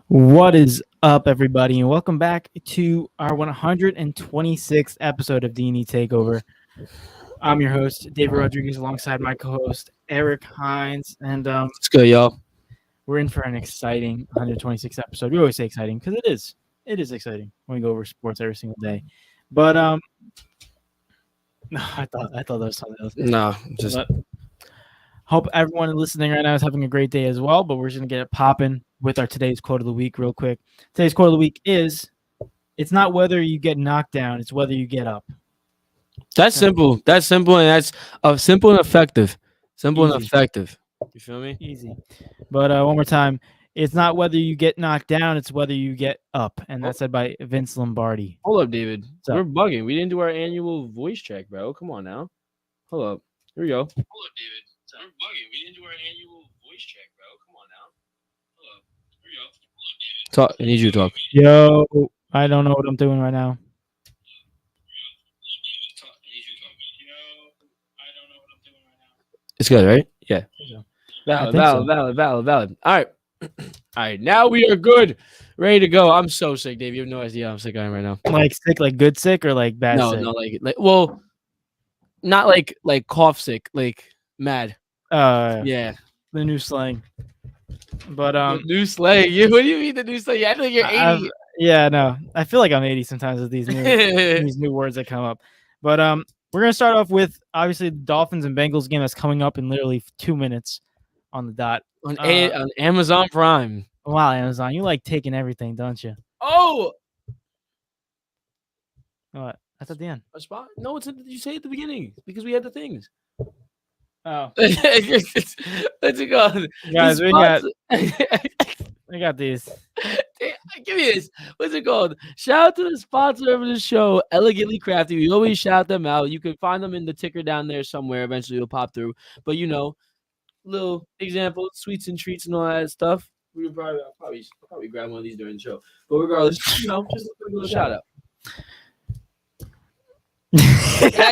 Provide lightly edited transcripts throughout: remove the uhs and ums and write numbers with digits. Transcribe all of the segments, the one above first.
What is up, everybody, and welcome back to our 126th episode of D&E TAKEOVER. I'm your host, David Rodriguez, alongside my co-host, Eric Hines, and It's good, y'all. we're in for an exciting 126th episode. We always say exciting because it is. It is exciting when we go over sports every single day. But I thought that was something else. No, just But hope everyone listening right now is having a great day as well. But we're just gonna get it popping with our today's quote of the week real quick. Today's quote of the week is, "It's not whether you get knocked down, it's whether you get up." that's simple. That's simple, and that's simple and effective. Simple and Easy. effective. You feel me? Easy. But one more time. It's not whether you get knocked down, it's whether you get up. And that's said by Vince Lombardi. Hold up, David. up? We're bugging. We didn't do our annual voice check, bro. Come on now. Hold up. Here we go. Hold up, David. We're bugging. We didn't do our annual voice check, bro. Come on now. Hold up. Here we go. Talk. I need you to talk. Yo, I don't know what I'm doing right now. It's good, right? Yeah. So, Valid. All right. All right. Now we are good. Ready to go. I'm so sick, Dave. You have no idea how I'm sick I am right now. like sick, like good sick, or like bad No, sick? no, well, not like cough sick, like mad. Yeah. The new slang. But New slang. What do you mean the new slang? I think you're 80. yeah, no. I feel like I'm 80 sometimes with these new words that come up. But we're gonna start off with obviously the Dolphins and Bengals game that's coming up in literally 2 minutes on the dot. on Amazon Prime. Wow, Amazon, you like taking everything, don't you? Oh, What? That's at the end. a spot? No, you say at the beginning because we had the things. Oh, Let's go. guys, we got these. Give me this. What's it called? Shout out to the sponsor of the show, Elegantly Crafty. We always shout them out. You can find them in the ticker down there somewhere. Eventually, it'll pop through. But little example, sweets and treats and all that stuff. I'll probably grab one of these during the show. But regardless, just a little shout out. Yeah,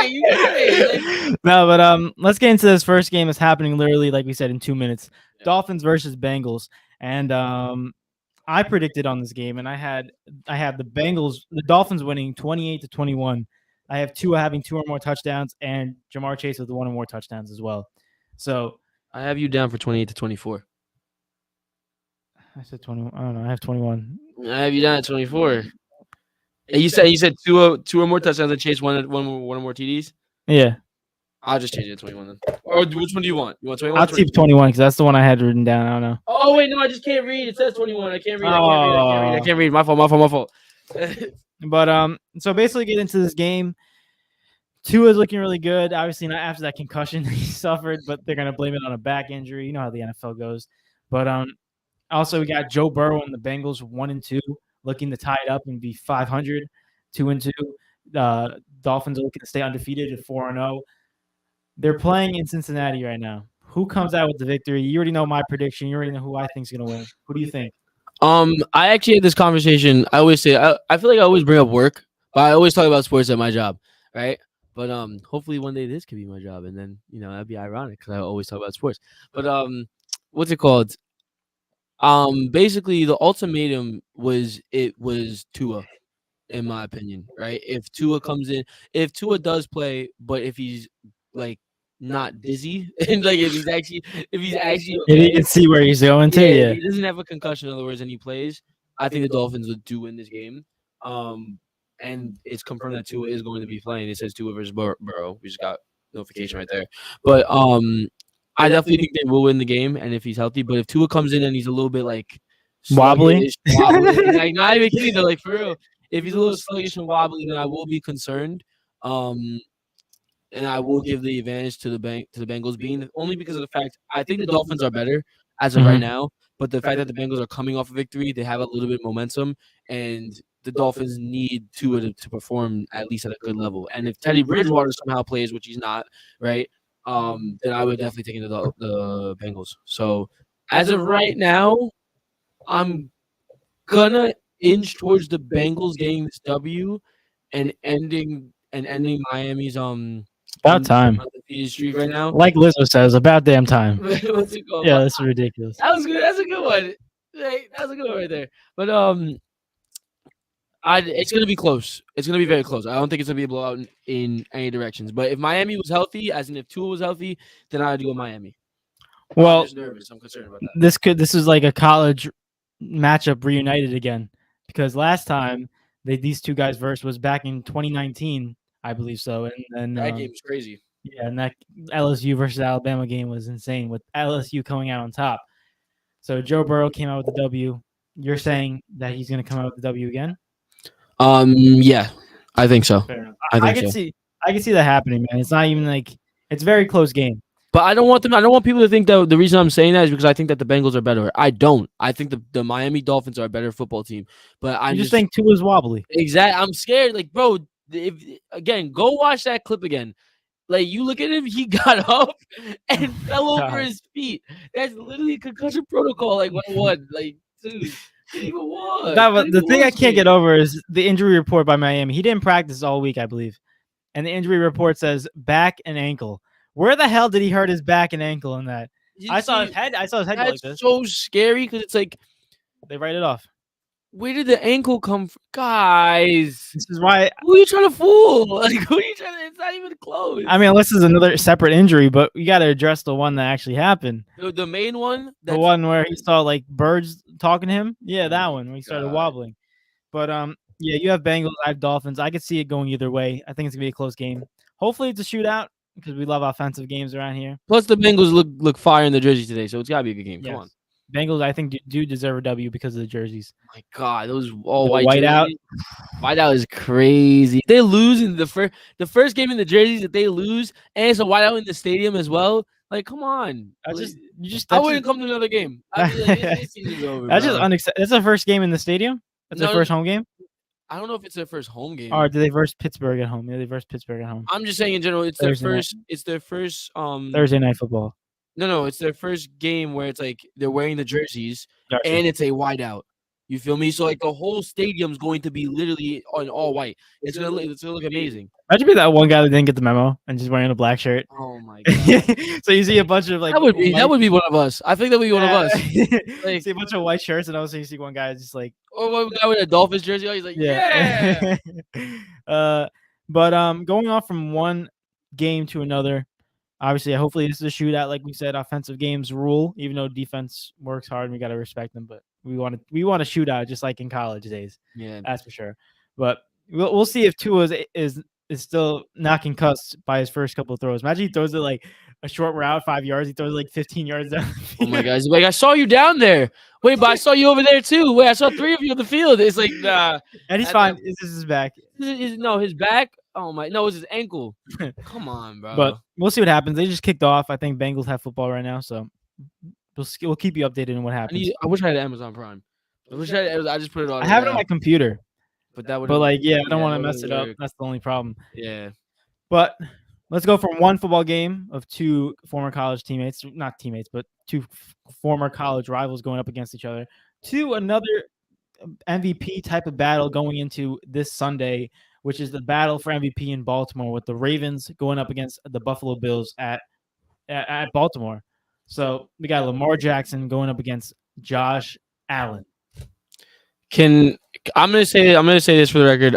you got it. No, but let's get into this first game that's happening literally, like we said, in 2 minutes. Yeah. Dolphins versus Bengals. And I predicted on this game, and I had the Dolphins winning 28-21. I have Tua having 2 or more touchdowns, and Jamar Chase with 1 or more touchdowns as well. So I have you down for 28-24. I said 21. I don't know. I have 21. I have you down at 24. You said two or more touchdowns and Chase one or more TDs. Yeah, I'll just change it to 21 then. Or which one do you want? You want 21? I'll keep 21 because that's the one I had written down. I don't know. Oh wait, no, I just can't read. It says 21. I can't read. I can't read. My fault. But so basically, get into this game. Tua is looking really good. Obviously, not after that concussion he suffered, but they're gonna blame it on a back injury. You know how the NFL goes. But also we got Joe Burrow and the Bengals 1-2, looking to tie it up and be 500, 2-2. Dolphins are looking to stay undefeated at 4-0. They're playing in Cincinnati right now. Who comes out with the victory? You already know my prediction. You already know who I think is gonna win. Who do you think? I actually had this conversation. I always say I feel like I always bring up work, but I always talk about sports at my job, right? But hopefully one day this could be my job, and then that'd be ironic because I always talk about sports. But what's it called? Basically the ultimatum was Tua, in my opinion, right? If Tua comes in, if Tua does play, but if he's like not dizzy and like if he's actually If you can see where he's going to, if he doesn't have a concussion, in other words, and he plays, I think the Dolphins would do win this game. And it's confirmed that Tua is going to be playing. It says Tua versus Burrow. We just got notification right there. But I definitely think they will win the game, and if he's healthy. But if Tua comes in and he's a little bit like wobbly, like not even kidding though, like for real, if he's a little sluggish and wobbly, then I will be concerned. And I will give the advantage to the Bengals, being only because of the fact I think the Dolphins are better as of right now. But the fact that the Bengals are coming off a victory, they have a little bit of momentum, and the Dolphins need Tua to perform at least at a good level. And if Teddy Bridgewater somehow plays, which he's not, right? Then I would definitely take the Bengals. So as of right now, I'm gonna inch towards the Bengals getting this W and ending Miami's about time. Streak right now. Like Lizzo says, about damn time. What's it called? Yeah, that's ridiculous. That was good. That's a good one. Hey, that's a good one right there. But it's gonna be close. It's gonna be very close. I don't think it's gonna be a blowout in any directions. But if Miami was healthy, as in if Tua was healthy, then I'd go Miami. I'm Well, just nervous. I'm concerned about that. this is like a college matchup reunited again, because last time these two guys versed was back in 2019, I believe so, and then That game's crazy. yeah, and that LSU versus Alabama game was insane with LSU coming out on top. So Joe Burrow came out with the W. You're saying that he's going to come out with the W again? Yeah, I think so. Fair enough. I think I can see that happening, man. It's not even like it's a very close game. But I don't want people to think that the reason I'm saying that is because I think that the Bengals are better. I don't. I think the Miami Dolphins are a better football team. But I just think Tua's wobbly. Exactly. I'm scared. Like, bro, go watch that clip again. Like, you look at him, he got up and fell over his feet. That's literally concussion protocol. Like, what? Like, dude. The thing I can't get over is the injury report by Miami. He didn't practice all week, I believe. And the injury report says back and ankle. Where the hell did he hurt his back and ankle in that? I saw his head go like this. That's so scary because it's like they write it off. Where did the ankle come from? Guys, this is why. Who are you trying to fool? Like, who are you trying to? It's not even close. I mean, unless it's another separate injury, but you got to address the one that actually happened. The main one? The one where he saw, like, birds talking to him? Yeah, that one, when he started wobbling. But, yeah, you have Bengals, I have Dolphins. I could see it going either way. I think it's going to be a close game. Hopefully it's a shootout because we love offensive games around here. Plus, the Bengals look fire in the jersey today, so it's got to be a good game. Yes. Come on. Bengals, I think, do deserve a W because of the jerseys. My God, those all white out. Whiteout is crazy. They lose in the first game in the jerseys that they lose, and it's a whiteout in the stadium as well. Like, come on. I wouldn't come to another game. I'd be like, this season's over. That's just unacceptable. That's the first game in the stadium. That's their first home game. I don't know if it's their first home game. Or do they verse Pittsburgh at home? Yeah, they verse Pittsburgh at home. I'm just saying in general, it's their first. It's their first. Thursday night football. No, it's their first game where it's like they're wearing the jerseys and it's a whiteout. You feel me? So like the whole stadium's going to be literally on all white. It's gonna look amazing. Imagine be that one guy that didn't get the memo and just wearing a black shirt. Oh my God! So you see a bunch of like that would be one of us. I think that would be one of us. Like, see a bunch of white shirts and also you see one guy just like one guy with a Dolphins jersey. He's like, yeah. But going off from one game to another. Obviously, hopefully this is a shootout. Like we said, offensive games rule. Even though defense works hard, and we got to respect them. But we want a shootout, just like in college days. Yeah, that's for sure. But we'll see if Tua is still not concussed by his first couple of throws. Imagine he throws it like a short route, 5 yards. He throws it like 15 yards down. Oh my God! Like, I saw you down there. Wait, but I saw you over there too. Wait, I saw 3 of you on the field. It's like, nah. And he's fine. This is his back. No, his back. Oh my! No, it's his ankle. Come on, bro. But we'll see what happens. They just kicked off. I think Bengals have football right now, so we'll keep you updated on what happens. I wish I had Amazon Prime. I just put it on. I have it on my computer, but that would. But like, yeah, I don't want to mess it up. That's the only problem. Yeah. But let's go from one football game of two former college teammates, not teammates, but two former college rivals going up against each other, to another MVP type of battle going into this Sunday, which is the battle for MVP in Baltimore, with the Ravens going up against the Buffalo Bills at Baltimore. So we got Lamar Jackson going up against Josh Allen. I'm gonna say this for the record.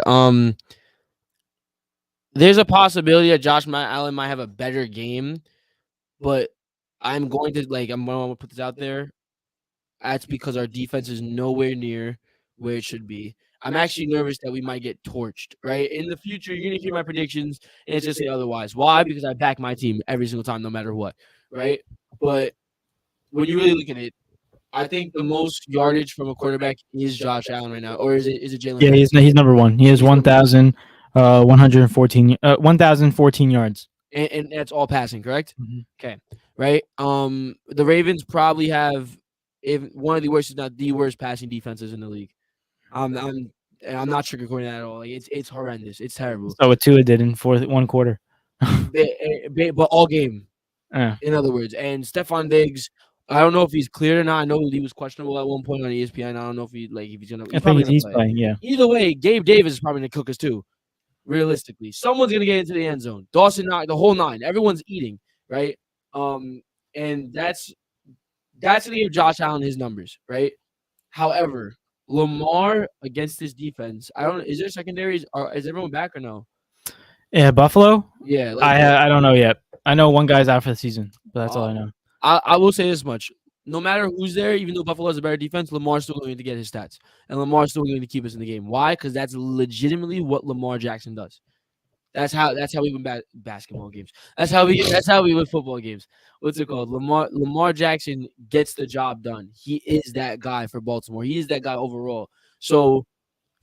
There's a possibility that Josh Allen might have a better game, but I'm going to put this out there. That's because our defense is nowhere near where it should be. I'm actually nervous that we might get torched, right? In the future, you're going to hear my predictions, and it's just say otherwise. Why? Because I back my team every single time, no matter what, right? But when you really look at it, I think the most yardage from a quarterback is Josh Allen right now, or is it Jalen? Yeah, he's number one. He has 1,014 yards. And that's all passing, correct? Mm-hmm. Okay, right? The Ravens probably have one of the worst, if not the worst, passing defenses in the league. I'm not sugarcoating that at all. Like, it's horrendous. It's terrible. So what Tua did in one quarter, but all game. In other words, and Stephon Diggs, I don't know if he's cleared or not. I know he was questionable at one point on ESPN. I don't know if he's gonna. I think he's playing. Yeah. Either way, Gabe Davis is probably gonna cook us too. Realistically, someone's gonna get into the end zone. Dawson, the whole nine. Everyone's eating, right? And that's gonna give Josh Allen his numbers, right? However, Lamar against this defense, I don't. Is there secondaries? Or is everyone back or no? Yeah, Buffalo. Yeah, like I don't know yet. I know one guy's out for the season, but that's all I know. I will say this much. No matter who's there, even though Buffalo has a better defense, Lamar's still going to get his stats. And Lamar's still going to keep us in the game. Why? Because that's legitimately what Lamar Jackson does. That's how we win basketball games. That's how we win football games. What's it called? Lamar Jackson gets the job done. He is that guy for Baltimore. He is that guy overall. So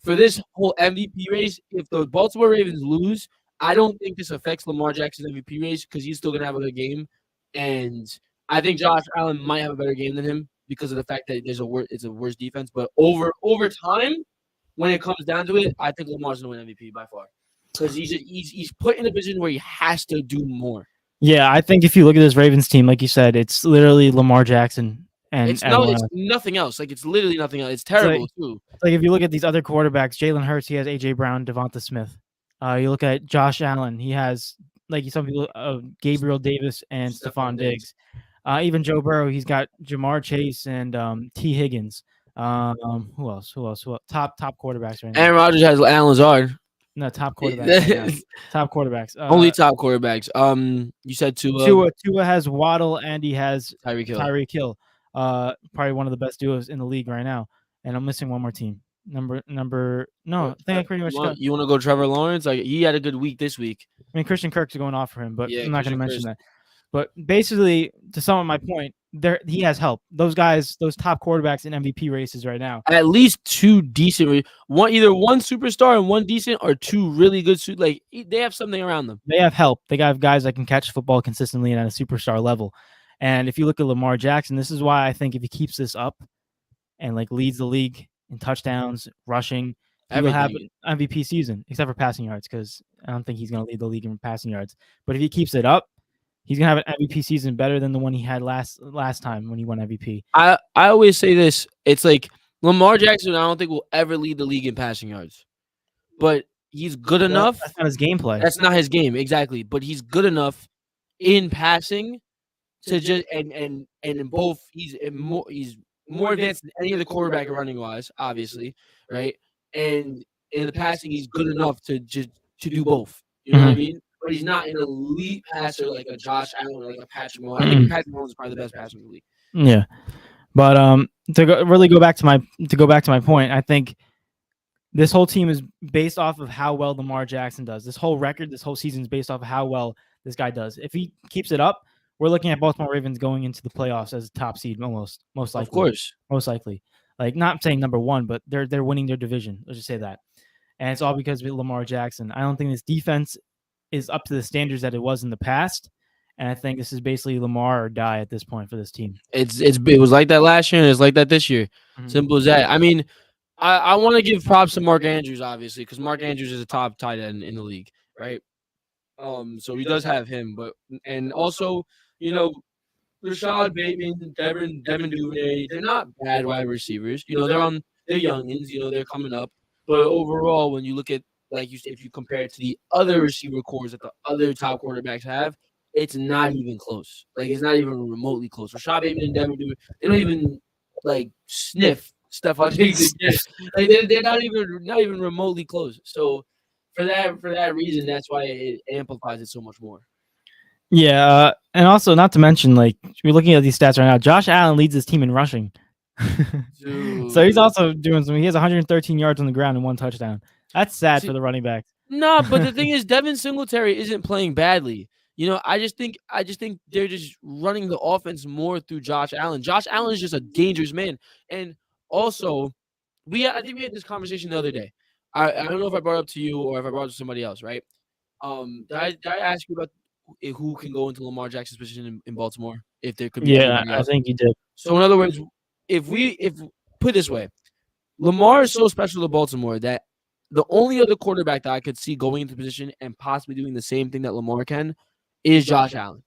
for this whole MVP race, if the Baltimore Ravens lose, I don't think this affects Lamar Jackson's MVP race because he's still gonna have a good game, and I think Josh Allen might have a better game than him because of the fact that it's a worse defense. But over time, when it comes down to it, I think Lamar's gonna win MVP by far because he's put in a position where he has to do more. Yeah, I think if you look at this Ravens team, like you said, it's literally Lamar Jackson and It's everyone else. nothing else. Like it's literally nothing else. It's terrible too. Like if you look at these other quarterbacks, Jalen Hurts, he has AJ Brown, Devonta Smith. You look at Josh Allen, he has some people, Gabriel Davis and Stephon Diggs. Even Joe Burrow, he's got Jamar Chase and T Higgins. Who else? Top quarterbacks right now. Aaron Rodgers has Alan Lazard. No, top quarterbacks. Right now. Top quarterbacks. Only top quarterbacks. You said Tua has Waddle and he has Tyreek Hill. Probably one of the best duos in the league right now. And I'm missing one more team. No, I think I pretty much got. You want to go Trevor Lawrence? Like he had a good week this week. I mean, Christian Kirk's going off for him, but Yeah, I'm not going to mention that. But basically, to sum up my point, he has help. Those guys, those top quarterbacks in MVP races right now. At least two decent, either one superstar and one decent, or two really good. Like they have something around them. They have help. They got guys that can catch football consistently and at a superstar level. And if you look at Lamar Jackson, this is why I think if he keeps this up and like leads the league in touchdowns, rushing, he will have an MVP season, except for passing yards, because I don't think he's going to lead the league in passing yards. But if he keeps it up, he's going to have an MVP season better than the one he had last time when he won MVP. I always say this. It's like Lamar Jackson, I don't think will ever lead the league in passing yards. But he's good enough. That's not his gameplay. That's not his game, exactly. But he's good enough in passing to just and in both he's more advanced than any other quarterback running wise, obviously, right? And in the passing, he's good enough to do both. You know what I mean? But he's not an elite passer like a Josh Allen or like a Patrick Mahomes. I think Patrick Mahomes is probably the best passer in the league. Yeah, but to go back to my point, I think this whole team is based off of how well Lamar Jackson does. This whole record, this whole season is based off of how well this guy does. If he keeps it up, we're looking at Baltimore Ravens going into the playoffs as a top seed, most likely. Of course, most likely. Like not saying number one, but they're winning their division. Let's just say that, and it's all because of Lamar Jackson. I don't think this defense is up to the standards that it was in the past, and I think this is basically Lamar or die at this point for this team. It was like that last year, and it's like that this year. Simple as that. I mean, I want to give props to Mark Andrews, obviously, because Mark Andrews is a top tight end in the league, right? So he does have him, and also, Rashad Bateman, Devin Duvernay, they're not bad wide receivers. They're youngins, they're coming up. But overall, when you look at, like you said, if you compare it to the other receiver cores that the other top quarterbacks have, it's not even close. Like, it's not even remotely close. Rashad Bateman and Devin Duvernay, they don't even, like, sniff Stephon Diggs. Like, they're not even remotely close. So, for that reason, that's why it amplifies it so much more. Yeah, and also not to mention, like we're looking at these stats right now. Josh Allen leads his team in rushing, so he's also doing something. He has 113 yards on the ground and 1 touchdown. That's sad for the running back. No, but the thing is, Devin Singletary isn't playing badly. I just think they're just running the offense more through Josh Allen. Josh Allen is just a dangerous man, and also I think we had this conversation the other day. I don't know if I brought it up to you or if I brought it to somebody else, right? Did I ask you about who can go into Lamar Jackson's position in Baltimore if there could be? Yeah, I think you did. So in other words, if put it this way, Lamar is so special to Baltimore that the only other quarterback that I could see going into the position and possibly doing the same thing that Lamar can is Josh Allen.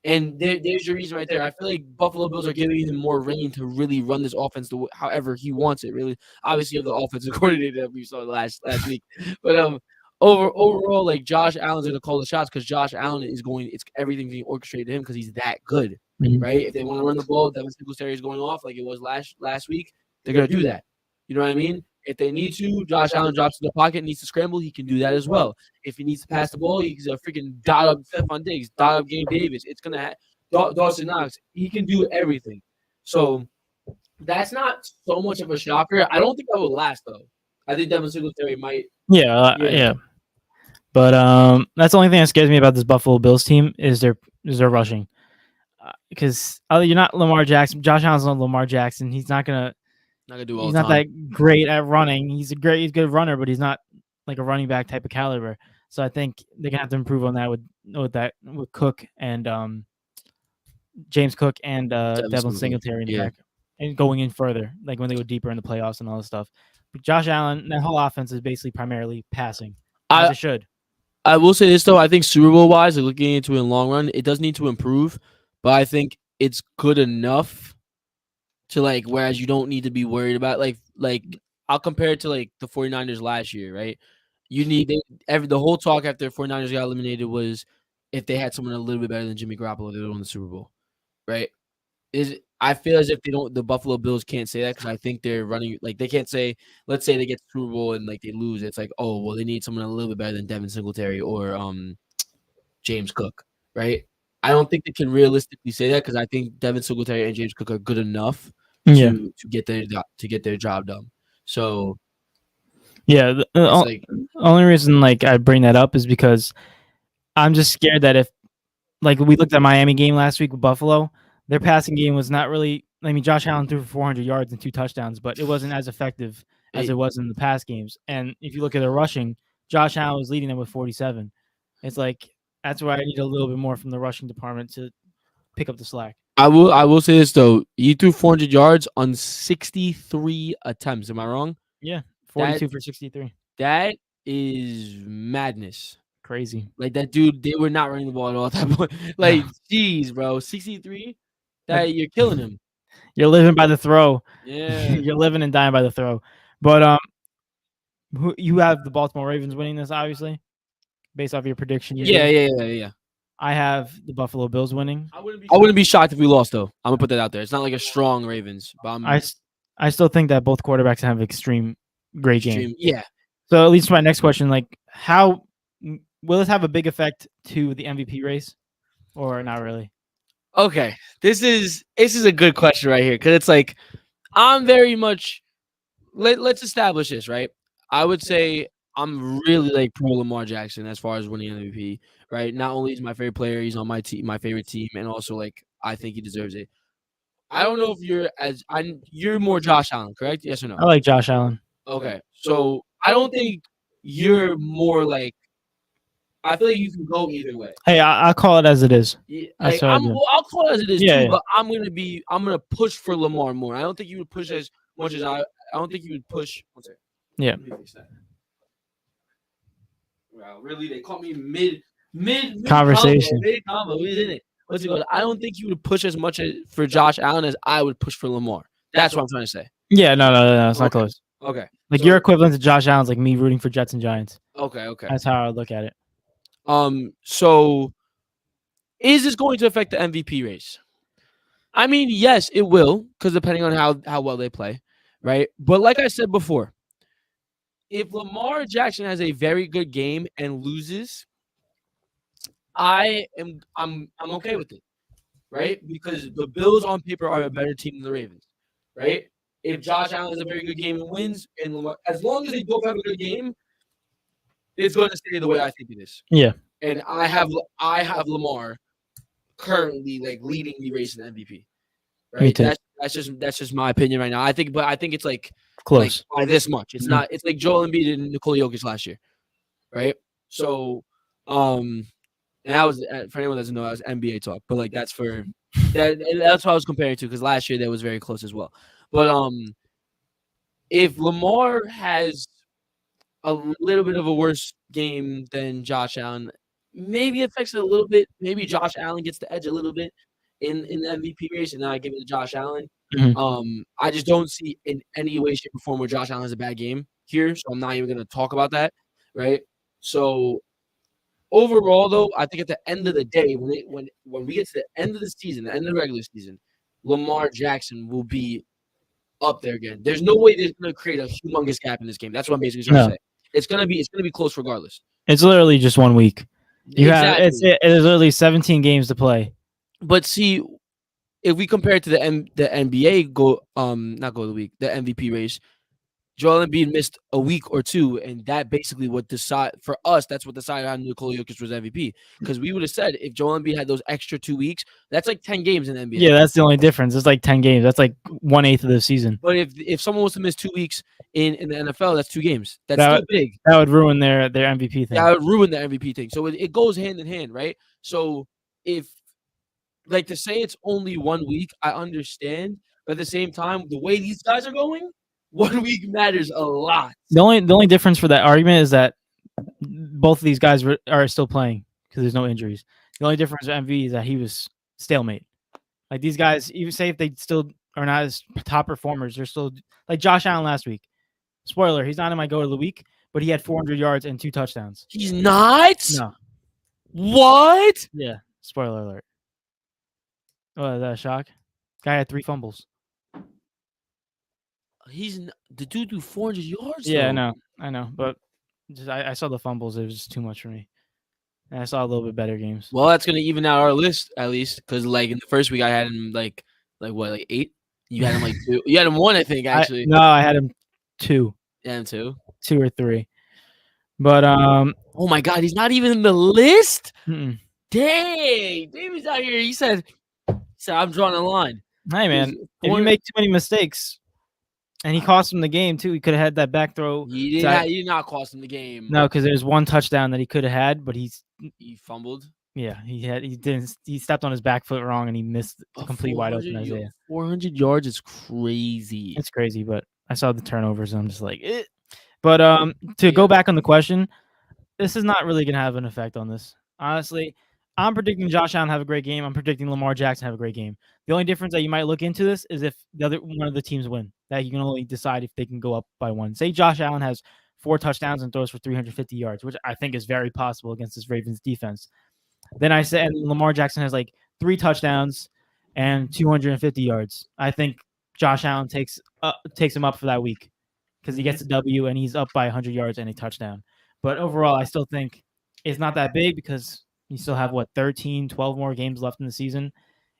And there's your reason right there. I feel like Buffalo Bills are giving him more reign to really run this offense however he wants it. Really, obviously, you have the offensive coordinator that we saw last week, but overall, like Josh Allen's going to call the shots because Josh Allen it's everything being orchestrated to him because he's that good, right? If they want to run the ball, Devin Singletary is going off like it was last week. they're gonna do that. You know what I mean? If they need to, Josh Allen drops in the pocket, needs to scramble, he can do that as well. If he needs to pass the ball, he's a freaking dot up Stephon Diggs, dot up Gabe Davis. It's gonna Dawson Knox. He can do everything. So that's not so much of a shocker. I don't think that will last though. I think Devin Singletary might. Yeah. But that's the only thing that scares me about this Buffalo Bills team is their rushing. Because you're not Lamar Jackson. Josh Allen's not Lamar Jackson. He's not gonna do all he's the not time. that great at running. He's a good runner, but he's not like a running back type of caliber. So I think they're gonna have to improve on that with Cook and James Cook and Devin Singletary in the back, and going in further, like when they go deeper in the playoffs and all this stuff. But Josh Allen, that whole offense is basically primarily passing, as it should. I will say this though, I think Super Bowl wise, like looking into it in the long run, it does need to improve, but I think it's good enough to like, whereas you don't need to be worried about like I'll compare it to like the 49ers last year, right? You need the whole talk after 49ers got eliminated was if they had someone a little bit better than Jimmy Garoppolo, they would win the Super Bowl, right? I feel as if the Buffalo Bills can't say that because I think they're running like they can't say, let's say they get the Super Bowl and like they lose, it's like, oh well, they need someone a little bit better than Devin Singletary or James Cook, right? I don't think they can realistically say that because I think Devin Singletary and James Cook are good enough to get their job done. So the only reason like I bring that up is because I'm just scared that if like we looked at Miami game last week with Buffalo, their passing game was not really. I mean, Josh Allen threw for 400 yards and 2 touchdowns, but it wasn't as effective as it was in the past games. And if you look at their rushing, Josh Allen was leading them with 47. It's like that's why I need a little bit more from the rushing department to pick up the slack. I will say this though, he threw 400 yards on 63 attempts. Am I wrong? Yeah, 42 for 63. That is madness. Crazy. Like that dude, they were not running the ball at all at that point. Like, geez, bro, 63. That you're killing him. You're living by the throw. Yeah, you're living and dying by the throw. But you have the Baltimore Ravens winning this, obviously, based off your prediction. Yeah. I have the Buffalo Bills winning. I wouldn't be shocked if we lost, though. I'm gonna put that out there. It's not like a strong Ravens, but I still think that both quarterbacks have extreme great game. Yeah. So it leads to my next question: like, how will this have a big effect to the MVP race, or not really? Okay, this is a good question right here because it's like I'm very much. Let's establish this, right? I would say I'm really like pro Lamar Jackson as far as winning MVP, right? Not only is my favorite player, he's on my team, my favorite team, and also like I think he deserves it. I don't know if you're more Josh Allen, correct? Yes or no? I like Josh Allen. Okay, so I don't think you're more like. I feel like you can go either way. Hey, I'll call it as it is. I'll call it as it is too, but I'm gonna push for Lamar more. I don't think you would push as much as I don't think you would push. One second. Yeah. Wow, really? They caught me mid conversation. Mid combo. We did it. What's it called? I don't think you would push as much for Josh Allen as I would push for Lamar. That's what I'm trying to say. Yeah, no, it's not close. Okay. Like your equivalent to Josh Allen's like me rooting for Jets and Giants. Okay. That's how I would look at it. So is this going to affect the MVP race? I mean, yes, it will, because depending on how well they play, right? But like I said before, if Lamar Jackson has a very good game and loses, I'm okay with it, right? Because the Bills on paper are a better team than the Ravens, right? If Josh Allen has a very good game and wins, and Lamar, as long as they both have a good game, it's going to stay the way I think it is. Yeah. And I have Lamar currently like leading the race in MVP. Right. Me too. That's just my opinion right now. I think it's like close by this much. It's not. It's like Joel Embiid and Nikola Jokic last year, right? So, and that was for anyone that doesn't know, that was NBA talk. But like that's for that. That's what I was comparing to because last year that was very close as well. But if Lamar has a little bit of a worse game than Josh Allen, maybe it affects it a little bit. Maybe Josh Allen gets the edge a little bit in the MVP race, and then I give it to Josh Allen. Mm-hmm. I just don't see in any way, shape, or form where Josh Allen has a bad game here, so I'm not even going to talk about that, right? So overall, though, I think at the end of the day, when we get to the end of the season, the end of the regular season, Lamar Jackson will be up there again. There's no way they're going to create a humongous gap in this game. That's what I'm basically trying to say. It's gonna be close regardless. It's literally just 1 week. Exactly. There's literally 17 games to play. But see, if we compare it to the NBA not goal of the week, the MVP race, Joel Embiid missed a week or two, and that basically what decided for us. That's what decided on Nikola Jokic was MVP, because we would have said if Joel Embiid had those extra 2 weeks, that's like 10 games in the NBA. Yeah, that's the only difference. It's like 10 games. That's like 1/8 of the season. But if someone was to miss 2 weeks in the NFL, that's 2 games. That's still big. That would ruin their MVP thing. That would ruin the MVP thing. So it goes hand in hand, right? So if like to say it's only 1 week, I understand, but at the same time, the way these guys are going, 1 week matters a lot. The only difference for that argument is that both of these guys are still playing because there's no injuries. The only difference with MV is that he was stalemate. Like these guys, even say if they still are not as top performers, they're still like Josh Allen last week. Spoiler, he's not in my go of the week, but he had 400 yards and 2 touchdowns. He's not? No. What? Yeah. Spoiler alert. Oh, is that a shock? Guy had 3 fumbles. The dude do 400 yards. Yeah, though. I know, but just I saw the fumbles. It was just too much for me. And I saw a little bit better games. Well, that's gonna even out our list at least, because like in the first week I had him like 8. You had him like 2. You had him 1, I think actually. I had him 2. Yeah, him 2. 2 or 3. But oh my God, he's not even in the list. Mm-mm. Dang, David's out here. He said I'm drawing a line. Hey man, if you make too many mistakes. And he cost him the game too. He could have had that back throw. He did not cost him the game. No, because there's 1 touchdown that he could have had, but he fumbled. Yeah, he stepped on his back foot wrong and he missed the complete wide open Isaiah. 400 yards is crazy. It's crazy, but I saw the turnovers and I'm just like, eh. But to go back on the question, this is not really gonna have an effect on this. Honestly, I'm predicting Josh Allen have a great game. I'm predicting Lamar Jackson have a great game. The only difference that you might look into this is if one of the teams win. That you can only decide if they can go up by 1. Say Josh Allen has 4 touchdowns and throws for 350 yards, which I think is very possible against this Ravens defense. Then I said Lamar Jackson has like 3 touchdowns and 250 yards. I think Josh Allen takes him up for that week because he gets a W and he's up by 100 yards and a touchdown. But overall, I still think it's not that big because you still have 13, 12 more games left in the season.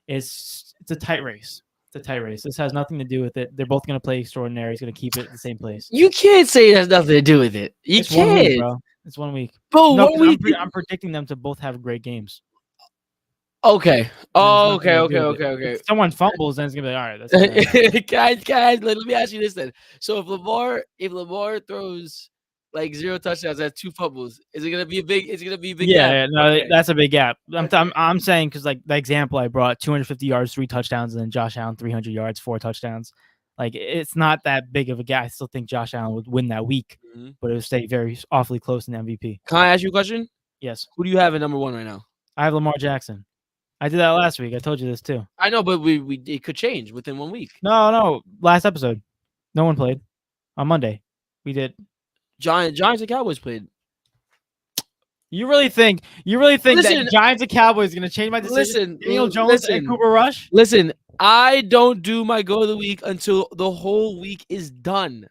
It's a tight race. It's a tight race. This has nothing to do with it. They're both going to play extraordinary. He's going to keep it at the same place. You can't say it has nothing to do with it. It's can't. 1 week, bro. It's 1 week. Bro, no, I'm predicting them to both have great games. Okay. Oh, okay. If someone fumbles, then it's going to be like, all right. That's guys, let me ask you this then. So if Lamar throws like 0 touchdowns, that's 2 fumbles. Is it gonna be a big? It's gonna be a big gap. Yeah, no, okay. That's a big gap. I'm saying because like the example I brought, 250 yards, 3 touchdowns, and then Josh Allen 300 yards, 4 touchdowns. Like it's not that big of a gap. I still think Josh Allen would win that week, but it would stay very awfully close in the MVP. Can I ask you a question? Yes. Who do you have at number 1 right now? I have Lamar Jackson. I did that last week. I told you this too. I know, but it could change within 1 week. No. Last episode, no one played. On Monday, we did. Giants and Cowboys played. You really think that Giants and Cowboys is going to change my decision? Daniel Jones and Cooper Rush? Listen, I don't do my go of the week until the whole week is done.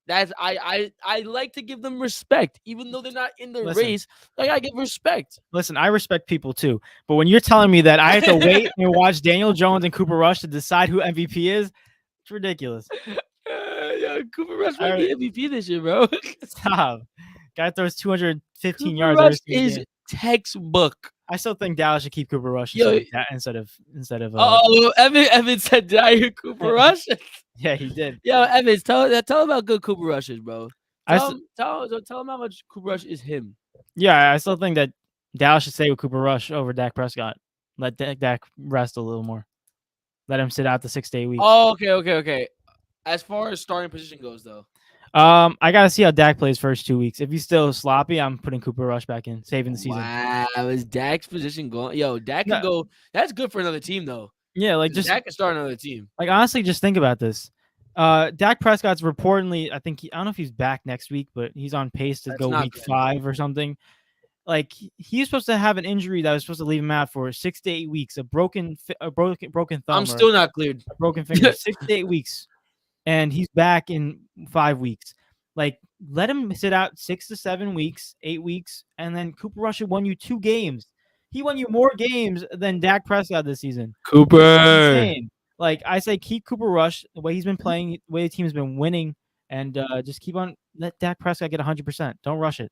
That's I like to give them respect, even though they're not in the race. Like I give respect. Listen, I respect people too, but when you're telling me that I have to wait and watch Daniel Jones and Cooper Rush to decide who MVP is, it's ridiculous. Cooper Rush might be MVP this year, bro. Stop. Guy throws 215 Cooper yards. Rush is textbook. I still think Dallas should keep Cooper Rush instead of. Oh, Evan said, "Did I hear Cooper Rush?" Yeah, he did. Yo, Evans, tell him how good Cooper Rush is, bro. Tell him how much Cooper Rush is him. Yeah, I still think that Dallas should stay with Cooper Rush over Dak Prescott. Let Dak rest a little more. Let him sit out the 6 to 8 weeks. Oh, okay. As far as starting position goes, though, I gotta see how Dak plays first 2 weeks. If he's still sloppy, I'm putting Cooper Rush back in, saving the season. Wow, is Dak's position going? Yo, Dak can go. That's good for another team, though. Yeah, like just Dak can start another team. Like honestly, just think about this. Dak Prescott's reportedly, I don't know if he's back next week, but he's on pace to go week 5 or something. Like he's supposed to have an injury that was supposed to leave him out for 6 to 8 weeks. A broken thumb. I'm still not cleared. A broken finger. 6 to 8 weeks. and he's back in 5 weeks. Like, let him sit out 6 to 7 weeks, 8 weeks, and then Cooper Rush won you 2 games. He won you more games than Dak Prescott this season. Cooper. Insane. Like, I say, keep Cooper Rush the way he's been playing, the way the team has been winning, and just keep on let Dak Prescott get 100%. Don't rush it.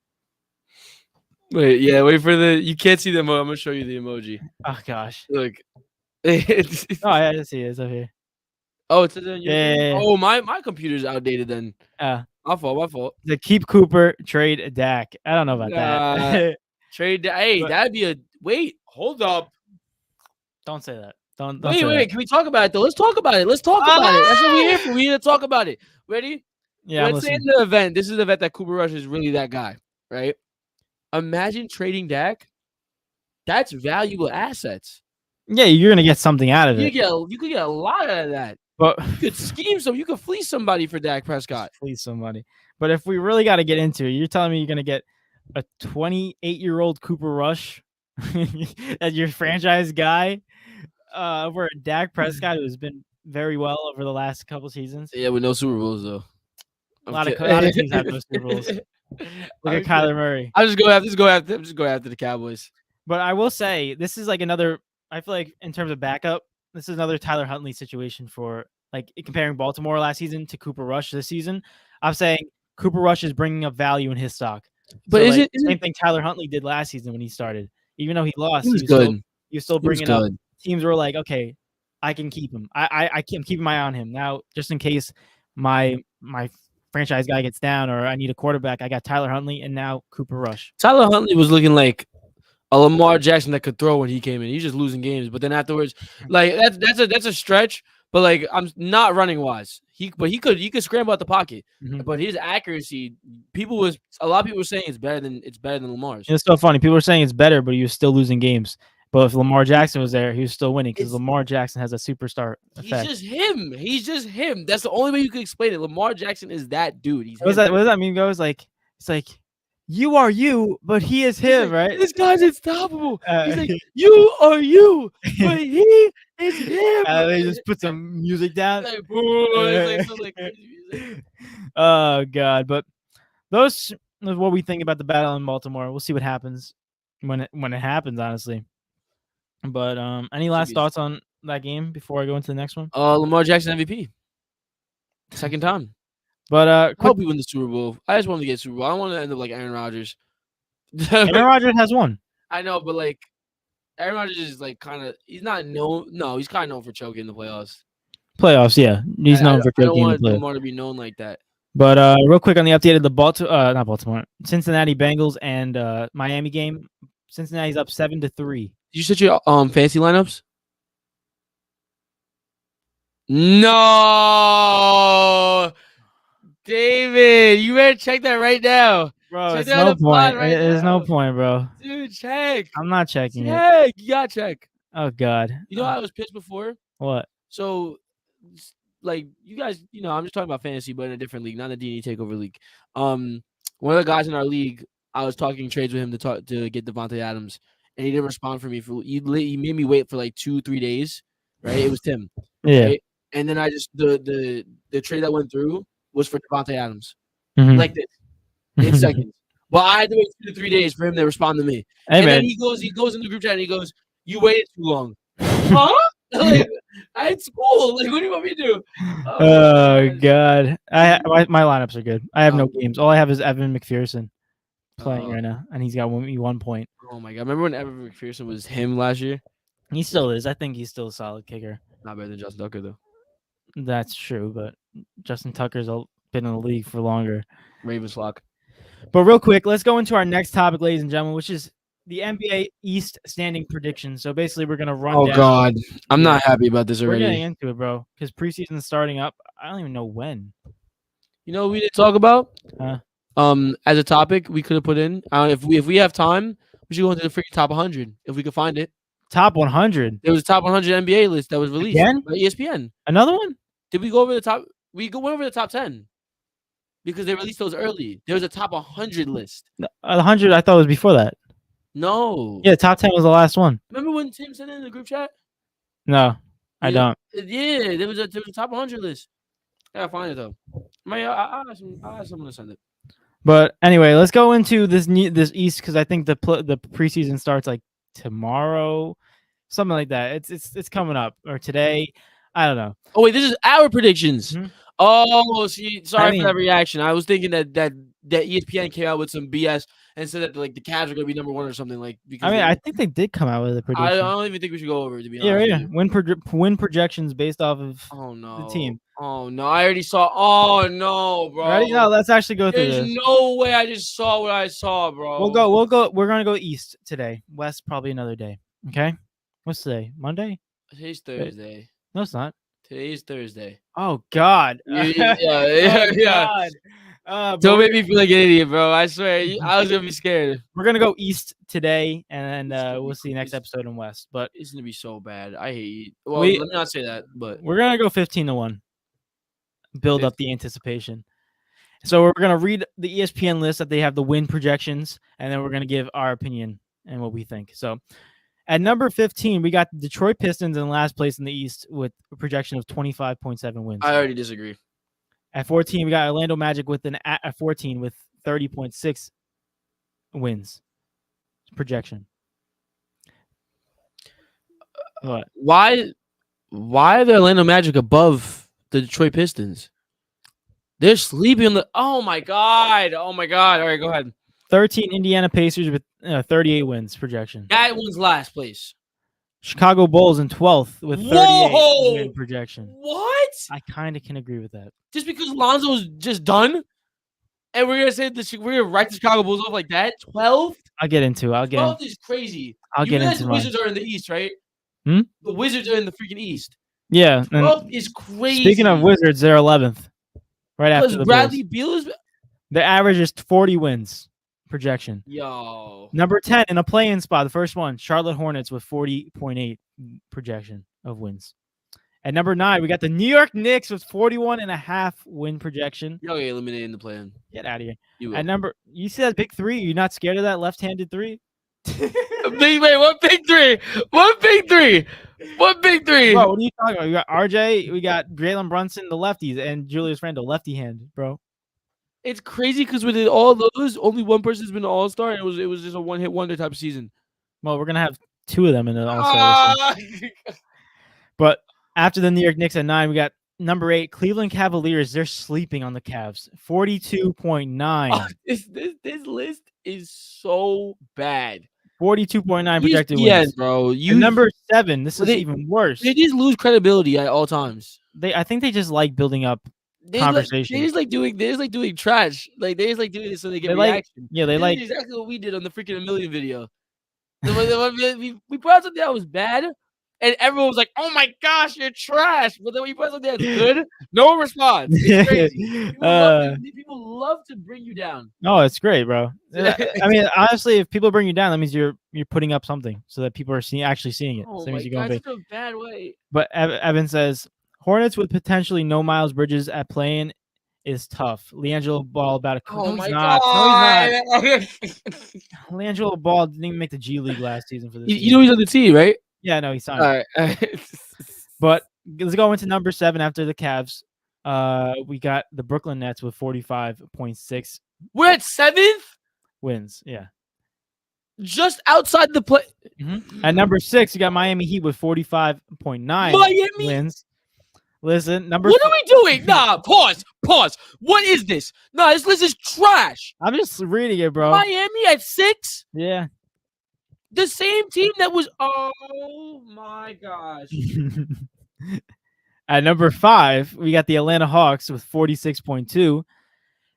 Wait for the. You can't see the emoji. I'm gonna show you the emoji. Oh gosh. Look. Oh, yeah, I see it. It's up here. Oh, it's in Yeah. Oh, my computer's outdated then. My fault. The keep Cooper, trade Dak. I don't know about that. Trade. Hey, that'd be a wait. Hold up. Don't say that. Don't wait. say that. Can we talk about it though? Let's talk about it. That's what we're here for. We need to talk about it. Ready? Yeah. Let's say in the event. This is the event that Cooper Rush is really that guy, right? Imagine trading Dak. That's valuable assets. Yeah, you're gonna get something out of it. You could get a lot out of that. But you could scheme you could fleece somebody for Dak Prescott. Fleece somebody. But if we really got to get into it, you're telling me you're gonna get a 28-year-old Cooper Rush as your franchise guy over Dak Prescott, who's been very well over the last couple seasons. Yeah, with no Super Bowls though. A lot of teams have no Super Bowls. Look at Kyler Murray. I'll just go after the Cowboys. But I will say this is like another. I feel like in terms of backup, this is another Tyler Huntley situation for like comparing Baltimore last season to Cooper Rush this season. I'm saying Cooper Rush is bringing up value in his stock. But so is like, it same thing Tyler Huntley did last season when he started? Even though he lost, he was good. You still bring it up. Teams were like, okay, I can keep him. I'm keeping my eye on him now, just in case my franchise guy gets down or I need a quarterback. I got Tyler Huntley and now Cooper Rush. Tyler Huntley was looking like a Lamar Jackson that could throw when he came in. He's just losing games, but then afterwards, like that's a stretch. But like I'm not running wise. He could scramble out the pocket, but his accuracy, a lot of people were saying it's better than Lamar's. It's so funny. People were saying it's better, but he was still losing games. But if Lamar Jackson was there, he was still winning because Lamar Jackson has a superstar effect. He's just him. That's the only way you can explain it. Lamar Jackson is that dude. What does that mean? Goes like it's like you are you, but he is him, right? This guy's unstoppable. He's like you are you, but he is him. They just put some music down. Like, it's like crazy music. Oh God! But those is what we think about the battle in Baltimore. We'll see what happens when it happens, honestly. But any last thoughts on that game before I go into the next one? Lamar Jackson MVP, second time. But I hope we win the Super Bowl. I just want to get Super Bowl. I don't want to end up like Aaron Rodgers. Aaron Rodgers has won. I know, but like Aaron Rodgers is like kind of he's not known. No, he's kind of known for choking in the playoffs. Playoffs, yeah, he's known for choking. I don't want Lamar to be known like that. But real quick on the update of the Cincinnati Bengals and Miami game. Cincinnati's up 7-3. Did you set your fantasy lineups? No, David, you better check that right now. Bro, there's no point. There's no point, bro. Dude, check. I'm not checking it. You gotta check. Oh God. You know I was pissed before? What? So, like, you guys, I'm just talking about fantasy, but in a different league, not the D&E Takeover League. One of the guys in our league, I was talking trades with him to get Devontae Adams, and he didn't respond for me. He made me wait for like 2-3 days, right? It was Tim. Yeah. Right? And then I just the trade that went through was for Devontae Adams, like this, in seconds. But I had to wait 2 to 3 days for him to respond to me. Hey, and man. then he goes in the group chat and he goes, "You waited too long." Huh? Like, I had school. Like, what do you want me to do? Oh God. My lineups are good. I have no games. All I have is Evan McPherson playing right now, and he's got 1 point. Oh my God! Remember when Evan McPherson was him last year? He still is. I think he's still a solid kicker. Not better than Justin Tucker though. That's true, but Justin Tucker's been in the league for longer. Ravens flock. But real quick, let's go into our next topic, ladies and gentlemen, which is the NBA East standing prediction. So basically, we're gonna run. Oh God, I'm not happy about this already. We're getting into it, bro, because preseason is starting up. I don't even know when. You know what we didn't talk about? As a topic we could have put in. If we have time, we should go into the freaking top 100 if we could find it. Top 100. There was a top 100 NBA list that was released by ESPN. Another one? Did we go over the top? We went over the top 10 because they released those early. There was a top 100 list. 100, I thought was before that. No. Yeah, top 10 was the last one. Remember when Tim sent it in the group chat? No, I don't. Yeah, there was a top 100 list. Yeah, find it though. I'll ask someone to send it. But anyway, let's go into this East because I think the preseason starts like tomorrow, something like that. It's coming up or today. I don't know. Oh wait, this is our predictions. Mhm. Oh, see, sorry for that mean- reaction. I was thinking that ESPN came out with some BS and said that like the Cavs are going to be number 1 or something like. Because I think they did come out with a I prediction. don't even think we should go over it, to be Yeah, honest. right. Win projections based off of Oh no, the team. Oh no, I already saw. Oh no, bro. Ready? No, let's actually go through There's this. no way I just saw what I saw, bro. We'll go. We're gonna go East today. West probably another day. Okay. What's today? Monday? Today's Thursday. No, it's not. Today's Thursday. Oh God. Yeah. Don't make me feel like an idiot, bro. I swear, I was gonna be scared. We're gonna go East today, and we'll see next episode in West. But it's gonna be so bad. I hate you. Well, let me not say that, but we're gonna go 15-1. Build up the anticipation. So we're gonna read the ESPN list that they have the win projections, and then we're gonna give our opinion and what we think. So at number 15, we got the Detroit Pistons in last place in the East with a projection of 25.7 wins. I already disagree. At 14, we got Orlando Magic with at 14 with 30.6 wins projection. What? Why are the Orlando Magic above the Detroit Pistons? They're sleeping on the. Oh my god! All right, go ahead. 13 Indiana Pacers with 38 wins projection. That one's last place. Chicago Bulls in 12th with 38 win projection. What? I kind of can agree with that. Just because Lonzo's just done, and we're gonna say we're gonna write the Chicago Bulls off like that. 12th. I'll get into it. 12th is crazy. I'll get into the Wizards are in the East, right? The Wizards are in the freaking East. Yeah. 12th is crazy. Speaking of Wizards, they're 11th. Right after the Bradley Bulls. Beal is. The average is 40 wins projection. Yo. Number 10 in a play-in spot, the first one, Charlotte Hornets with 40.8 projection of wins. At number 9, we got the New York Knicks with 41.5 win projection. You're okay, eliminating the play-in. Get out of here. You you see that big three? You're not scared of that left-handed three? Wait, what big three? What big three? What big three? Bro, what are you talking about? We got RJ, we got Jalen Brunson, the lefties, and Julius Randle, lefty hand, bro. It's crazy because within all those, only one person's been an all-star, and it was just a one-hit wonder type of season. Well, we're gonna have 2 of them in the all-star. But after the New York Knicks at 9, we got number 8, Cleveland Cavaliers. They're sleeping on the Cavs. 42.9. Oh, this list is so bad. 42.9 projected wins. Yes, bro. Number 7. This is even worse. They just lose credibility at all times. I think they just like building up conversation. They just like doing trash. Like they just like doing it so they get reaction. They like exactly what we did on the freaking A Million video. We put out something that was bad, and everyone was like, "Oh my gosh, you're trash!" But then when you put something that's good, no response. It's crazy. People love to bring you down. Oh, it's great, bro. I mean, honestly, if people bring you down, that means you're putting up something so that people are actually seeing it. Oh so that my means god, such a bad way. But Evan says Hornets with potentially no Miles Bridges at playing is tough. LiAngelo Ball about a. Oh my god! No, he's not. LiAngelo Ball didn't even make the G League last season for this. You know he's on the team, right? Yeah, no, he signed. All right. But let's go into number 7 after the Cavs. We got the Brooklyn Nets with 45.6. We're at 7th wins. Yeah. Just outside the play. Mm-hmm. At number 6, you got Miami Heat with 45.9 wins. Listen, What are we doing? Nah, pause. What is this? Nah, this list is trash. I'm just reading it, bro. Miami at 6? Yeah. The same team that was. Oh my gosh. At number 5, we got the Atlanta Hawks with 46.2.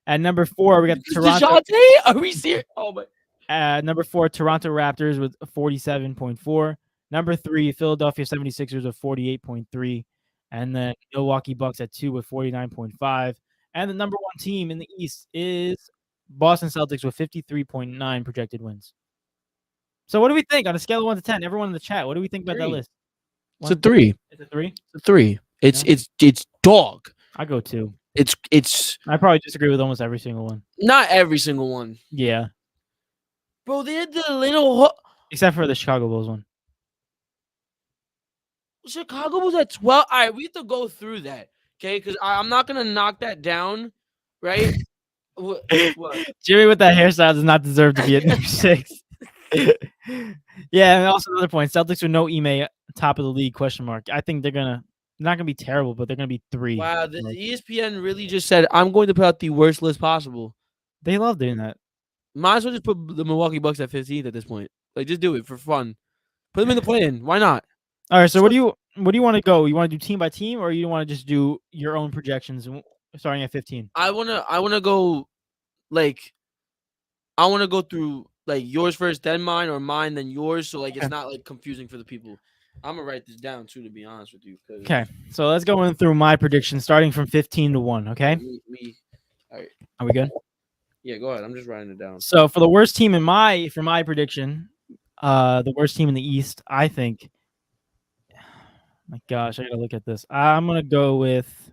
At number 4, we got Toronto. DeJounte? Are we serious? Oh my. At number 4, Toronto Raptors with 47.4. Number 3, Philadelphia 76ers with 48.3. And then Milwaukee Bucks at 2 with 49.5. And the number 1 team in the East is Boston Celtics with 53.9 projected wins. So what do we think on a scale of 1 to 10? Everyone in the chat, what do we think about that list? It's a 3. It's a 3? It's a 3. It's dog. I go 2. It's. I probably disagree with almost every single one. Not every single one. Yeah. Bro, they had the little. Except for the Chicago Bulls one. Chicago was at 12. All right, we have to go through that. Okay, because I'm not gonna knock that down, right? What? Jimmy with that hairstyle does not deserve to be at number 6. Yeah, and also another point: Celtics with no Ime, top of the league? Question mark. I think they're not gonna be terrible, but they're gonna be 3. Wow, the ESPN really just said I'm going to put out the worst list possible. They love doing that. Might as well just put the Milwaukee Bucks at 15th at this point. Like, just do it for fun. Put them in the play-in. Why not? All right. So what do you want to go? You want to do team by team, or you want to just do your own projections starting at 15? I wanna go like I wanna go through like yours first, then mine, or mine then yours. So like it's not like confusing for the people. I'm gonna write this down too, to be honest with you. Okay. So let's go in through my predictions, starting from 15 to 1. Okay. All right. Are we good? Yeah, go ahead. I'm just writing it down. So for the worst team for my prediction, the worst team in the East, I think. My gosh, I gotta look at this. I'm gonna go with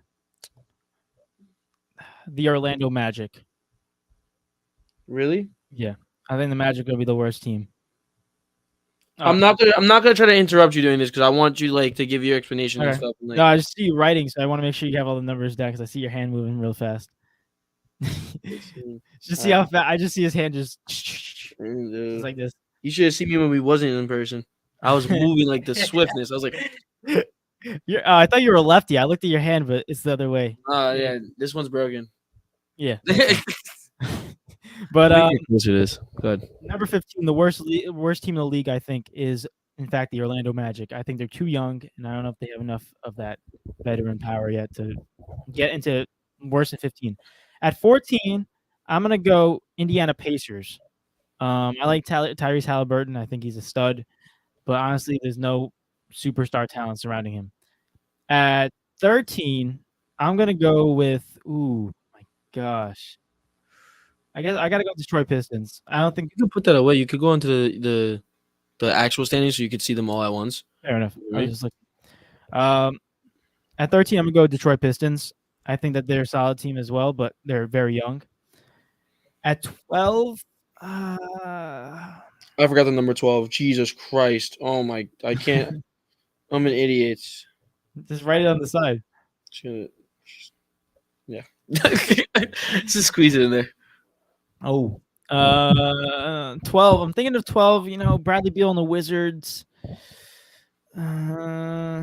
the Orlando Magic. Really? Yeah, I think the Magic will be the worst team. I'm not gonna try to interrupt you doing this because I want you like to give your explanation and Okay. stuff. And, like, No, I just see you writing, so I want to make sure you have all the numbers down because I see your hand moving real fast. Just see how fast. I just see his hand just like this. You should have seen me when we wasn't in person. I was moving like the swiftness. I was like, I thought you were a lefty. I looked at your hand, but it's the other way. Yeah, this one's broken. Yeah. But Good. Number 15, the worst team in the league, I think, is in fact the Orlando Magic. I think they're too young, and I don't know if they have enough of that veteran power yet to get into worse than 15. At 14, I'm gonna go Indiana Pacers. I like Tyrese Halliburton. I think he's a stud, but honestly, there's no superstar talent surrounding him. At 13, I'm gonna go with my gosh. I guess I gotta go Detroit Pistons. I don't think you can put that away. You could go into the actual standings so you could see them all at once. Fair enough. I was just looking. At 13, I'm gonna go Detroit Pistons. I think that they're a solid team as well, but they're very young. At 12, I forgot the number 12. Jesus Christ! Oh my! I can't. I'm an idiot. Just write it on the side. Yeah. Just squeeze it in there. Oh. 12. I'm thinking of 12. Bradley Beal and the Wizards.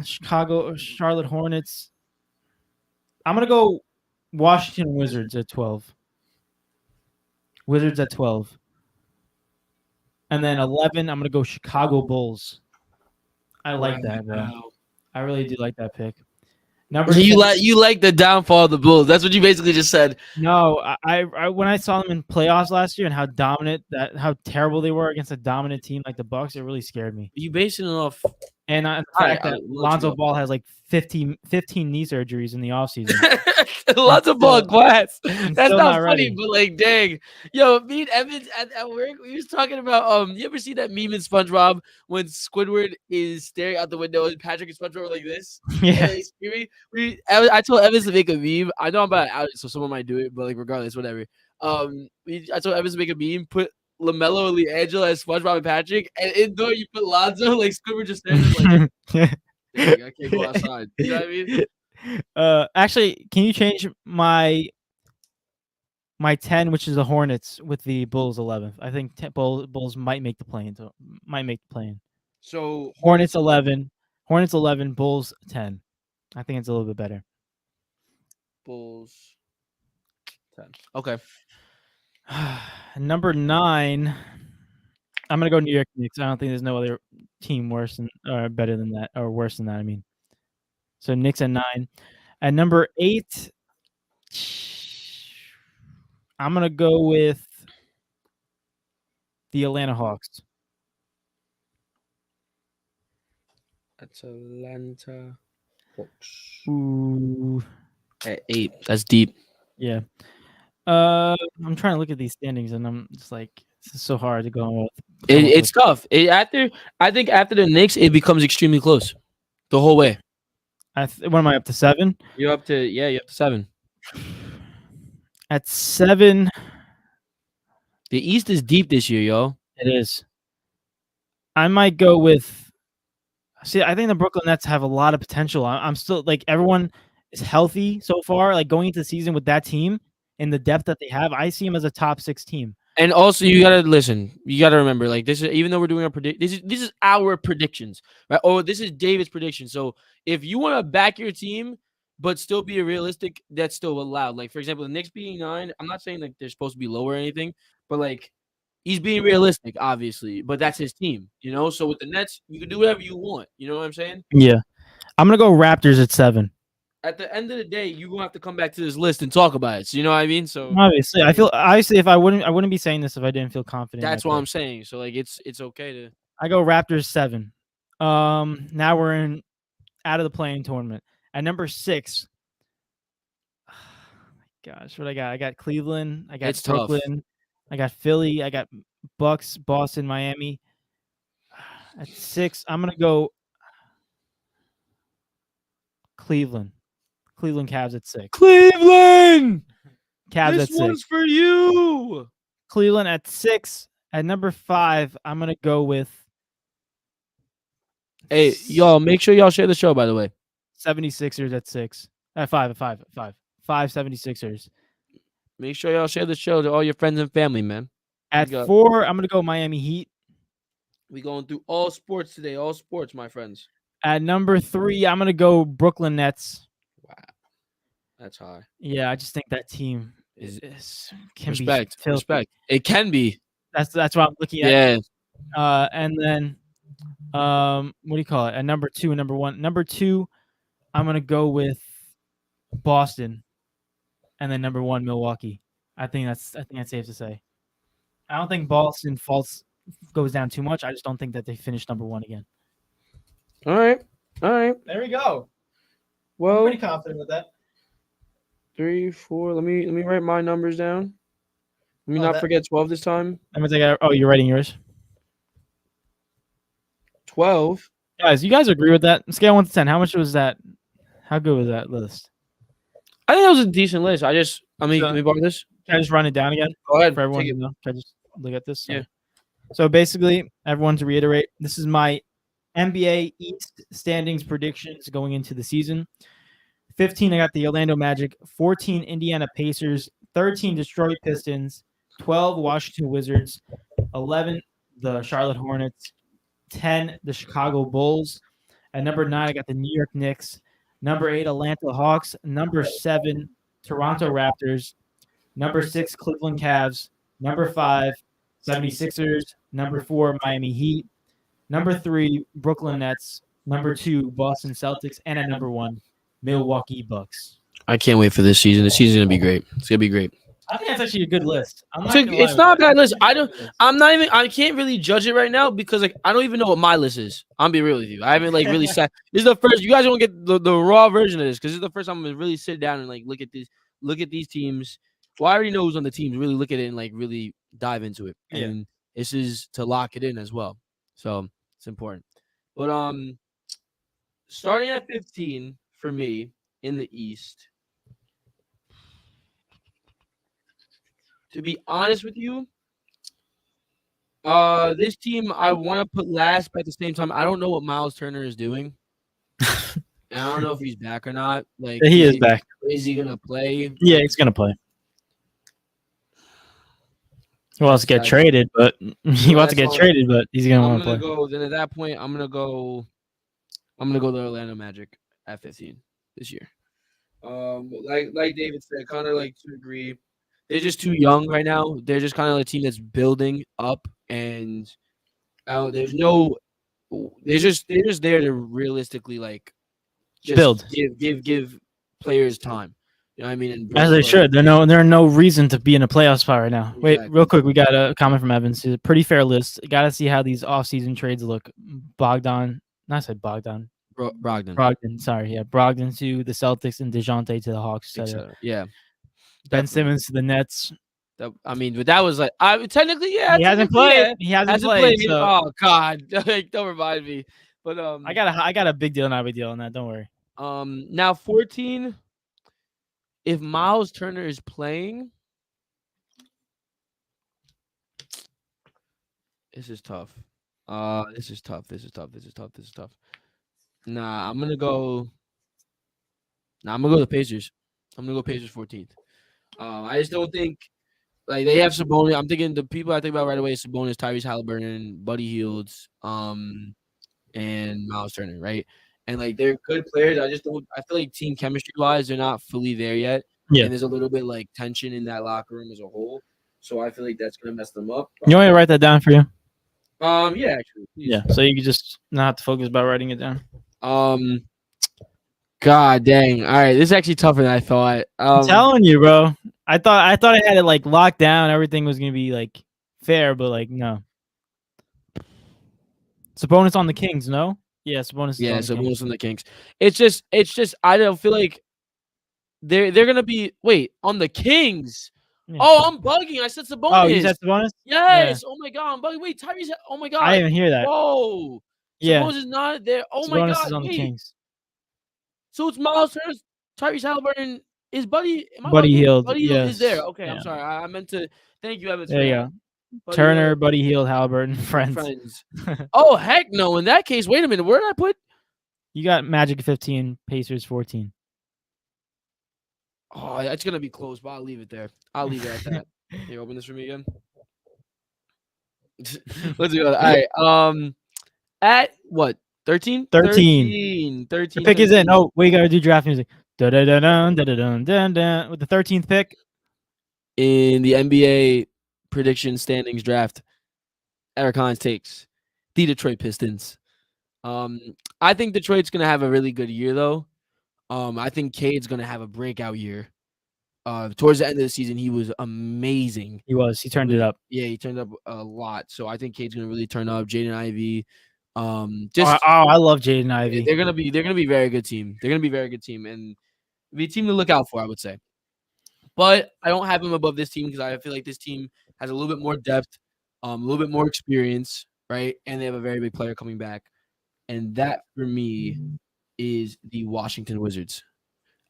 Charlotte Hornets. I'm gonna go Washington Wizards at 12. Wizards at 12. And then 11, I'm gonna go Chicago Bulls. I like that, bro. I really do like that pick. You like the downfall of the Bulls. That's what you basically just said. No, I when I saw them in playoffs last year and how terrible they were against a dominant team like the Bucks, it really scared me. You basing it off and the fact that Lonzo Ball has like 15 knee surgeries in the offseason. Lonzo Ball glass. That's not funny, ready. but like, dang. Yo, me and Evans at work, we was talking about you ever see that meme in SpongeBob when Squidward is staring out the window and Patrick and SpongeBob are like this? Yeah. I told Evans to make a meme. I know I'm about to out it, so someone might do it, but like regardless, whatever. I told Evans to make a meme, put LaMelo and LiAngelo as SpongeBob and Patrick, and indoor you put Lonzo, like Squidward just standing like I can't go outside. You know what I mean? Actually, can you change my 10, which is the Hornets, with the Bulls 11th? I think Bulls might make the play-in. So Hornets 11, Bulls 10. I think it's a little bit better. Bulls 10. Okay. Number 9, I'm gonna go New York Knicks. I don't think there's no other team worse or better than that, or worse than that. I mean, so Knicks at 9. At number 8, I'm gonna go with the Atlanta Hawks. Atlanta Hawks. Ooh. At 8. That's deep. Yeah. I'm trying to look at these standings, and I'm just like, this is so hard to go with. It's tough. I think after the Knicks, it becomes extremely close the whole way. What am I up to, 7? You're up to 7. At 7, the East is deep this year, yo. It is. I might go with. See, I think the Brooklyn Nets have a lot of potential. I'm still like everyone is healthy so far, like going into the season with that team and the depth that they have, I see him as a top 6 team. And also, you gotta listen. You gotta remember, like this is even though we're doing this is our predictions, right? Oh, this is David's prediction. So if you want to back your team, but still be realistic, that's still allowed. Like for example, the Knicks being 9. I'm not saying like they're supposed to be lower or anything, but like he's being realistic, obviously. But that's his team, you know. So with the Nets, you can do whatever you want. You know what I'm saying? Yeah. I'm gonna go Raptors at 7. At the end of the day, you're gonna have to come back to this list and talk about it. So you know what I mean? So Obviously, if I wouldn't be saying this if I didn't feel confident. that's what I'm saying. So like it's okay to. I go Raptors 7. Now we're in out of the playing tournament. At number 6, gosh, what I got? I got Cleveland. I got It's tough. Brooklyn. I got Philly. I got Bucks, Boston, Miami. At 6, I'm gonna go Cleveland. Cleveland Cavs at 6. Cleveland. Cavs This at 6. one's for you. Cleveland at 6. At number 5, I'm gonna go with. Hey, y'all, make sure y'all share the show, by the way. 76ers at 6. At 5. 76ers. Make sure y'all share the show to all your friends and family, man. At 4, I'm gonna go Miami Heat. We going through all sports today. All sports, my friends. At number 3, I'm gonna go Brooklyn Nets. Wow, that's high. Yeah, I just think that team can respect. be filthy. Respect. It can be. That's what I'm looking at. Yeah. And then, what do you call it? At number 2 and number 1. Number 2, I'm gonna go with Boston, and then number 1, Milwaukee. I think that's safe to say. I don't think Boston goes down too much. I just don't think that they finish number 1 again. All right. There we go. Well, I'm pretty confident with that. 3, 4. Let me write my numbers down. Let me not forget 12 this time. You're writing yours. 12. Guys, you guys agree with that? Scale 1 to 10. How much was that? How good was that list? I think that was a decent list. Can we borrow this? Can I just run it down again? Go ahead. For everyone to know. Can I just look at this? Yeah. So basically, everyone to reiterate, this is my NBA East standings predictions going into the season. 15, I got the Orlando Magic. 14, Indiana Pacers. 13, Detroit Pistons. 12, Washington Wizards. 11, the Charlotte Hornets. 10, the Chicago Bulls. At number 9, I got the New York Knicks. Number 8, Atlanta Hawks. Number 7, Toronto Raptors. Number 6, Cleveland Cavs. Number 5, 76ers. Number 4, Miami Heat. Number 3, Brooklyn Nets. Number 2, Boston Celtics. And at number 1, Milwaukee Bucks. I can't wait for this season. The season's gonna be great. It's gonna be great. I think that's actually a good list. It's not a bad list. I can't really judge it right now because like I don't even know what my list is. I'm be real with you. I haven't like really sat. This is the first. You guys don't get the raw version of this because this is the first time I'm gonna really sit down and like look at these teams. Well, I already know who's on the teams. Really look at it and like really dive into it. And this is to lock it in as well. So it's important. But starting at 15 for me in the East. To be honest with you, this team I want to put last, but at the same time, I don't know what Miles Turner is doing. And I don't know if he's back or not. Like he is back. Is he gonna play? Yeah, he's gonna play. He wants to get traded, but he's gonna want to play. Then at that point, I'm gonna go the Orlando Magic at 15 this year. Like David said, kind of like to agree. They're just too young right now. They're just kind of a team that's building up, and they're just there to realistically like just build, give players time. You know what I mean? As they should. There's no reason to be in a playoff spot right now. Exactly. Wait, real quick, we got a comment from Evans. It's a pretty fair list. Got to see how these offseason trades look. Brogdon. Brogdon. Sorry, yeah, Brogdon to the Celtics and DeJounte to the Hawks. Yeah. Ben Simmons to the Nets. But that was like technically, yeah. He hasn't played. He hasn't played. So. Oh God, don't remind me. But I got a big deal, not a big deal on that. Don't worry. Now 14. If Miles Turner is playing, this is tough. This is tough. Nah, I'm gonna go. Now I'm gonna go the Pacers. I'm gonna go Pacers 14th. I just don't think like they have Sabonis. I'm thinking the people I think about right away is Sabonis, Tyrese Halliburton, Buddy Hields, and Miles Turner, right? And like they're good players. I just don't. I feel like team chemistry wise, they're not fully there yet. Yeah. And there's a little bit like tension in that locker room as a whole. So I feel like that's gonna mess them up. You want me to write that down for you? Yeah, actually, please. Yeah. So you can just not have to focus about writing it down. God dang. All right, this is actually tougher than I thought. I'm telling you, bro. I thought I had it like locked down. Everything was gonna be like fair, but like no. Sabonis on the Kings, no? Yeah, Sabonis. Yeah, is on the Sabonis on the Kings. It's just I don't feel like they're gonna be on the Kings. Yeah. Oh, I'm bugging. I said Sabonis. Oh, you said Sabonis? Yes. Yeah. Oh my god, I'm bugging. Wait, Tyrese. Oh my god. I didn't hear that. Whoa. Yeah. Sabonis is not there. Oh Sabonis my god. is on the Kings. So it's Miles Turner, Tyrese Halliburton. Is Buddy Hield? Buddy Hield is there. Okay, yeah. I'm sorry. I meant to. Thank you, Evans. There you go. Turner, Buddy Hield, Halliburton, friends. Oh heck no! In that case, wait a minute. Where did I put? You got Magic 15, Pacers 14. Oh, that's gonna be close, but I'll leave it there. I'll leave it at that. Can you open this for me again? Let's go. All right. At what? 13? 13. The pick is in. Oh, we gotta do draft music. With the 13th pick in the NBA prediction standings draft, Eric Hines takes the Detroit Pistons. I think Detroit's gonna have a really good year though. I think Cade's gonna have a breakout year. Towards the end of the season, he was amazing. He was. He turned it up. Yeah, he turned up a lot. So I think Cade's gonna really turn up. Jaden Ivey. I love Jaden Ivey. They're gonna be a very good team. They're gonna be a very good team and be a team to look out for, I would say. But I don't have them above this team because I feel like this team has a little bit more depth, a little bit more experience, right? And they have a very big player coming back. And that for me is the Washington Wizards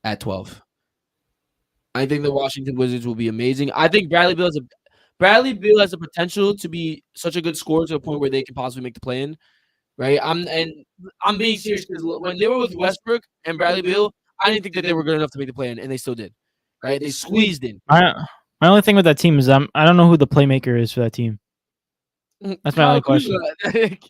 at 12. I think the Washington Wizards will be amazing. I think Bradley Beal has the potential to be such a good scorer to a point where they can possibly make the play-in. Right, I'm being serious because when they were with Westbrook and Bradley Beal, I didn't think that they were good enough to make the play-in, and they still did. Right, they squeezed in. My only thing with that team is I don't know who the playmaker is for that team. That's my only question.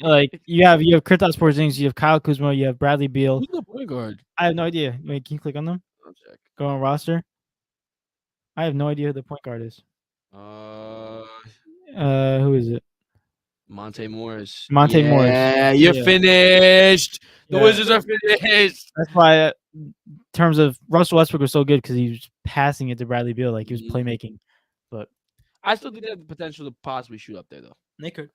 Like you have Kristaps Porzingis, you have Kyle Kuzma, you have Bradley Beal. Who's the point guard? I have no idea. Wait, can you click on them? I'll check. Go on roster. I have no idea who the point guard is. Who is it? Monte Morris. Morris. Yeah, you're finished. The Wizards are finished. That's why, in terms of Russell Westbrook was so good because he was passing it to Bradley Beal like he was playmaking. But I still think they have the potential to possibly shoot up there, though. They could.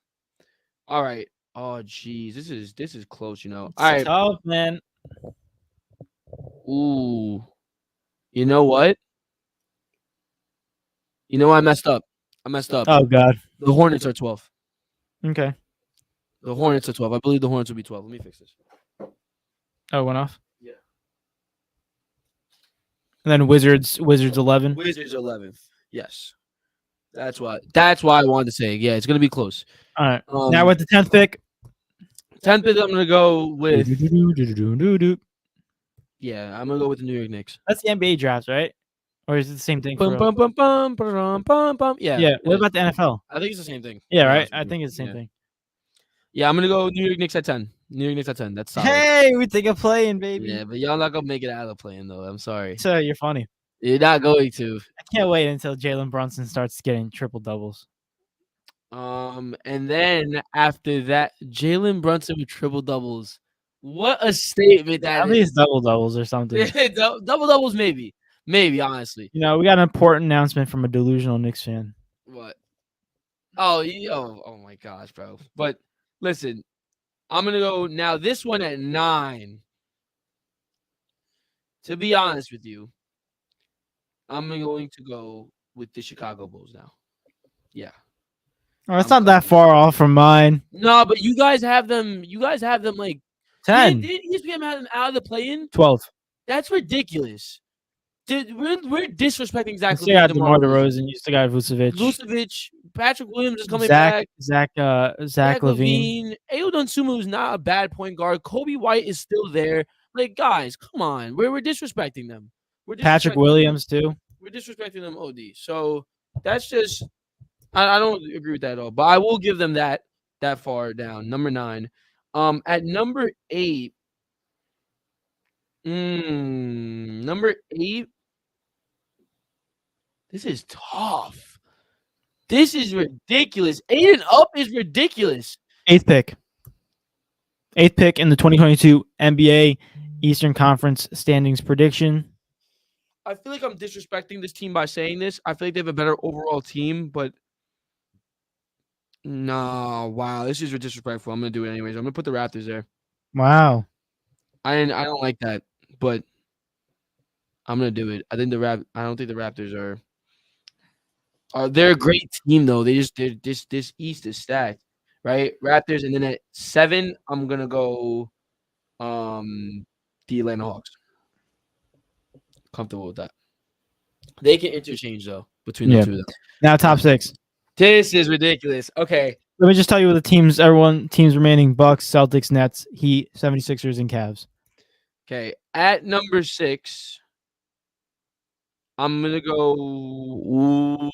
All right. Oh, geez, this is close. You know. It's all right, tough, man. Ooh, you know what? I messed up. Oh God. The Hornets are 12. Okay. The Hornets are 12. I believe the Hornets will be 12. Let me fix this. Oh, it went off? Yeah. And then Wizards 11. Wizards 11th. Yes. That's why I wanted to say. Yeah, it's going to be close. All right. Now with the 10th pick. 10th pick, I'm going to go with Yeah, I'm going to go with the New York Knicks. That's the NBA draft, right? Or is it the same thing? Yeah. Yeah. What about the NFL? I think it's the same thing. Yeah, right? I think it's the same thing. Yeah, I'm going to go New York Knicks at 10. New York Knicks at 10. That's solid. Hey, we take a play-in, baby. Yeah, but y'all not going to make it out of the play-in, though. I'm sorry. So you're funny. You're not going to. I can't wait until Jalen Brunson starts getting triple doubles. And then after that, Jalen Brunson with triple doubles. What a statement that is. At least double doubles or something. Double doubles, maybe. Maybe, honestly. We got an important announcement from a delusional Knicks fan. What? Oh my gosh, bro. But listen, I'm going to go now this one at 9. To be honest with you, I'm going to go with the Chicago Bulls now. Yeah. Oh, it's not that far off from mine. No, but you guys have them like 10. Did ESPN have them out of the play-in? 12. That's ridiculous. Dude, we're disrespecting Zach. You still got DeMar DeRozan. You still got Vucevic. Patrick Williams is coming back. Zach LaVine. Ayo Dosunmu is not a bad point guard. Kobe White is still there. Like, guys, come on. We're disrespecting them. Patrick Williams too. We're disrespecting them OD. So that's just I don't agree with that at all. But I will give them that far down. Number 9. At number 8. Number 8. This is tough. This is ridiculous. 8 and up is ridiculous. 8th pick. 8th pick in the 2022 NBA Eastern Conference standings prediction. I feel like I'm disrespecting this team by saying this. I feel like they have a better overall team, but no, wow, this is disrespectful. I'm gonna do it anyways. I'm gonna put the Raptors there. Wow. I don't like that, but I'm gonna do it. I don't think the Raptors are. They're a great team though. This East is stacked, right? Raptors, and then at 7, I'm gonna go, the Atlanta Hawks. Comfortable with that. They can interchange though between the two of them. Now top 6. This is ridiculous. Okay. Let me just tell you what the teams remaining: Bucks, Celtics, Nets, Heat, 76ers, and Cavs. Okay. At number 6, I'm gonna go.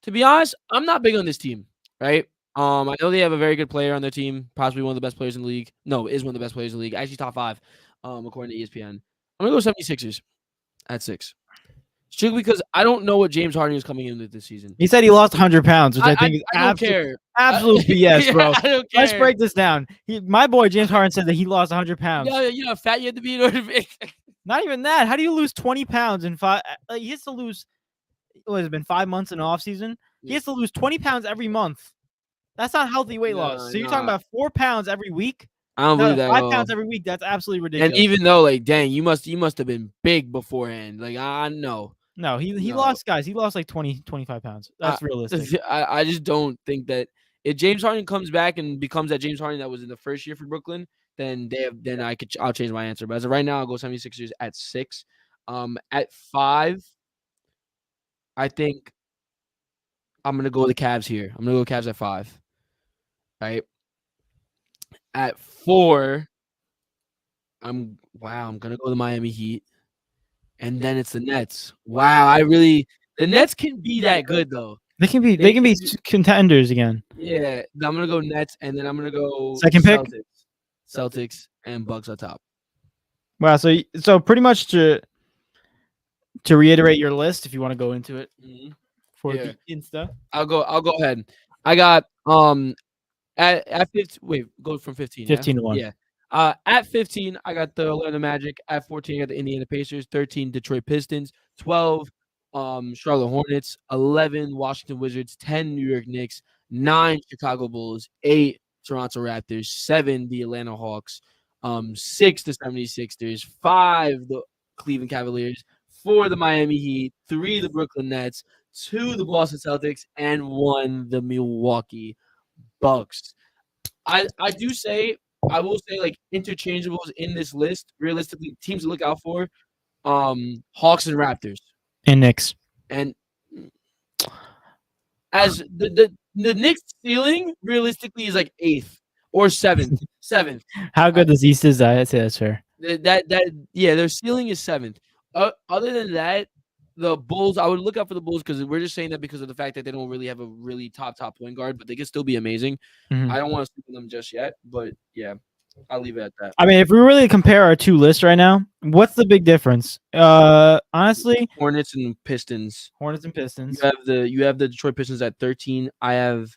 To be honest, I'm not big on this team, right? I know they have a very good player on their team, possibly one of the best players in the league. No, is one of the best players in the league. Actually, top 5, according to ESPN. I'm gonna go 76ers at 6. Strictly because I don't know what James Harden is coming into this season. He said he lost 100 pounds, which I think is absolute BS, bro. I don't care. Let's break this down. My boy James Harden said that he lost 100 pounds. Yeah, you know how fat you have to be in order to be. Not even that. How do you lose 20 pounds in 5? Like, he has to lose. What has it been 5 months in the off season? He has to lose 20 pounds every month. That's not healthy weight loss. So you're talking about 4 pounds every week? I don't believe that. 5 pounds every week. That's absolutely ridiculous. And even though, like, dang, you must have been big beforehand. Like, I know. No, he lost, guys. He lost like 20, 25 pounds. That's realistic. I just don't think that if James Harden comes back and becomes that James Harden that was in the first year for Brooklyn, then I'll change my answer. But as of right now, I'll go 76ers at 6. At 5, I think I'm gonna go the Cavs here. I'm gonna go Cavs at 5. Right. At 4, I'm gonna go the Miami Heat. And then it's the Nets. Wow, the Nets can be that good though. They can be contenders again. Yeah, I'm gonna go Nets, and then I'm gonna go second pick, Celtics and Bucks on top. Wow, so pretty much to reiterate your list, if you want to go into it for the Insta, I'll go ahead. I got at 15. Wait, go from 15. 15 to 1. Yeah. At 15, I got the Orlando Magic. At 14, I got the Indiana Pacers. 13, Detroit Pistons. 12, Charlotte Hornets. 11, Washington Wizards. 10, New York Knicks. 9, Chicago Bulls. 8, Toronto Raptors. 7, the Atlanta Hawks. 6, the 76ers. 5, the Cleveland Cavaliers. 4, the Miami Heat. 3, the Brooklyn Nets. 2, the Boston Celtics. And 1, the Milwaukee Bucks. I will say, like, interchangeables in this list, realistically, teams to look out for, Hawks and Raptors. And Knicks. And as the Knicks ceiling, realistically, is like 8th or 7th. 7th. How good this East is, I'd say that's fair. Their ceiling is 7th. Other than that, the Bulls, I would look out for the Bulls because we're just saying that because of the fact that they don't really have a really top point guard, but they can still be amazing. I don't want to sleep on them just yet, but yeah, I'll leave it at that. I mean, if we really compare our two lists right now, what's the big difference? Honestly, Hornets and Pistons. You have the Detroit Pistons at 13. I have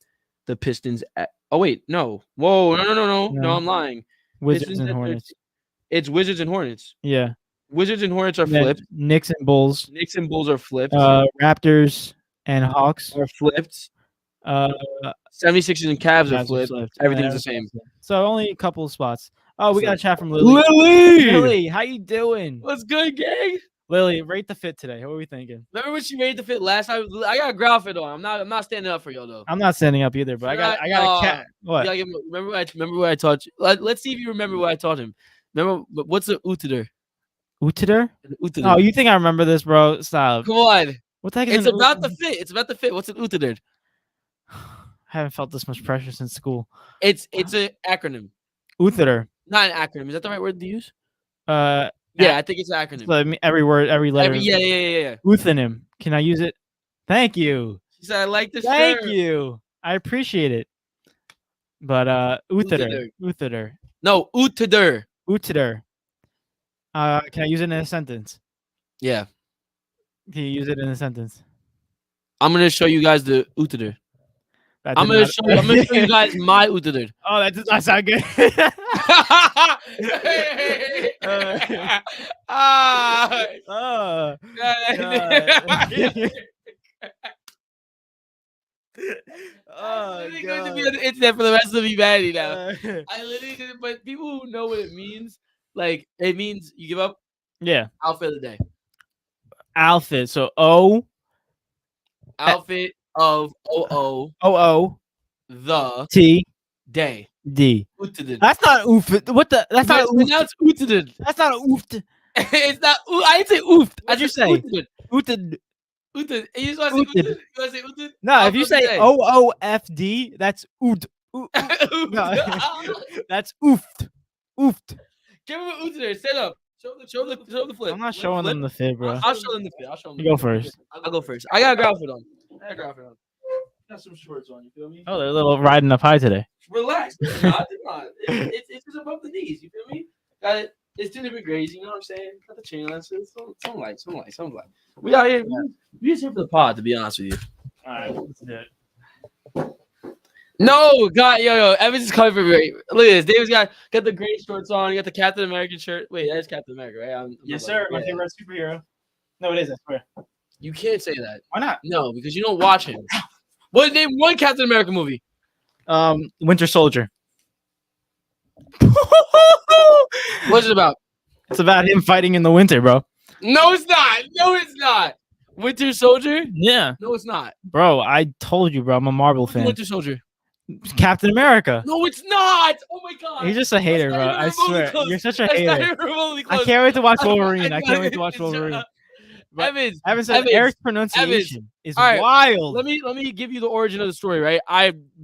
the Pistons at. Oh wait, no. Whoa, no, I'm lying. Wizards Pistons and Hornets. 13. It's Wizards and Hornets. Yeah. Wizards and Hornets are flipped. Knicks and Bulls. Knicks and Bulls are flipped. Raptors and Hawks are flipped. 76ers and Cavs are flipped. Everything's the same. So only a couple of spots. Oh, we got a chat from Lily. Lily, how you doing? What's good, gang? Lily, rate the fit today. What are we thinking? Remember when she rated the fit last time? I got a ground fit on. I'm not standing up for y'all though. I'm not standing up either, but I got a cat. What? Remember what I taught you? Let's see if you remember what I taught him. Remember what's an utider? Utider? Oh, you think I remember this, bro? Stop. Come on. What the heck is about the fit. It's about the fit. What's an utider? I haven't felt this much pressure since school. It's an acronym. Utider. Not an acronym. Is that the right word to use? Yeah, I think it's an acronym. So every word, every letter. Yeah. Uthenim. Can I use it? Thank you. She said, I like the Thank shirt. you. I appreciate it. But Utheder. No, Utheder. Utheder. Can I use it in a sentence? Yeah. Can you use it in a sentence? I'm gonna show you guys the Utheder. I'm gonna show you guys my Utheder. Oh, that does not sound good. It's going to be on the internet for the rest of humanity now. I literally did it, but people who know what it means, like it means you give up. Yeah. Outfit of the day. Outfit. So O. Outfit of O. The T. Day. D. Utted. That's not oofed. What the? That's not oofed. That's Utted. That's not oofed. It's not. I didn't say oofed. What'd you say? Utted. Utted. You just want to say Utted? You want to say Utted? No, if you say OOFD, that's oofed. No, that's oofed. Oofed. Give him an Utted. Stand up. Show the flip. I'm not showing them the fit, bro. I'll show them the fit. You go first. I'll go first. I got a ground fit on. Got some shorts on. You feel me? Oh, they're a little riding up high today. Relax. It's just above the knees. You feel me? Got it. It's 2 different grades. You know what I'm saying? Got the chain on. Some light. We out here. We just here for the pod, to be honest with you. All right, let's do it. No, God, yo, Evans is coming for me. Look at this. David's got the gray shorts on. You got the Captain American shirt. Wait, that is Captain America, right? Yes, sir. My favorite superhero. No, it is. I swear. You can't say that. Why not? No, because you don't watch him. What name one Captain America movie? Winter Soldier. What's it about? It's about him fighting in the winter, bro. No, it's not. Winter Soldier? Yeah. No, it's not. Bro, I told you, bro. I'm a Marvel fan. Winter Soldier. Captain America. No, it's not. Oh my God. He's just a hater, bro. I swear. You're such a hater. I can't wait to watch Wolverine. I can't wait to watch Wolverine. Evans said Eric's pronunciation is wild. Let me give you the origin of the story, right?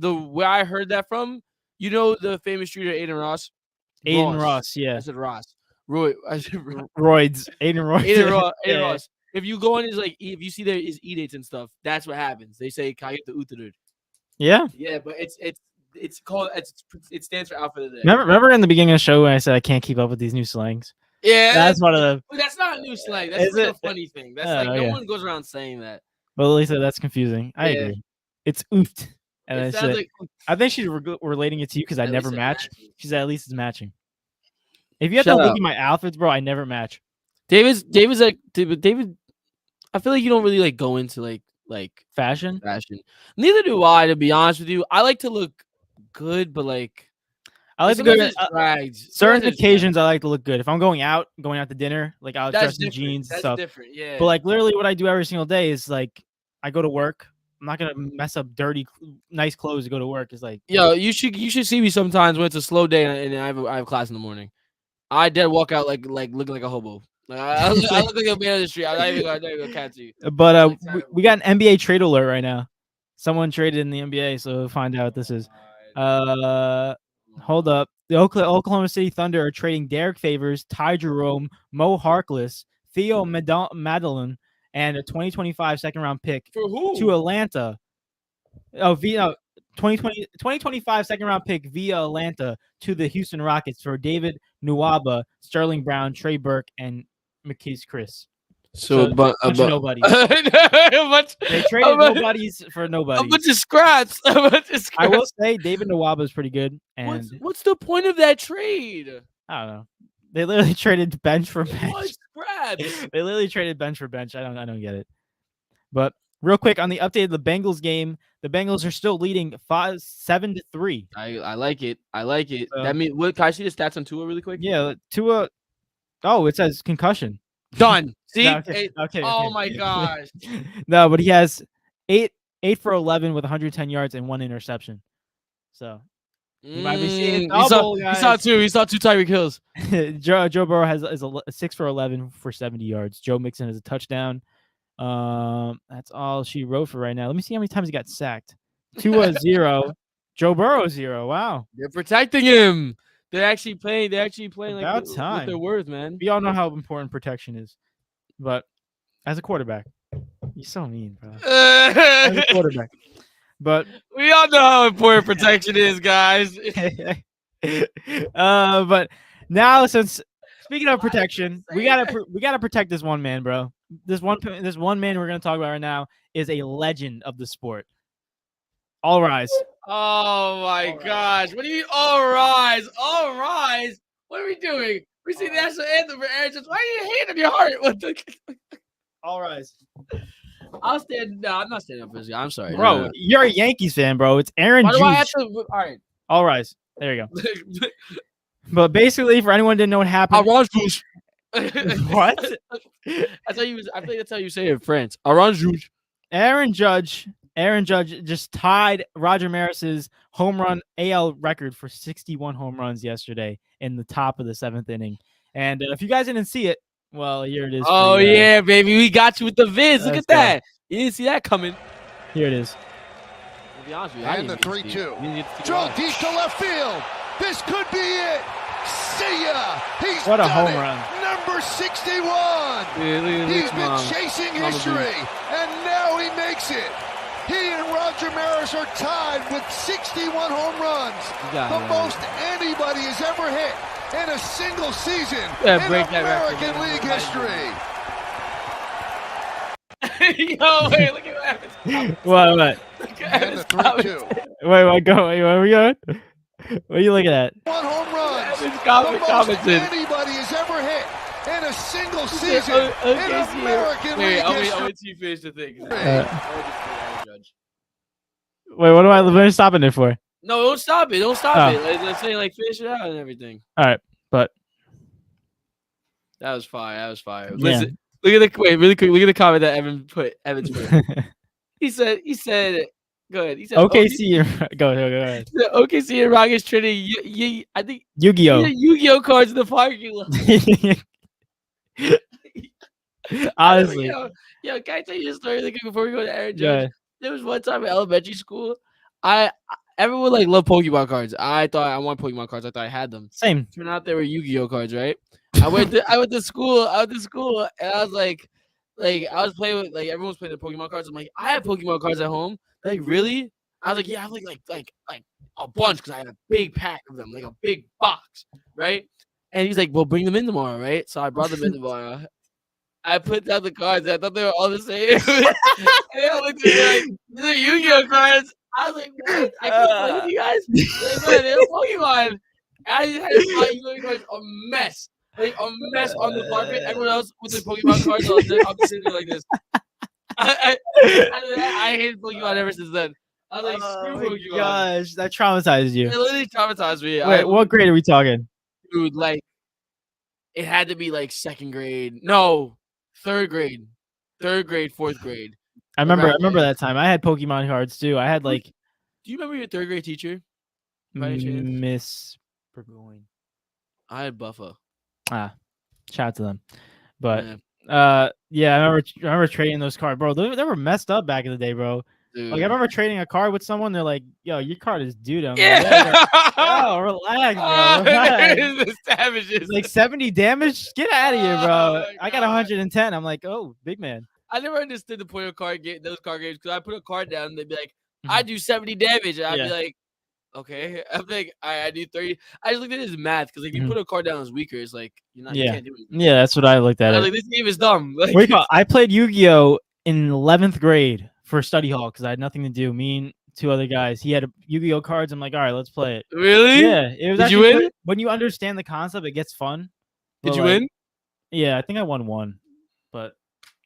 Where I heard that from, you know the famous shooter Aiden Ross? Aiden Ross, yeah. I said Ross. Roids. Aiden Ross. Aiden Ross. If you go on his if you see there his e-dates and stuff, that's what happens. They say can I get the Uttered? Yeah. Yeah, but it's called it stands for Outfit of the Day. Remember in the beginning of the show when I said I can't keep up with these new slangs? Yeah, that's one of the. That's not a new slang. That's a funny thing. That's no one goes around saying that. Well, Lisa, that's confusing. I agree. It's oofed, and I said, I think she's relating it to you because I never match. She said at least it's matching. If you have to look at my outfits, bro, I never match. David's like David. I feel like you don't really go into like fashion. Neither do I, to be honest with you. I like to look good, but I like to go to certain occasions. I like to look good. If I'm going out to dinner, I'll dress in jeans and stuff. Different, yeah. But literally, what I do every single day is I go to work. I'm not gonna mess up dirty, nice clothes to go to work. It's yo, you should see me sometimes when it's a slow day and I have class in the morning. I did walk out looking like a hobo. I look like a man on the street. I'm not even gonna catch you. But we got an NBA trade alert right now. Someone traded in the NBA, so we'll find out what this is. Hold up. The Oklahoma City Thunder are trading Derek Favors, Ty Jerome, Mo Harkless, Theo Madeline, and a 2025 second-round pick for who? To Atlanta. 2025 second-round pick via Atlanta to the Houston Rockets for David Nwaba, Sterling Brown, Trey Burke, and Marquise Chris. So bunch of nobodies. They traded nobodies for nobodies. A bunch of scraps. I will say David Nwaba is pretty good. And what's the point of that trade? I don't know. They literally traded bench for bench. What scraps? They literally traded bench for bench. I don't get it. But real quick on the update of the Bengals game, the Bengals are still leading 7-3. I like it. That means what? Can I see the stats on Tua really quick? Yeah, Tua. Oh, it says concussion. Done. See? No, okay. Oh my gosh. No, but he has 8 for 11 with 110 yards and 1 interception. So you might be seeing double, he saw two Tyreek Hills. Joe Burrow is a 6 for 11 for 70 yards. Joe Mixon has a touchdown. That's all she wrote for right now. Let me see how many times he got sacked. Tua 0. Joe Burrow 0. Wow. They're protecting him. They're actually playing. They're actually playing About like time. what they're worth, man. We all know how important protection is, but as a quarterback, you're so mean, bro. As a quarterback, but We all know how important protection is, guys. but now since speaking of protection, we gotta protect this one man, bro. This one man we're gonna talk about right now is a legend of the sport. All rise. Oh my gosh! What do you mean? All rise! All rise! What are we doing? We see the national anthem for Aaron Judge. Why are you hand on your heart? What the? All rise. I'll stand. No, I'm not standing up for this guy. I'm sorry, Bro. No. You're a Yankees fan, bro. It's Aaron Why do I have Judge. to? All right. All rise. There you go. But basically, for anyone who didn't know what happened, Orange juice. what? That's how you. I think that's how you say it in France. Orange juice. Aaron Judge just tied Roger Maris's home run AL record for 61 home runs yesterday in the top of the 7th inning. And if you guys didn't see it, well, here it is. Oh yeah, baby, we got you with the viz. Look at that. You didn't see that coming. Here it is. To be honest with you, And the 3-2. Drove deep to left field. This could be it. See ya. He's What a done home it. run. Number 61. Yeah, look at He's this, been Mom. chasing Mama history, and now he makes it. He and Roger Maris are tied with 61 home runs, the most anybody has ever hit in a single season in American League history. Yo, wait, look at what happened. What? Look at And the Evan's 3-2. Wait, go. Wait, where are we going? What are you looking at? One home runs, Evan's the most commented. anybody has ever hit in a single season in American Wait, League I'll history. wait till you finish the thing. Wait, what am I stopping it for? No, don't stop it. Don't stop it. Let's say like finish it out and everything. All right, but that was fire. That was fire. Yeah. Listen, look at really quick. Look at the comment that Evan put. He said, go ahead. He said, OKC. Go ahead. The OKC and Rockets trading. I think Yu-Gi-Oh. Yu-Gi-Oh cards in the parking lot. Honestly, yo, can I tell you a story really quick before we go to Aaron Judge? Yeah. There was one time in elementary school, everyone like loved Pokemon cards. I thought I wanted Pokemon cards. I thought I had them. Same. Turned out they were Yu-Gi-Oh cards, right? I went to school, and I was like I was playing with everyone was playing the Pokemon cards. I'm like, I have Pokemon cards at home. Like, really? I was like, yeah, I have like a bunch because I had a big pack of them, like a big box, right? And he's like, well, bring them in tomorrow, right? So I brought them in tomorrow. I put down the cards. I thought they were all the same. And I looked at me like, these are Yu-Gi-Oh cards. I was like, what? I can't play with you guys. Like, they're Pokemon. I just had to buy Yu-Gi-Oh cards a mess. Like a mess on the carpet. Everyone else with the Pokemon cards, I'm sitting there like this. I hated Pokemon ever since then. I was like, screw Pokemon. Gosh, that traumatized you. It literally traumatized me. Wait, what grade are we talking? Dude, like, it had to be like second grade. No, third grade, fourth grade. I remember that time. I had Pokemon cards too. I had like. Do you remember your third grade teacher? By any chance? Miss Burgoyne. I had Buffa. Shout out to them. But Yeah. I remember trading those cards, bro. They were messed up back in the day, bro. Dude. Like I remember trading a card with someone. They're like, "Yo, your card is due to." Yeah. Oh, relax, bro. Relax. The savages. Like 70 damage. Get out of here, bro. Oh, I got 110. I'm like, oh, big man. I never understood the point of those card games because I put a card down and they'd be like, I do 70 damage. And I'd be like, okay. I'm like, all right, I do 30. I just looked at it as math because if you put a card down as weaker, it's like you can't do it. Yeah, that's what I looked at. I was like, this game is dumb. Like, I played Yu-Gi-Oh in 11th grade for study hall because I had nothing to do. Me and two other guys. He had Yu-Gi-Oh cards. I'm like, all right, let's play it. Really? Yeah. It was. Did you win? When you understand the concept, it gets fun. Did you win? Yeah, I think I won one. But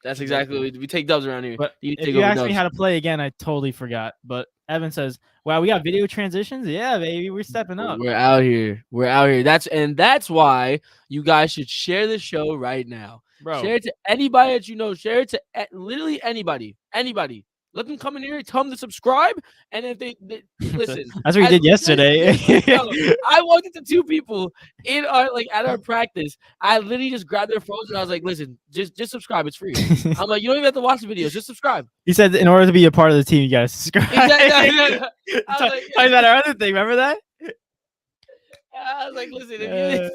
that's exactly what we take dubs around here. But if you ask me how to play again, I totally forgot. But Evan says, "Wow, we got video transitions. Yeah, baby, we're stepping up. We're out here. We're out here. That's why you guys should share the show right now. Bro. Share it to anybody that you know. Share it to literally anybody. Anybody. Let them come in here, tell them to subscribe, and if they listen. That's what we did yesterday. I walked into two people in our at our practice. I literally just grabbed their phones and I was like, "Listen, just subscribe. It's free." I'm like, "You don't even have to watch the videos. Just subscribe." He said, "In order to be a part of the team, you gotta subscribe." Exactly. Talking about our other thing. Remember that? I was like, listen, if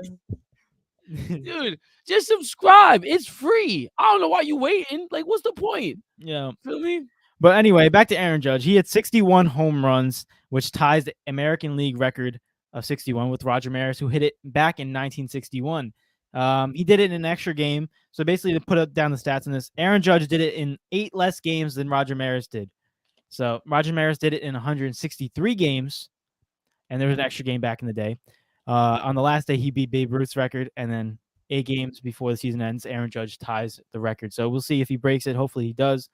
you, dude, just subscribe. It's free. I don't know why you waiting. Like, what's the point? Yeah. Feel me? But anyway, back to Aaron Judge. He had 61 home runs, which ties the American League record of 61 with Roger Maris, who hit it back in 1961. He did it in an extra game. So basically, to put down the stats in this, Aaron Judge did it in 8 less games than Roger Maris did. So Roger Maris did it in 163 games, and there was an extra game back in the day. On the last day, he beat Babe Ruth's record, and then 8 games before the season ends, Aaron Judge ties the record. So we'll see if he breaks it. Hopefully he does.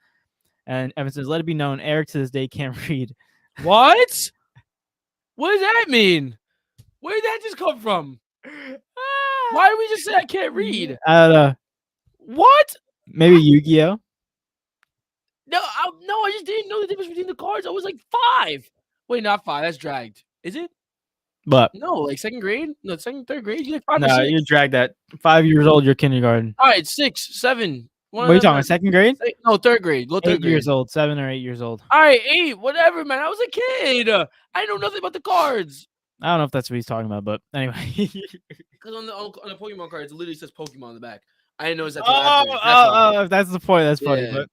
And Evan says, let it be known, Eric to this day can't read. What? What does that mean? Where did that just come from? Why did we just say I can't read? I don't know. What? Maybe Yu-Gi-Oh? No, I just didn't know the difference between the cards. I was like 5. Wait, not 5. That's dragged. Is it? But no, like 2nd grade? No, 2nd, 3rd grade? You're like 5 or no, 6. you dragged that. 5 years old, you're kindergarten. All right, 6, 7. What are you talking about, 2nd grade? No, 3rd grade. Low 3rd 8 years old, 7 or 8 years old. All right, 8, whatever, man. I was a kid. I know nothing about the cards. I don't know if that's what he's talking about, but anyway. Because on the Pokemon cards, it literally says Pokemon on the back. I didn't notice that. That's the point. That's funny. Yeah. But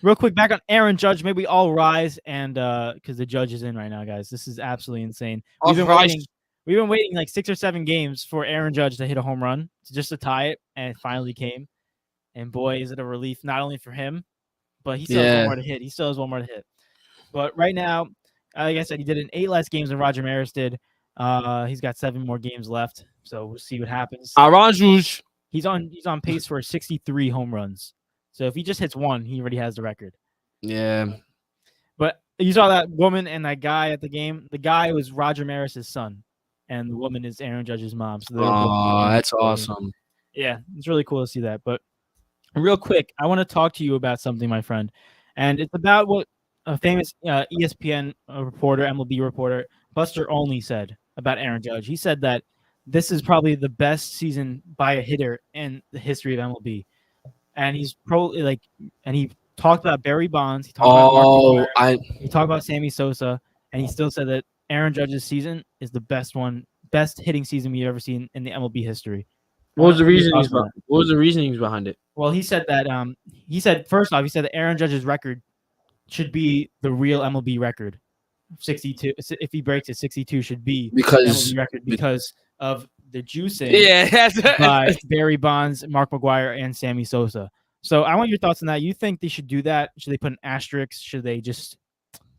real quick, back on Aaron Judge. Maybe we all rise and because the judge is in right now, guys. This is absolutely insane. We've been waiting like 6 or 7 games for Aaron Judge to hit a home run, just to tie it, and it finally came. And boy, is it a relief not only for him, but he still has one more to hit. He still has one more to hit. But right now, like I said, he did it in 8 less games than Roger Maris did. He's got 7 more games left, so we'll see what happens. He's on pace for 63 home runs. So if he just hits 1, he already has the record. Yeah. But you saw that woman and that guy at the game. The guy was Roger Maris's son, and the woman is Aaron Judge's mom. So that's awesome. Yeah, it's really cool to see that. But real quick, I want to talk to you about something, my friend, and it's about what a famous ESPN reporter, MLB reporter, Buster Olney said about Aaron Judge. He said that this is probably the best season by a hitter in the history of MLB, and he talked about Barry Bonds. He talked about he talked about Sammy Sosa, and he still said that Aaron Judge's season is the best hitting season we've ever seen in the MLB history. What was the reasonings behind it? Well, he said that first off, he said that Aaron Judge's record should be the real MLB record. 62. If he breaks it, 62 should be MLB record because of the juicing by Barry Bonds, Mark McGwire, and Sammy Sosa. So I want your thoughts on that. You think they should do that? Should they put an asterisk? Should they just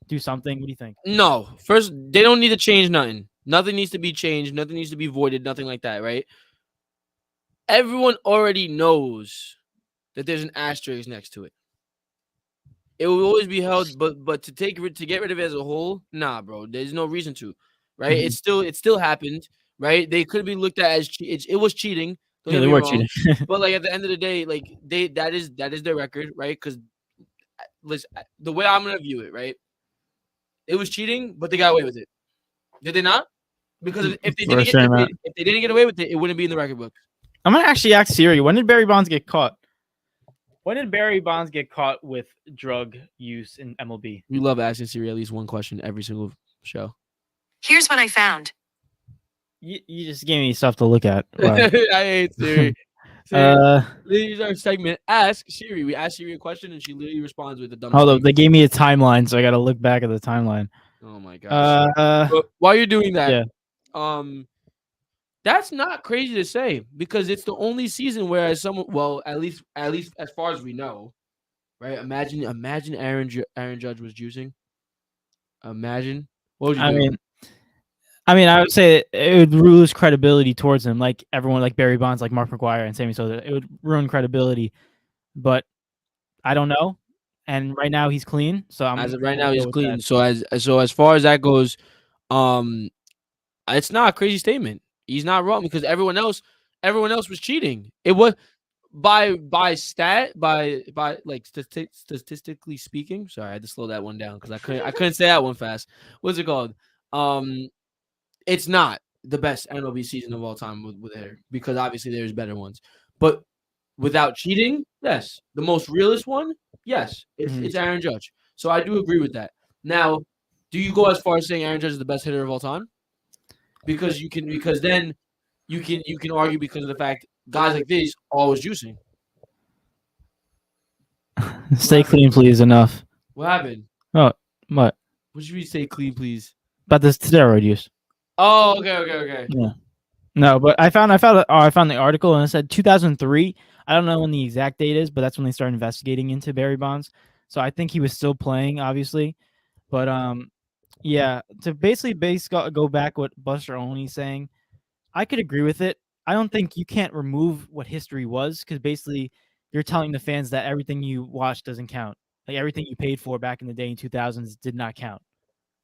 do something? What do you think? No. First, they don't need to change nothing. Nothing needs to be changed. Nothing needs to be voided. Nothing like that, right? Everyone already knows that there's an asterisk next to it. It will always be held, but to get rid of it as a whole, nah, bro. There's no reason to, right? Mm-hmm. It still happened, right? They could be looked at as it was cheating. Yeah, they were cheating. But like at the end of the day, like that is their record, right? Because listen, the way I'm gonna view it, right? It was cheating, but they got away with it. Did they not? Because if they didn't get away with it, it wouldn't be in the record book. I'm gonna actually ask Siri. When did Barry Bonds get caught? When did Barry Bonds get caught with drug use in MLB? We love asking Siri at least one question every single show. Here's what I found. You just gave me stuff to look at. Wow. I hate Siri. This is our segment. Ask Siri. We ask Siri a question and she literally responds with the dumbest. Hold up, they gave me a timeline, so I got to look back at the timeline. Oh my gosh. But while you're doing that, that's not crazy to say because it's the only season where at least as far as we know, right? Imagine Aaron Judge was juicing. Imagine. What would you do? I mean, I would say it would lose credibility towards him, like everyone, like Barry Bonds, like Mark McGwire and Sammy Sosa. It would ruin credibility, but I don't know. And right now he's clean, so right now he's clean. So as far as that goes, it's not a crazy statement. He's not wrong because everyone else was cheating. It was by statistically speaking. Sorry, I had to slow that one down because I couldn't say that one fast. What's it called? It's not the best MLB season of all time with hair because obviously there's better ones. But without cheating, yes, the most realist one, yes, it's Aaron Judge. So I do agree with that. Now, do you go as far as saying Aaron Judge is the best hitter of all time? because then you can argue because of the fact guys like this always juicing. Stay clean, please. Enough. What happened? Oh, what? What should we say? Clean, please. About this steroid use. Oh, okay. Yeah. No, but I found the article and it said 2003. I don't know when the exact date is, but that's when they started investigating into Barry Bonds. So I think he was still playing, obviously. But yeah, to basically go back what Buster Olney's saying, I could agree with it. I don't think you can't remove what history was because basically you're telling the fans that everything you watched doesn't count. Like everything you paid for back in the day in 2000s did not count.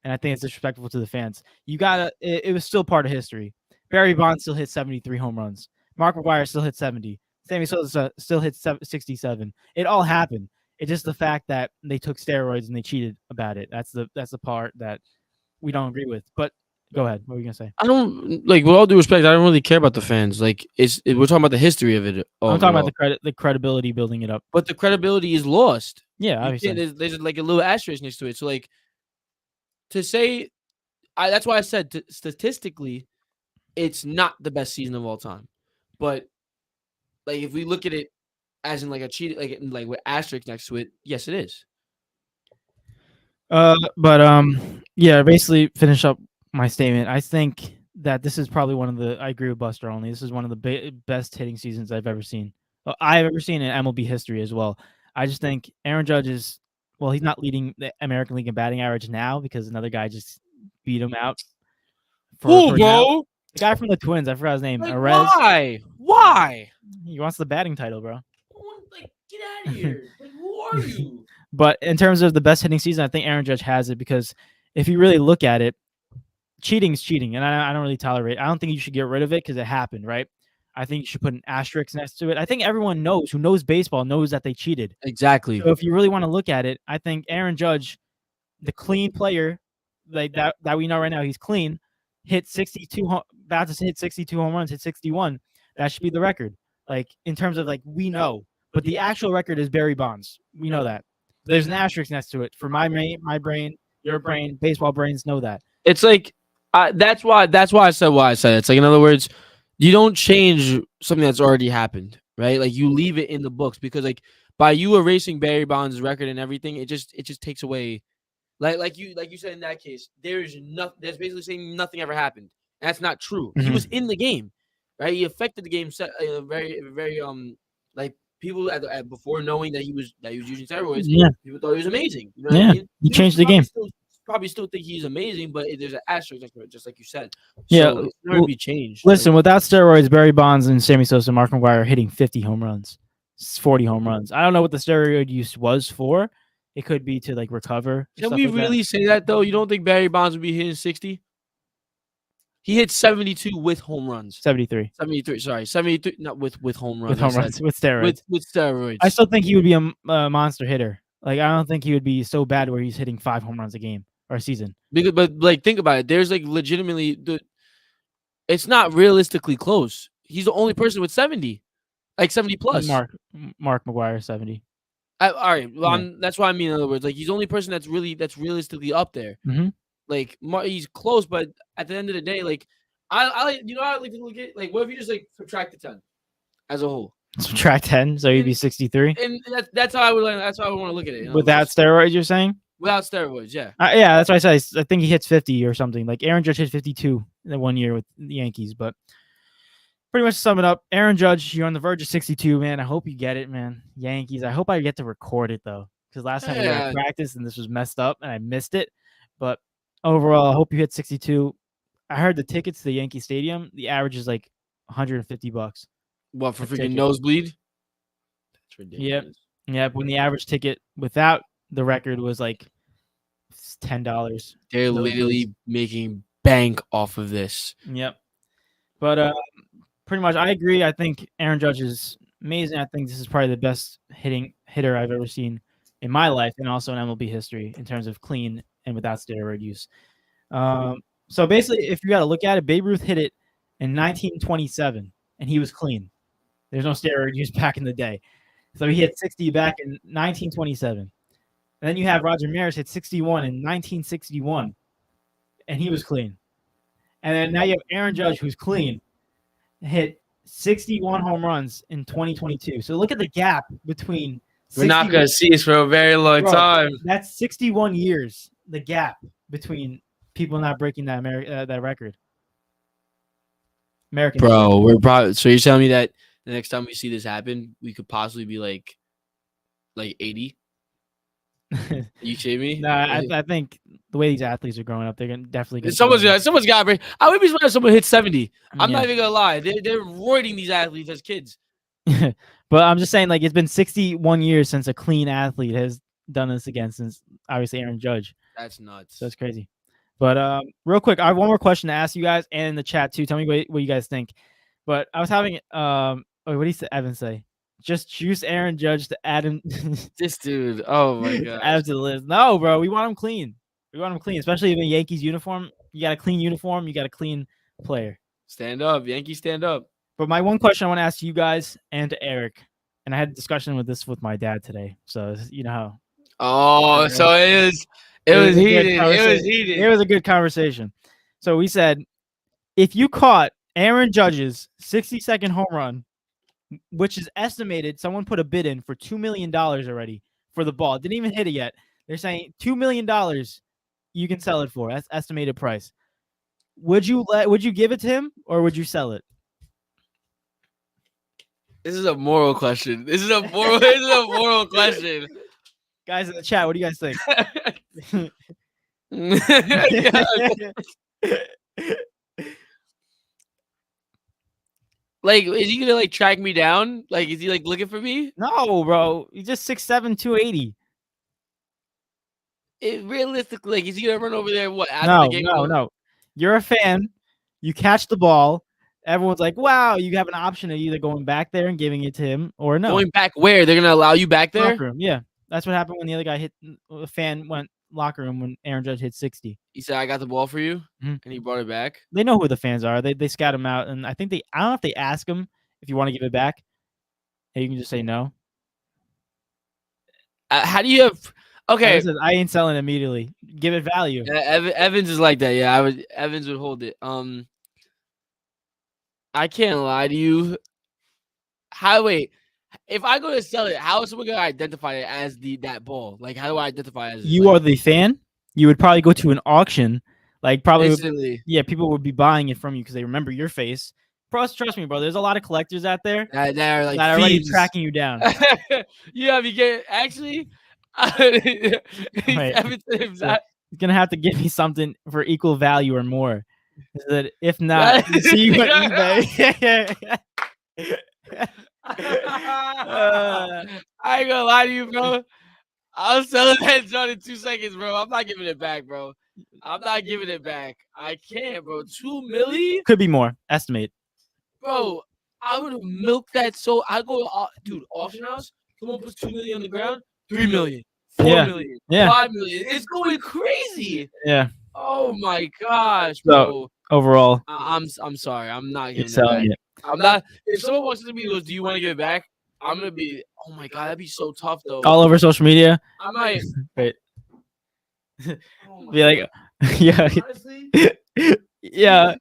And I think it's disrespectful to the fans. It was still part of history. Barry Bonds still hit 73 home runs. Mark McGwire still hit 70. Sammy Sosa still hit 67. It all happened. It's just the fact that they took steroids and they cheated about it. That's the part that we don't agree with. But go ahead. What were you gonna say? I don't with all due respect. I don't really care about the fans. Like we're talking about the history of it. I'm talking about the credibility, building it up. But the credibility is lost. Yeah, obviously. There's like a little asterisk next to it. So like to say, that's why I said statistically, it's not the best season of all time. But like if we look at it as in like a cheat, like with asterisk next to it, yes, it is. Yeah, basically finish up my statement. I think that this is probably I agree with Buster Olney. This is one of the best hitting seasons I've ever seen. I've ever seen in MLB history as well. I just think Aaron Judge is, well, he's not leading the American League in batting average now because another guy just beat him out. Bro? The guy from the Twins, I forgot his name. Like, Arez. Why? He wants the batting title, bro. Like, get out of here. Like, who are you? But in terms of the best hitting season, I think Aaron Judge has it because if you really look at it, cheating is cheating, and I don't really tolerate it. I don't think you should get rid of it because it happened, right? I think you should put an asterisk next to it. I think everyone who knows baseball knows that they cheated. Exactly. So if you really want to look at it, I think Aaron Judge, the clean player like that we know right now, he's clean, hit 62, about to hit 62 home runs, hit 61. That should be the record. Like in terms of like we know, but the actual record is Barry Bonds. We know that. There's an asterisk next to it for my brain, your brain, baseball brains know that. It's like that's why I said why I said it. It's like, in other words, you don't change something that's already happened, right? Like you leave it in the books because like by you erasing Barry Bonds' record and everything, it just takes away. Like you said in that case, there's basically saying nothing ever happened. And that's not true. Mm-hmm. He was in the game, right? He affected the game very like people at before knowing that he was using steroids. Yeah, people thought he was amazing. You know yeah, what I mean? he changed the game. Probably still think he's amazing, but there's an asterisk next to it, just like you said. Yeah, so it's never be changed. Listen, without steroids, Barry Bonds and Sammy Sosa and Mark McGwire are hitting 50 home runs, 40 home runs. I don't know what the steroid use was for. It could be to like recover. Can we really say that though? You don't think Barry Bonds would be hitting 60? He hit 72 with home runs. 73. 73. Sorry, 73. Not with home runs. With home runs. With steroids. With steroids. I still think he would be a monster hitter. Like I don't think he would be so bad where he's hitting 5 home runs a game or a season. But like think about it. There's like legitimately it's not realistically close. He's the only person with 70, like 70 plus. Mark McGwire 70. All right. Well, yeah. That's what I mean. In other words, like he's the only person that's realistically up there. Mm-hmm. Like he's close, but at the end of the day, like I like to look at like what if you just like subtract the 10 as a whole. Subtract 10, so you'd be 63. And that's how I would want to look at it. Without steroids, you're saying? Without steroids, yeah. Yeah, that's why I said I think he hits 50 or something. Like Aaron Judge hit 52 in the 1 year with the Yankees, but pretty much to sum it up, Aaron Judge, you're on the verge of 62, man. I hope you get it, man. Yankees. I hope I get to record it though, because last time we were at practice and this was messed up and I missed it. But overall, I hope you hit 62. I heard the tickets to the Yankee Stadium, the average is like $150. What, for freaking nosebleed? That's ridiculous. Yep. When the average ticket without the record was like $10. They're literally making bank off of this. Yep. But pretty much, I agree. I think Aaron Judge is amazing. I think this is probably the best hitter I've ever seen in my life, and also in MLB history in terms of clean and without steroid use. So basically, if you got to look at it, Babe Ruth hit it in 1927, and he was clean. There's no steroid use back in the day. So he hit 60 back in 1927. And then you have Roger Maris hit 61 in 1961, and he was clean. And then now you have Aaron Judge, who's clean, hit 61 home runs in 2022. So look at the gap between. We're not going to see this for a very long time. That's 61 years, the gap between people not breaking that that record. American. Bro, we're probably. So you're telling me that the next time we see this happen, we could possibly be like 80? You kidding me? No, I think the way these athletes are growing up, they're definitely going to. Someone's got to break. I would be surprised if someone hit 70. I'm not even going to lie. They're roiding these athletes as kids. But I'm just saying, like, it's been 61 years since a clean athlete has done this again, since obviously Aaron Judge. That's nuts. So that's crazy. But real quick, I have one more question to ask you guys and in the chat too. Tell me what you guys think. But I was having what did Evan say? Just juice Aaron Judge to add him. This dude. Oh my god. Add him to the list. No, bro. We want him clean. We want him clean, especially in a Yankees uniform. You got a clean uniform. You got a clean player. Stand up, Yankees. Stand up. But my one question I want to ask you guys and to Eric, and I had a discussion with my dad today. So you know how. Oh, so it was heated. It was a good conversation. So we said, if you caught Aaron Judge's 60-second home run, which is estimated, someone put a bid in for $2 million already for the ball. Didn't even hit it yet. They're saying $2 million you can sell it for. That's estimated price. Would you give it to him or would you sell it? This is a moral question. This is a moral question. Guys in the chat, what do you guys think? Like, is he gonna track me down? Like, is he looking for me? No, bro. He's just 6'7", 280. Realistically, is he gonna run over there? What? After the game? No. You're a fan. You catch the ball. Everyone's like, "Wow!" You have an option of either going back there and giving it to him, or no. Going back where? They're gonna allow you back there? Locker room. Yeah, that's what happened when the other guy hit. A fan went locker room when Aaron Judge hit 60. He said, "I got the ball for you," and he brought it back. They know who the fans are. They scout him out, and I think I don't know if they ask him if you want to give it back. Hey, you can just say no. How do you have? Okay, I ain't selling immediately. Give it value. Evans is like that. Yeah, Evans would hold it. I can't lie to you. If I go to sell it, how is someone gonna identify it as that ball? Like, how do I identify it as? You are the fan. You would probably go to an auction. Like, probably. People would be buying it from you because they remember your face. Trust me, bro. There's a lot of collectors out there that are already tracking you down. Yeah, you get actually. He's gonna have to give me something for equal value or more. That if not, see you on eBay. I ain't gonna lie to you, bro. I'll sell that joint in 2 seconds, bro. I'm not giving it back, bro. I'm not giving it back. I can't, bro. $2 million? Could be more. Estimate. Bro, I would have milked that. So I go, dude, auction house. Someone puts $2 million on the ground. $3 million. $4 million. Yeah. $5 million. It's going crazy. Yeah. Oh my gosh, bro. So, overall, I'm sorry. I'm not giving it back. I'm not. If someone walks into me and goes, "Do you want to give it back?" I'm gonna be. Oh my god, that'd be so tough though. All over social media. I might. Wait. Be like, yeah. Honestly, yeah.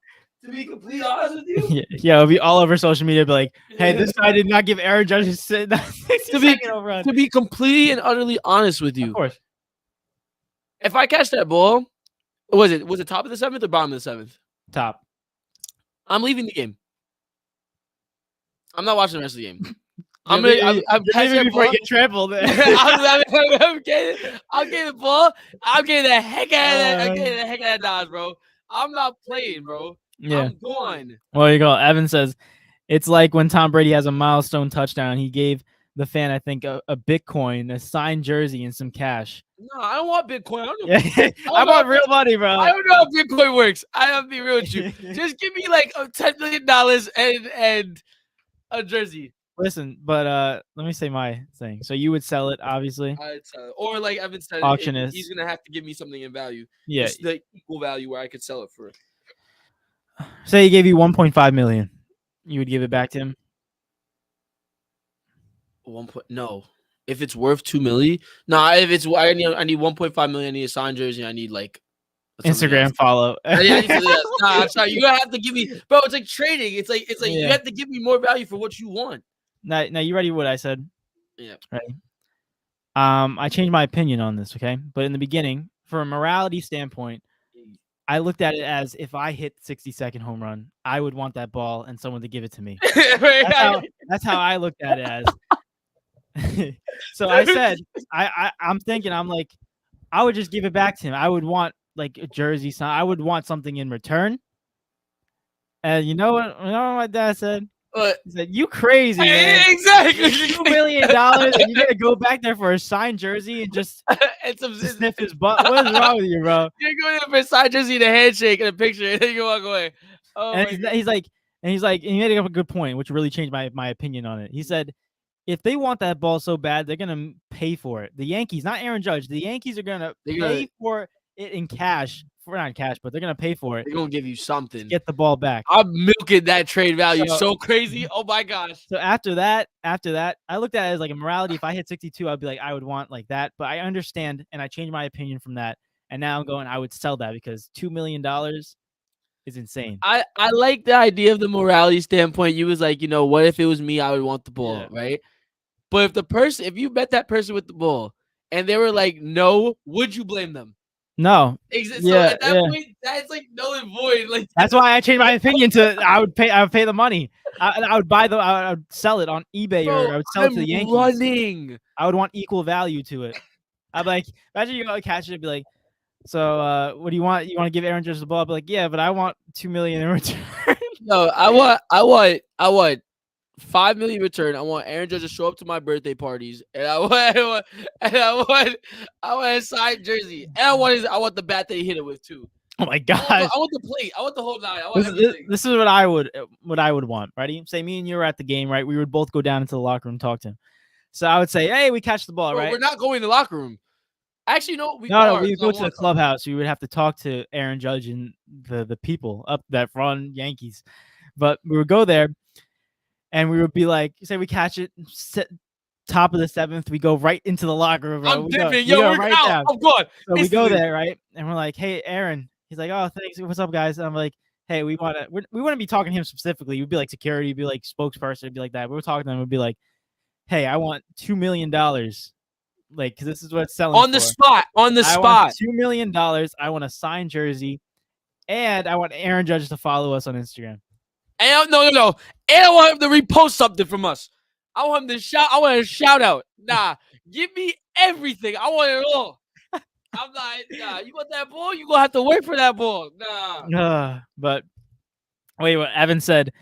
To be completely honest with you. Yeah, it'll be all over social media. Be like, hey, this guy did not give Aaron Judge his 60-second overrun. To be completely and utterly honest with you, of course. If I catch that ball, was it top of the 7th or bottom of the 7th? Top. I'm leaving the game. I'm not watching the rest of the game. I'm catching before you get trampled. I'm getting the ball. I'm getting the heck out of that. I'm getting the heck out of that dodge, bro. I'm not playing, bro. Yeah. I'm gone. Well, you go. Evan says it's like when Tom Brady has a milestone touchdown. He gave the fan, I think, a Bitcoin, a signed jersey, and some cash. No, I don't want Bitcoin. I want real money, bro. I don't know how Bitcoin works. I have to be real with you. Just give me like $10 million and a jersey. Listen, but let me say my thing. So you would sell it, obviously. I'd sell it. Or like Evan said, auctionist. He's gonna have to give me something in value. Yeah, it's the equal value where I could sell it for. Say he gave you 1.5 million, you would give it back to him. No. If it's worth $2 million, no. If it's I need 1.5 million. I need a signed jersey. I need like Instagram follow. Nah, I'm sorry. You gotta have to give me, bro. It's like trading. It's like you have to give me more value for what you want. Now you ready? What I said? Yeah. Ready? I changed my opinion on this. Okay, but in the beginning, from a morality standpoint, I looked at it as if I hit 60-second home run, I would want that ball and someone to give it to me. That's how I looked at it as. So I said, I'm thinking, I'm like, I would just give it back to him. I would want like a jersey, I would want something in return. And you know what my dad said? He said, "You crazy, man? Exactly. $2 million, and you're gonna go back there for a signed jersey and just sniff his butt? What is wrong with you, bro? You're going there for a signed jersey, and a handshake, and a picture, and then you walk away." Oh, and he's like, and he made a good point, which really changed my opinion on it. He said, if they want that ball so bad, they're gonna pay for it. The Yankees, not Aaron Judge, the Yankees are gonna pay for it in cash. Not in cash, but they're gonna pay for it. They're gonna give you something. Get the ball back. I'm milking that trade value so crazy. Oh my gosh. So after that, I looked at it as like a morality. If I hit 62, I'd be like, I would want like that. But I understand, and I changed my opinion from that. And now I'm going, I would sell that because $2 million is insane. I like the idea of the morality standpoint. You was like, what if it was me? I would want the ball, right? But if you bet that person with the ball and they were like, no, would you blame them? No. So at that point, that's like null and void. Like that's why I changed my opinion to I would pay the money. I would sell it on eBay, or I would sell it to the Yankees. I would want equal value to it. I'd be like, imagine you go catch it and be like, so what do you want? You want to give Aaron Judge the ball? I'd be like, yeah, but I want $2 million in return. No, I want $5 million in return. I want Aaron Judge to show up to my birthday parties, and I want a signed jersey, and I want the bat that he hit it with too. Oh my god! I want the plate. I want the whole nine. I want everything. This is what I would want. Ready? Say me and you were at the game, right? We would both go down into the locker room and talk to him. So I would say, hey, we catch the ball, right? We're not going in the locker room. Actually, no, we go to the clubhouse. We would have to talk to Aaron Judge and the people up that run Yankees, but we would go there. And we would be like, say we catch it, top of the seventh, we go right into the locker room. I'm dipping. We're right out. Down. Oh, God. So we go there, right? And we're like, hey, Aaron. He's like, oh, thanks. What's up, guys? And I'm like, hey, we want to be talking to him specifically. We'd be like security, we'd be like spokesperson, it'd be like that. We were talking to him, we'd be like, hey, I want $2 million. Like, because this is what it's selling on the spot. On the spot. $2 million. I want a signed jersey. And I want Aaron Judge to follow us on Instagram. And no. And I want him to repost something from us. I want him to shout. I want a shout out. Nah, give me everything. I want it all. I'm like, nah, you want that ball? You're going to have to wait for that ball. Nah. But wait, what Evan said,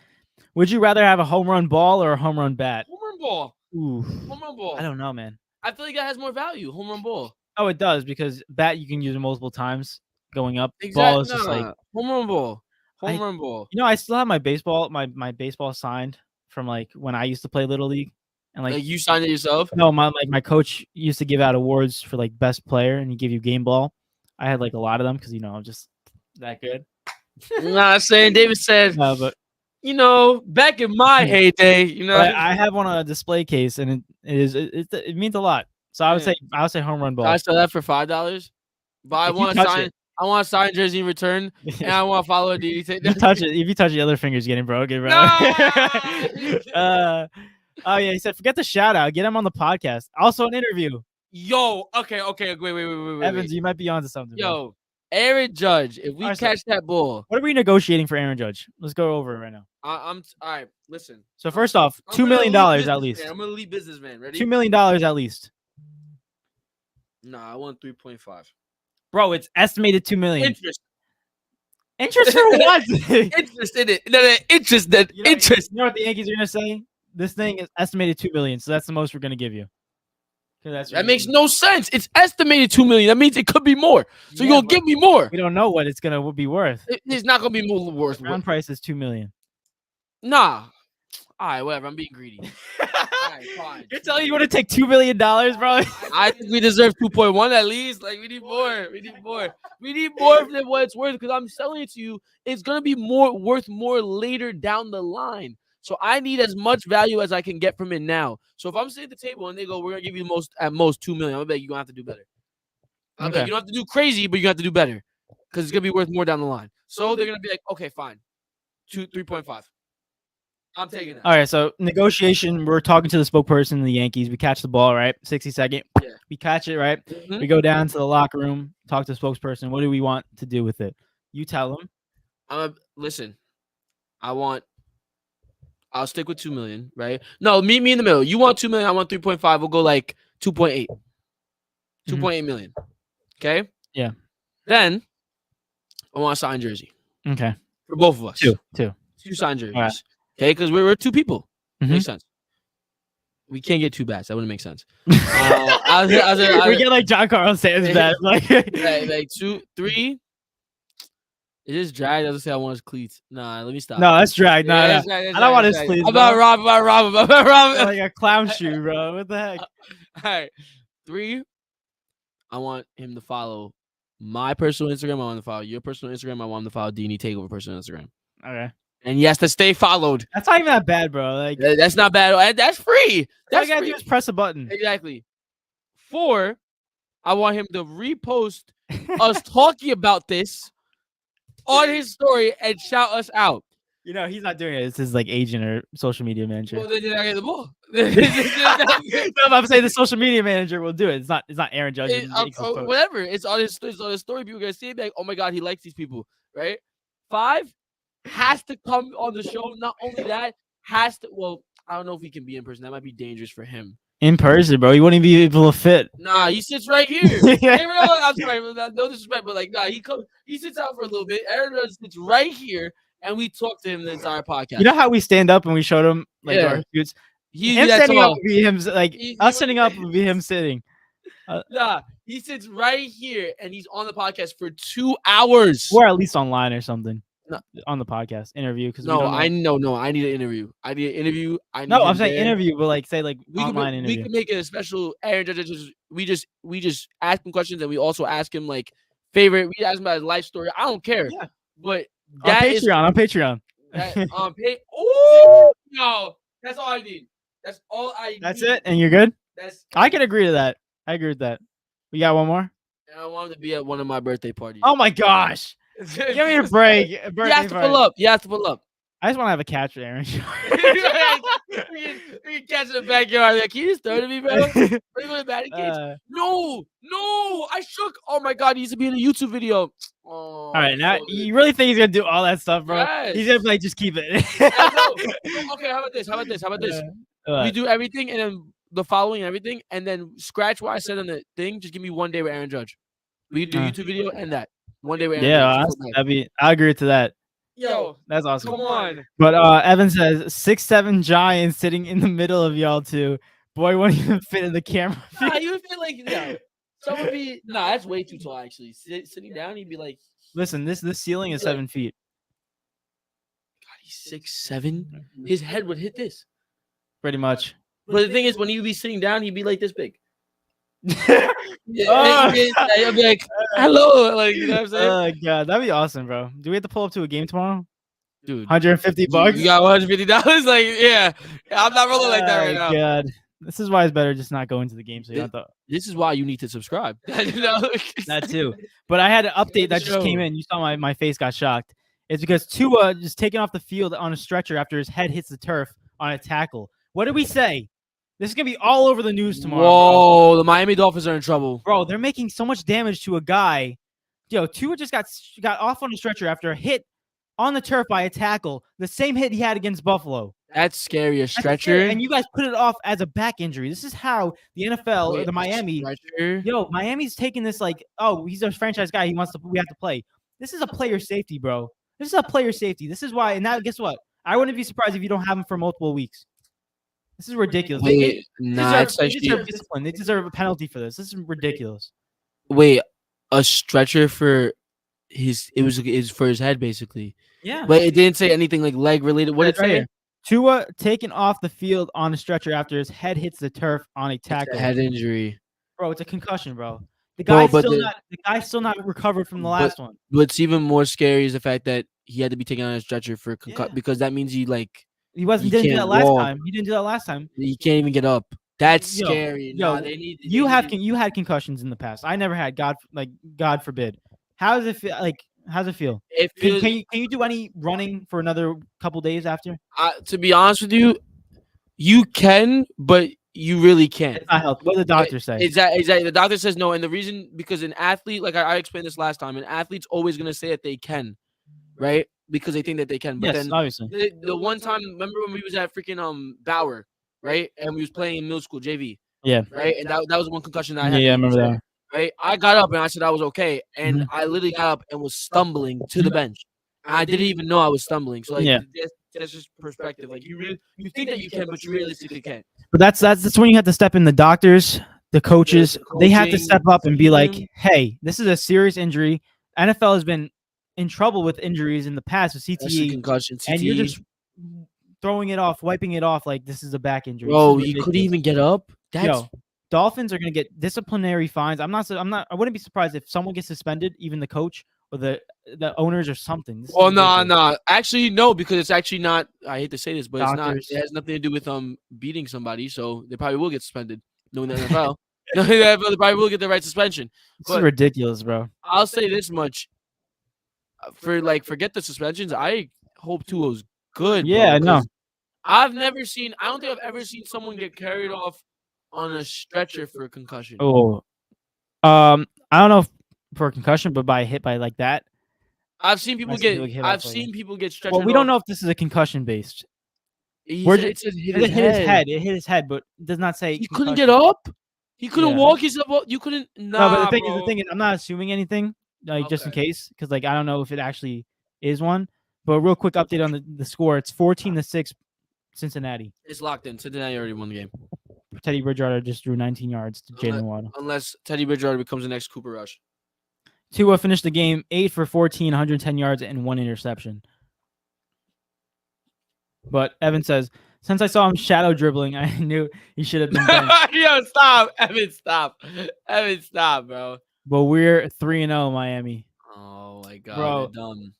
would you rather have a home run ball or a home run bat? Home run ball. Ooh. Home run ball. I don't know, man. I feel like that has more value. Home run ball. Oh, it does, because bat you can use it multiple times going up. Exactly. Ball is just like home run ball. Home run ball. I still have my baseball, my baseball signed from like when I used to play Little League. And like you signed it yourself? No, my coach used to give out awards for like best player, and he give you game ball. I had like a lot of them because I'm just that good. Nah, saying David said, but back in my heyday, I have one on a display case, and it means a lot. So I would say home run ball. I sell that for $5. But I want a signed jersey in return, and I want to follow a D&E Takeover. If you touch the other finger's getting broken, bro. No! Oh yeah, he said forget the shout out. Get him on the podcast. Also an interview. Yo, okay. Wait. Evans, you might be onto something. Yo, bro. Aaron Judge, if we catch that ball. What are we negotiating for Aaron Judge? Let's go over it right now. I'm all right. Listen. So first off, $2 million at least. I'm gonna lead businessman. Ready? $2 million at least. Nah, I want 3.5. Bro, it's estimated $2 million. Interest for what? Interest in it. No, interest. Interest. You know what the Yankees are gonna say? This thing is estimated $2 million, so that's the most we're gonna give you. That makes no sense. It's estimated $2 million. That means it could be more. So you're gonna give me more. We don't know what it's gonna be worth. It's not gonna be more worth. Ground price is $2 million. Nah. All right, whatever. I'm being greedy. All right, fine. You're telling me you want to take $2 million, bro? I think we deserve 2.1 at least. Like we need more. We need more than what it's worth, because I'm selling it to you. It's gonna be worth more later down the line. So I need as much value as I can get from it now. So if I'm sitting at the table and they go, we're gonna give you at most $2 million, I'm gonna be like, you're gonna have to do better. I'm like, you don't have to do crazy, but you have to do better. because it's gonna be worth more down the line. So they're gonna be like, okay, fine, 3.5. I'm taking that. All right, so negotiation. We're talking to the spokesperson of the Yankees. We catch the ball, right? 60-second. Yeah. We catch it, right? Mhm. We go down to the locker room, talk to the spokesperson. What do we want to do with it? You tell them. Listen, I'll stick with $2 million, right? No, meet me in the middle. You want $2 million, I want 3.5. We'll go like 2.8. 2.8 million. Okay? Yeah. Then I want a signed jersey. Okay. For both of us. Two signed jerseys. Right. Okay, because we're two people. Mhm. Makes sense. We can't get two bats. That wouldn't make sense. We get like John Carlos Sands bat. Like 2, 3. It is drag. Doesn't say I want his cleats. Nah, let me stop. No, that's drag. No, Yeah, no. I don't want his cleats. I'm about Rob. Like a clown shoe, bro. What the heck? All right. 3. I want him to follow my personal Instagram. I want him to follow your personal Instagram. I want him to follow D&E TAKEOVER personal Instagram. Okay. And he has to stay followed. That's not even that bad, bro. Like That's not bad. That's free. all you gotta do is press a button. Exactly. 4. I want him to repost us talking about this on his story and shout us out. You know, he's not doing it. It's his like agent or social media manager. Well, then you're not getting the ball. No, I'm saying the social media manager will do it. It's not Aaron Judge. Whatever. It's on his story. People are gonna see it like, oh my god, he likes these people, right? 5 has to come on the show. Not only that, has to. Well, I don't know if he can be in person. That might be dangerous for him. In person, bro, he wouldn't be able to fit. Nah, he sits right here. I'm sorry, no disrespect, but like, nah, he sits out for a little bit. Aaron Rodgers sits right here, and we talk to him the entire podcast. You know how we stand up and we showed him like our shoots? Him standing up would be him, like us sitting up would be him sitting. Nah, he sits right here, and he's on the podcast for 2 hours. Or at least online or something. No. On the podcast interview because I need an interview. I'm saying interview, but like say like online interview. We can make it a special Aaron Judge. We just ask him questions and we also ask him like favorite. We ask him about his life story. I don't care. Yeah. But that on Patreon. Oh no, that's all I need. That's all I need. That's it, and you're good. I can agree to that. I agree with that. We got one more. And I wanted to be at one of my birthday parties. Oh my gosh. Give me a break. You have to pull up. I just want to have a catch with Aaron. we can catch in the backyard. Like, can you just throw to me, bro? No. I shook. Oh my god, he used to be in a YouTube video. Oh, all right, now you really think he's gonna do all that stuff, bro? Yes. He's gonna like just keep it. Okay, how about this? We do everything and then the following and everything, and then scratch what I said on the thing. Just give me one day with Aaron Judge. We do YouTube video and that. One day with Aaron Judge. I agree to that. Yo, that's awesome. Come on. But Evan says 6'7" giant sitting in the middle of y'all two. Boy, won't even fit in the camera. You would feel like someone be that's way too tall actually. Sitting down, he'd be like, listen, this ceiling is 7 feet. God, he's 6'7". His head would hit this. Pretty much. But the thing is, when he'd be sitting down, he'd be like this big. I'd be like, hello, like, you know what I'm saying? Oh god, that'd be awesome, bro. Do we have to pull up to a game tomorrow? Dude, $150. You got $150? Like, yeah, I'm not rolling like that right now. God, this is why it's better just not going to the game. So you have to. This is why you need to subscribe. That too. But I had an update that just came in. You saw my face got shocked. It's because Tua just taken off the field on a stretcher after his head hits the turf on a tackle. What did we say? This is going to be all over the news tomorrow. Whoa, bro. The Miami Dolphins are in trouble. Bro, they're making so much damage to a guy. Yo, Tua just got off on a stretcher after a hit on the turf by a tackle. The same hit he had against Buffalo. That's scary. A stretcher. And you guys put it off as a back injury. This is how the NFL or the Miami. Yo, Miami's taking this like, oh, he's a franchise guy. We have to play. This is a player safety, bro. This is a player safety. This is why. And now, guess what? I wouldn't be surprised if you don't have him for multiple weeks. This is ridiculous. They deserve discipline. They deserve a penalty for this. This is ridiculous. Wait, a stretcher for it's for his head, basically. Yeah. But it didn't say anything like leg related. What did it say? Tua taken off the field on a stretcher after his head hits the turf on a tackle. It's a head injury. Bro, it's a concussion, bro. The guy's still not recovered from the last one. What's even more scary is the fact that he had to be taken on a stretcher for because that means he didn't do that last time. He didn't do that last time. He can't even get up. That's scary. You had concussions in the past. I never had. God forbid. How does it feel? Like, how's it feel? It Can, feels. can you do any running for another couple days after? To be honest with you, you can, but you really can't. It's not healthy. What did the doctor say? Exactly. The doctor says no, and the reason because an athlete, like I explained this last time, an athlete's always gonna say that they can, right? Because they think that they can. But Yes, then obviously. the one time, remember when we was at freaking Bauer, right? And we was playing in middle school JV, Yeah. right? And that was one concussion that I had. Yeah, I remember that. Right? I got up and I said I was okay, and Mhm. I literally got up and was stumbling to the bench. I didn't even know I was stumbling. So like, Yeah. that's just perspective. Like you think that you can, but you realistically can't. But that's when you have to step in. The doctors, the coaches, they have to coaching, step up and be like, team. "Hey, this is a serious injury. NFL has been in trouble with injuries in the past with Especially CTE, concussion, CTE. and you're just throwing it off, wiping it off like this is a back injury." Bro, you couldn't even get up. Yo, Dolphins are gonna get disciplinary fines. I wouldn't be surprised if someone gets suspended, even the coach or the owners or something. Well, no. Actually, no, because it's actually not. I hate to say this, but Doctors. it's not. It has nothing to do with beating somebody. So they probably will get suspended. Knowing the NFL, they probably will get the right suspension. This is ridiculous, bro. I'll say this much: forget the suspensions. I hope Tua's good. Yeah, bro, no. I've never seen. I don't think I've ever seen someone get carried off on a stretcher for a concussion. Oh, I don't know if for a concussion, but by hit by like that. I've seen people get. I've seen people get stretchered. Well, we don't know if this is a concussion based. It hit his head. It hit his head, but it does not say he couldn't get up. He couldn't walk himself up. You couldn't. No, but the thing is, I'm not assuming anything, like just in case, because like I don't know if it actually is one. But a real quick update on the score: it's 14-6, Cincinnati. It's locked in. Cincinnati already won the game. Teddy Bridgewater just threw 19 yards to Jalen Waddle. Unless Teddy Bridgewater becomes the next Cooper Rush. Tua finished the game 8 for 14, 110 yards, and 1 interception. But Evan says, since I saw him shadow dribbling, I knew he should have been benched. Yo, stop. Evan, stop. Evan, stop, bro. But we're 3-0, Miami. Oh, my God. Bro. You're done.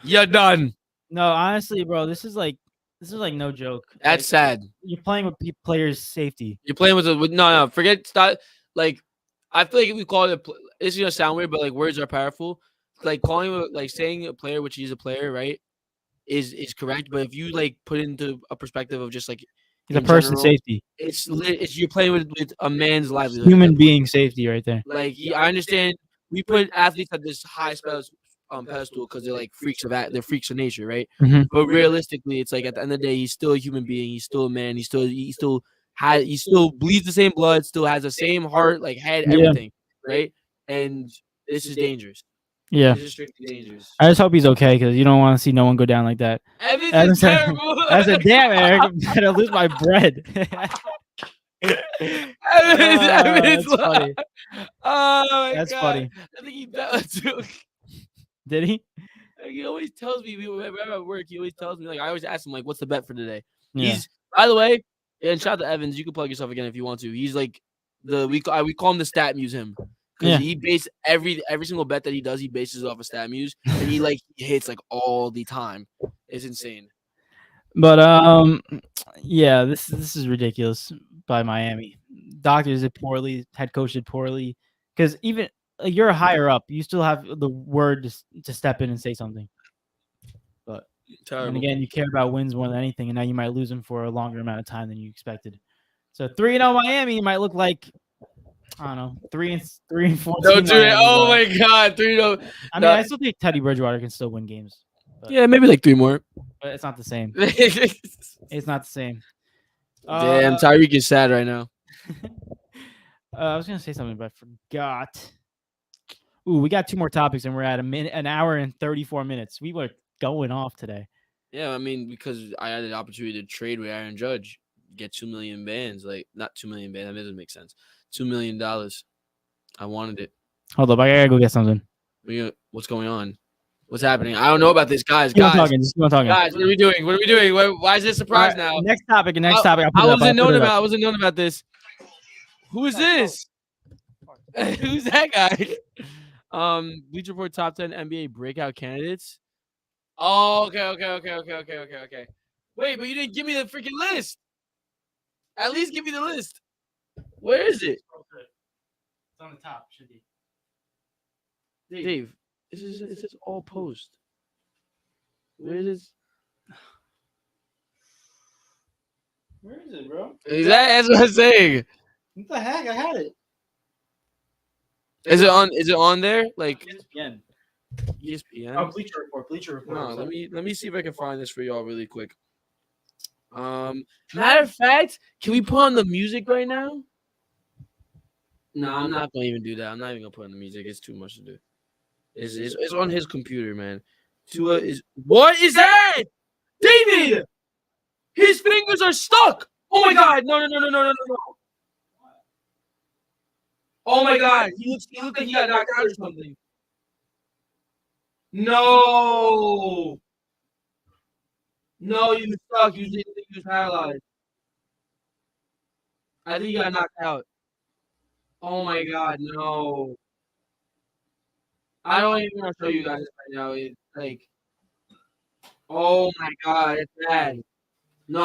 You're done. No, honestly, bro, this is like no joke. That's sad. You're playing with players' safety. You're playing with no. Forget stop. Like, I feel like if we call it, it's gonna sound weird, but like words are powerful. Like calling, like saying a player, which he's a player, right, is correct. But if you like put it into a perspective of just like he's a person's safety. It's you're playing with a man's livelihood. Human being safety, right there. Like I understand we put athletes at this high pedestal because they're like they're freaks of nature, right? Mm-hmm. But realistically, it's like at the end of the day, he's still a human being. He's still a man. He still bleeds the same blood. Still has the same heart, like head, everything, right? And this is dangerous. Yeah, this is strictly dangerous. I just hope he's okay because you don't want to see no one go down like that. Evan's terrible. I said, "Damn, Eric, I'm gonna lose my bread." Evan's funny. Oh my That's God. funny. I think he bet too. Did he? He always tells me whenever I'm at work. He always tells me, like, I always ask him, like, what's the bet for today? Yeah. He's, by the way, and shout out to Evans. You can plug yourself again if you want to. He's like we call him the stat muse him because he based every single bet that he does. He bases it off of stat muse, and he hits like all the time. It's insane. But yeah, this is ridiculous by Miami. Doctors did poorly. Head coach did poorly because even. You're higher up. You still have the word to step in and say something. But terrible. And again, you care about wins more than anything, and now you might lose them for a longer amount of time than you expected. So 3-0 Miami might look like I don't know 3-14. Don't do it. Oh my God, 3-0. I mean, I still think Teddy Bridgewater can still win games. Yeah, maybe like 3 more. But it's not the same. It's not the same. Damn, Tyreek is sad right now. I was gonna say something, but I forgot. Ooh, we got 2 more topics, and we're at an hour and 34 minutes. We were going off today. Yeah, I mean, because I had an opportunity to trade with Aaron Judge, get 2 million bands. Like, not 2 million bands. That doesn't make sense. $2 million. I wanted it. Hold up, I gotta go get something. What's going on? What's happening? I don't know about this, guys. Keep on talking. Guys, what are we doing? Why is this a surprise now? Next topic. I wasn't known about this. Who is this? Who's that guy? Bleacher Report top 10 NBA breakout candidates. Oh, okay. Wait, but you didn't give me the freaking list. At least give me the list. Where is it? It's on the top. Should be. Dave, it says all post. Where is it? Where is it, bro? That's what I'm saying. What the heck? I had it. Is it on there? Like ESPN. ESPN? Oh, Bleacher Report. Bleacher Report. No, let me see if I can find this for y'all really quick. Matter of fact, can we put on the music right now? No, I'm not gonna even do that. I'm not even gonna put on the music. It's too much to do. It's on his computer, man. Tua is what is that? David! His fingers are stuck! Oh my god! No. Oh my god! He looks like he got knocked out or something. No! No, he was stuck. He was paralyzed. I think he got knocked out. Oh my god, no. I don't even want to show you guys right now. It's like, oh my god, it's bad. No,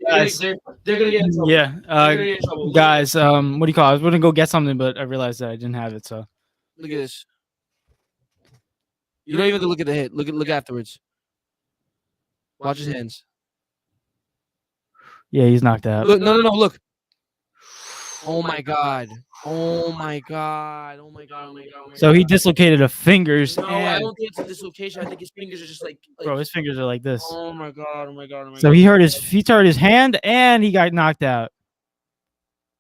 Guys. they're gonna get in trouble. Yeah. They're gonna get in trouble. Guys, what do you call it? I was gonna go get something, but I realized that I didn't have it. So Look at this. You don't even have to look at the hit. Look afterwards. Watch his hands. yeah, he's knocked out. Look, no. Look. Oh my god. Oh my god. So he dislocated a fingers. No, I and, don't think it's a dislocation. I think his fingers are just like bro, his fingers are like this. Oh my god. So he hurt his hand and he got knocked out.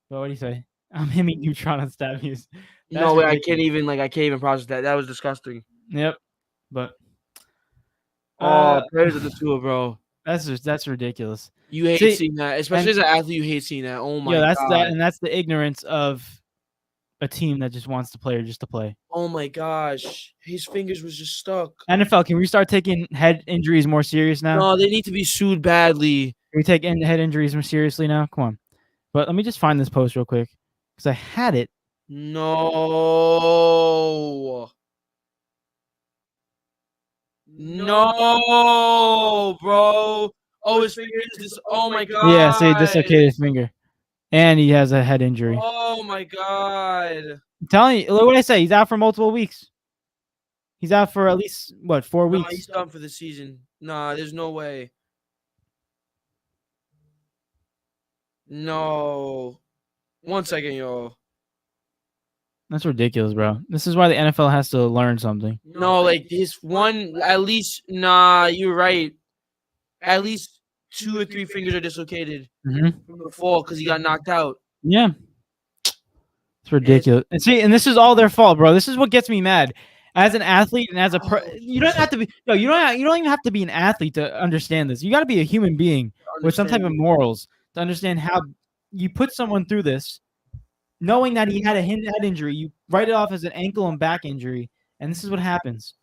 But what do you say? I'm hitting Neutron on stat views. No way, I can't even process that. That was disgusting. Yep. But prayers to the two, bro. That's ridiculous. You hate seeing that, especially as an athlete. You hate seeing that. Oh my god. That's the ignorance of a team that just wants to play or just to play. Oh my gosh, his fingers was just stuck. NFL, can we start taking head injuries more serious now? No, they need to be sued badly. Can we take head injuries more seriously now? Come on. But let me just find this post real quick because I had it. No, bro. Oh, his finger is just. Oh my god. Yeah, so he dislocated his finger, and he has a head injury. Oh my god. I'm telling you, look what I say. He's out for multiple weeks. He's out for at least 4 weeks. No, he's done for the season. Nah, there's no way. No. 1 second, yo. That's ridiculous, bro. This is why the NFL has to learn something. No, like his one, at least, nah, you're right. At least 2 or 3 fingers are dislocated from the fall because he got knocked out. Yeah. It's ridiculous. And this is all their fault, bro. This is what gets me mad. As an athlete and as a you don't have to be you don't even have to be an athlete to understand this. You got to be a human being with some type of morals to understand how you put someone through this, knowing that he had a head injury. You write it off as an ankle and back injury, and this is what happens.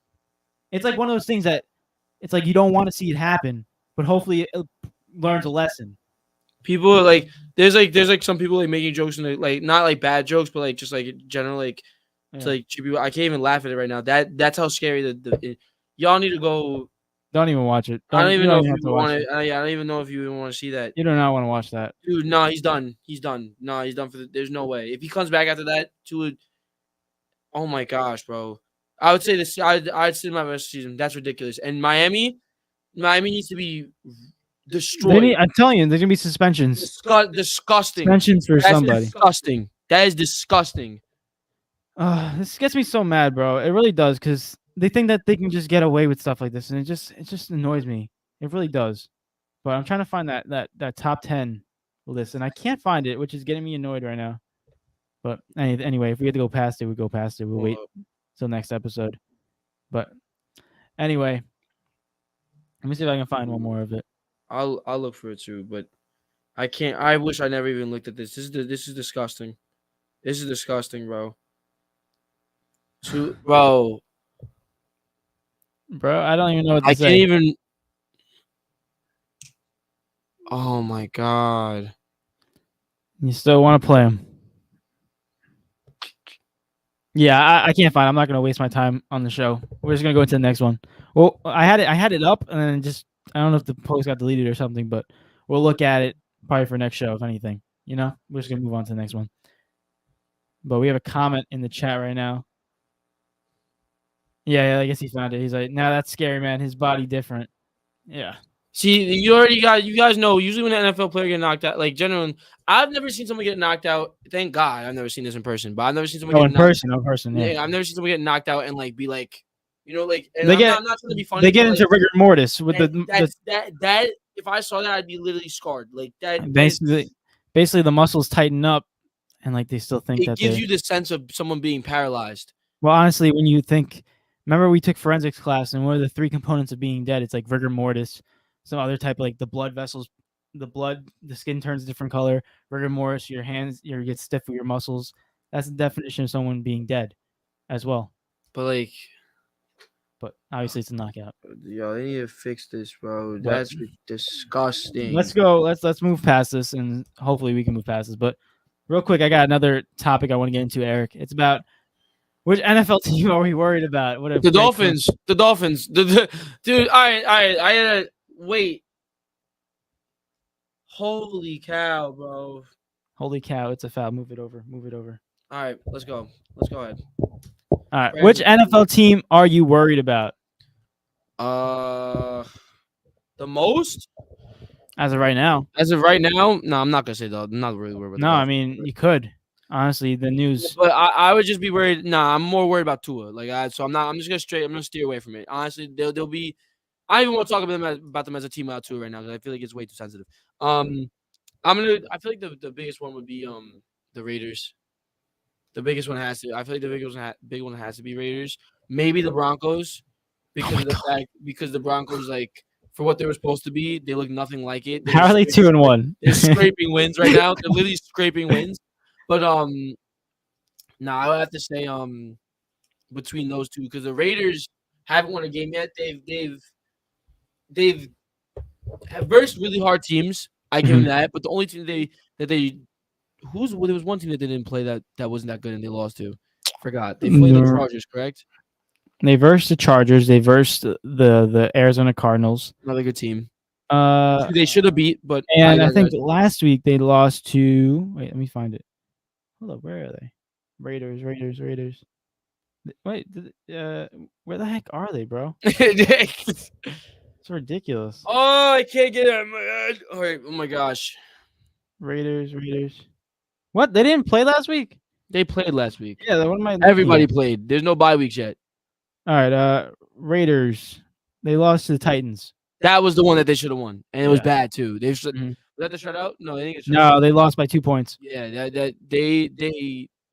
It's like one of those things that it's like you don't want to see it happen, but hopefully it learns a lesson. People are like, there's some people like making jokes and like not like bad jokes, but like just like general like. To like people, I can't even laugh at it right now. That's how scary the y'all need to go. Don't even watch it. I don't even know if you want it. I don't even know if you even want to see that. You do not want to watch that, dude. No, he's done. He's done. No, he's done for the. There's no way if he comes back after that to. Oh my gosh, bro! I would say this. I'd say my best season. That's ridiculous. And Miami needs to be destroyed. I'm telling you, there's gonna be suspensions. Disgusting. Suspensions for somebody. Disgusting. That is disgusting. This gets me so mad, bro. It really does, because they think that they can just get away with stuff like this, and it just annoys me. It really does. But I'm trying to find that top 10 list, and I can't find it, which is getting me annoyed right now. But anyway, if we had to go past it, we go past it. We'll wait till next episode. But anyway, let me see if I can find one more of it. I'll look for it too, but I can't. I wish I never even looked at this. This is disgusting. This is disgusting, bro. Bro, I don't even know what to say. I can't even. Oh my god! You still want to play him? Yeah, I can't find it. I'm not gonna waste my time on the show. We're just gonna go into the next one. Well, I had it up, and then just I don't know if the post got deleted or something, but we'll look at it probably for next show, if anything. You know, we're just gonna move on to the next one. But we have a comment in the chat right now. Yeah, I guess he found it. He's like, "Nah, that's scary, man. His body different." Yeah. See, you guys know, usually when an NFL player get knocked out, like generally, I've never seen someone get knocked out. Thank God I've never seen this in person, but I've never seen someone get in knocked person, in person. Yeah. I've never seen someone get knocked out and like be like, like, and They I'm get not trying to be funny. they get but, into rigor mortis with that if I saw that, I'd be literally scarred. Like that basically the muscles tighten up, and like they still think it that gives you the sense of someone being paralyzed. Well, honestly, when you think, remember we took forensics class, and one of the 3 components of being dead, it's like rigor mortis, some other type, like the blood vessels, the skin turns a different color. Rigor mortis, your hands, you get stiff with your muscles. That's the definition of someone being dead, as well. But obviously, it's a knockout. Yo, they need to fix this, bro. That's disgusting. Let's go. Let's move past this, and hopefully we can move past this. But real quick, I got another topic I want to get into, Eric. It's about which NFL team are we worried about? The Dolphins. The Dolphins. Dude, all right. I had to wait. Holy cow, bro. Holy cow, it's a foul. Move it over. All right, let's go. Let's go ahead. All right. Which NFL team are you worried about? The most? As of right now? No, I'm not gonna say that. I'm not really worried about. No, I mean you could. Honestly, the news. But I would just be worried. Nah, I'm more worried about Tua. So I'm not. I'm just gonna steer away from it. Honestly, they'll be. I don't even want to talk about them as a team out Tua right now because I feel like it's way too sensitive. I feel like the biggest one would be the Raiders. The biggest one has to. I feel like the big one has to be Raiders. Maybe the Broncos, because because the Broncos, like, for what they were supposed to be, they look nothing like it. How are they 2-1? They're scraping wins right now. They're literally scraping wins. But I would have to say between those two, because the Raiders haven't won a game yet. They've versed really hard teams. I give them that. But the only team there was one team that they didn't play that wasn't that good and they lost to. Forgot. They played the Chargers, correct? They versed the Chargers. They versed the Arizona Cardinals. Another good team. They should have beat, but I think last week they lost to. Wait, let me find it. Hold up, where are they? Raiders. Wait, where the heck are they, bro? It's ridiculous. Oh, I can't get it. All right. Oh my gosh. Raiders. What? They didn't play last week? They played last week. Yeah, what am I? Everybody played. There's no bye weeks yet. All right. Raiders. They lost to the Titans. That was the one that they should have won, and it was bad too. They was that the shutout? No, they didn't. No, they lost by 2 points. Yeah, they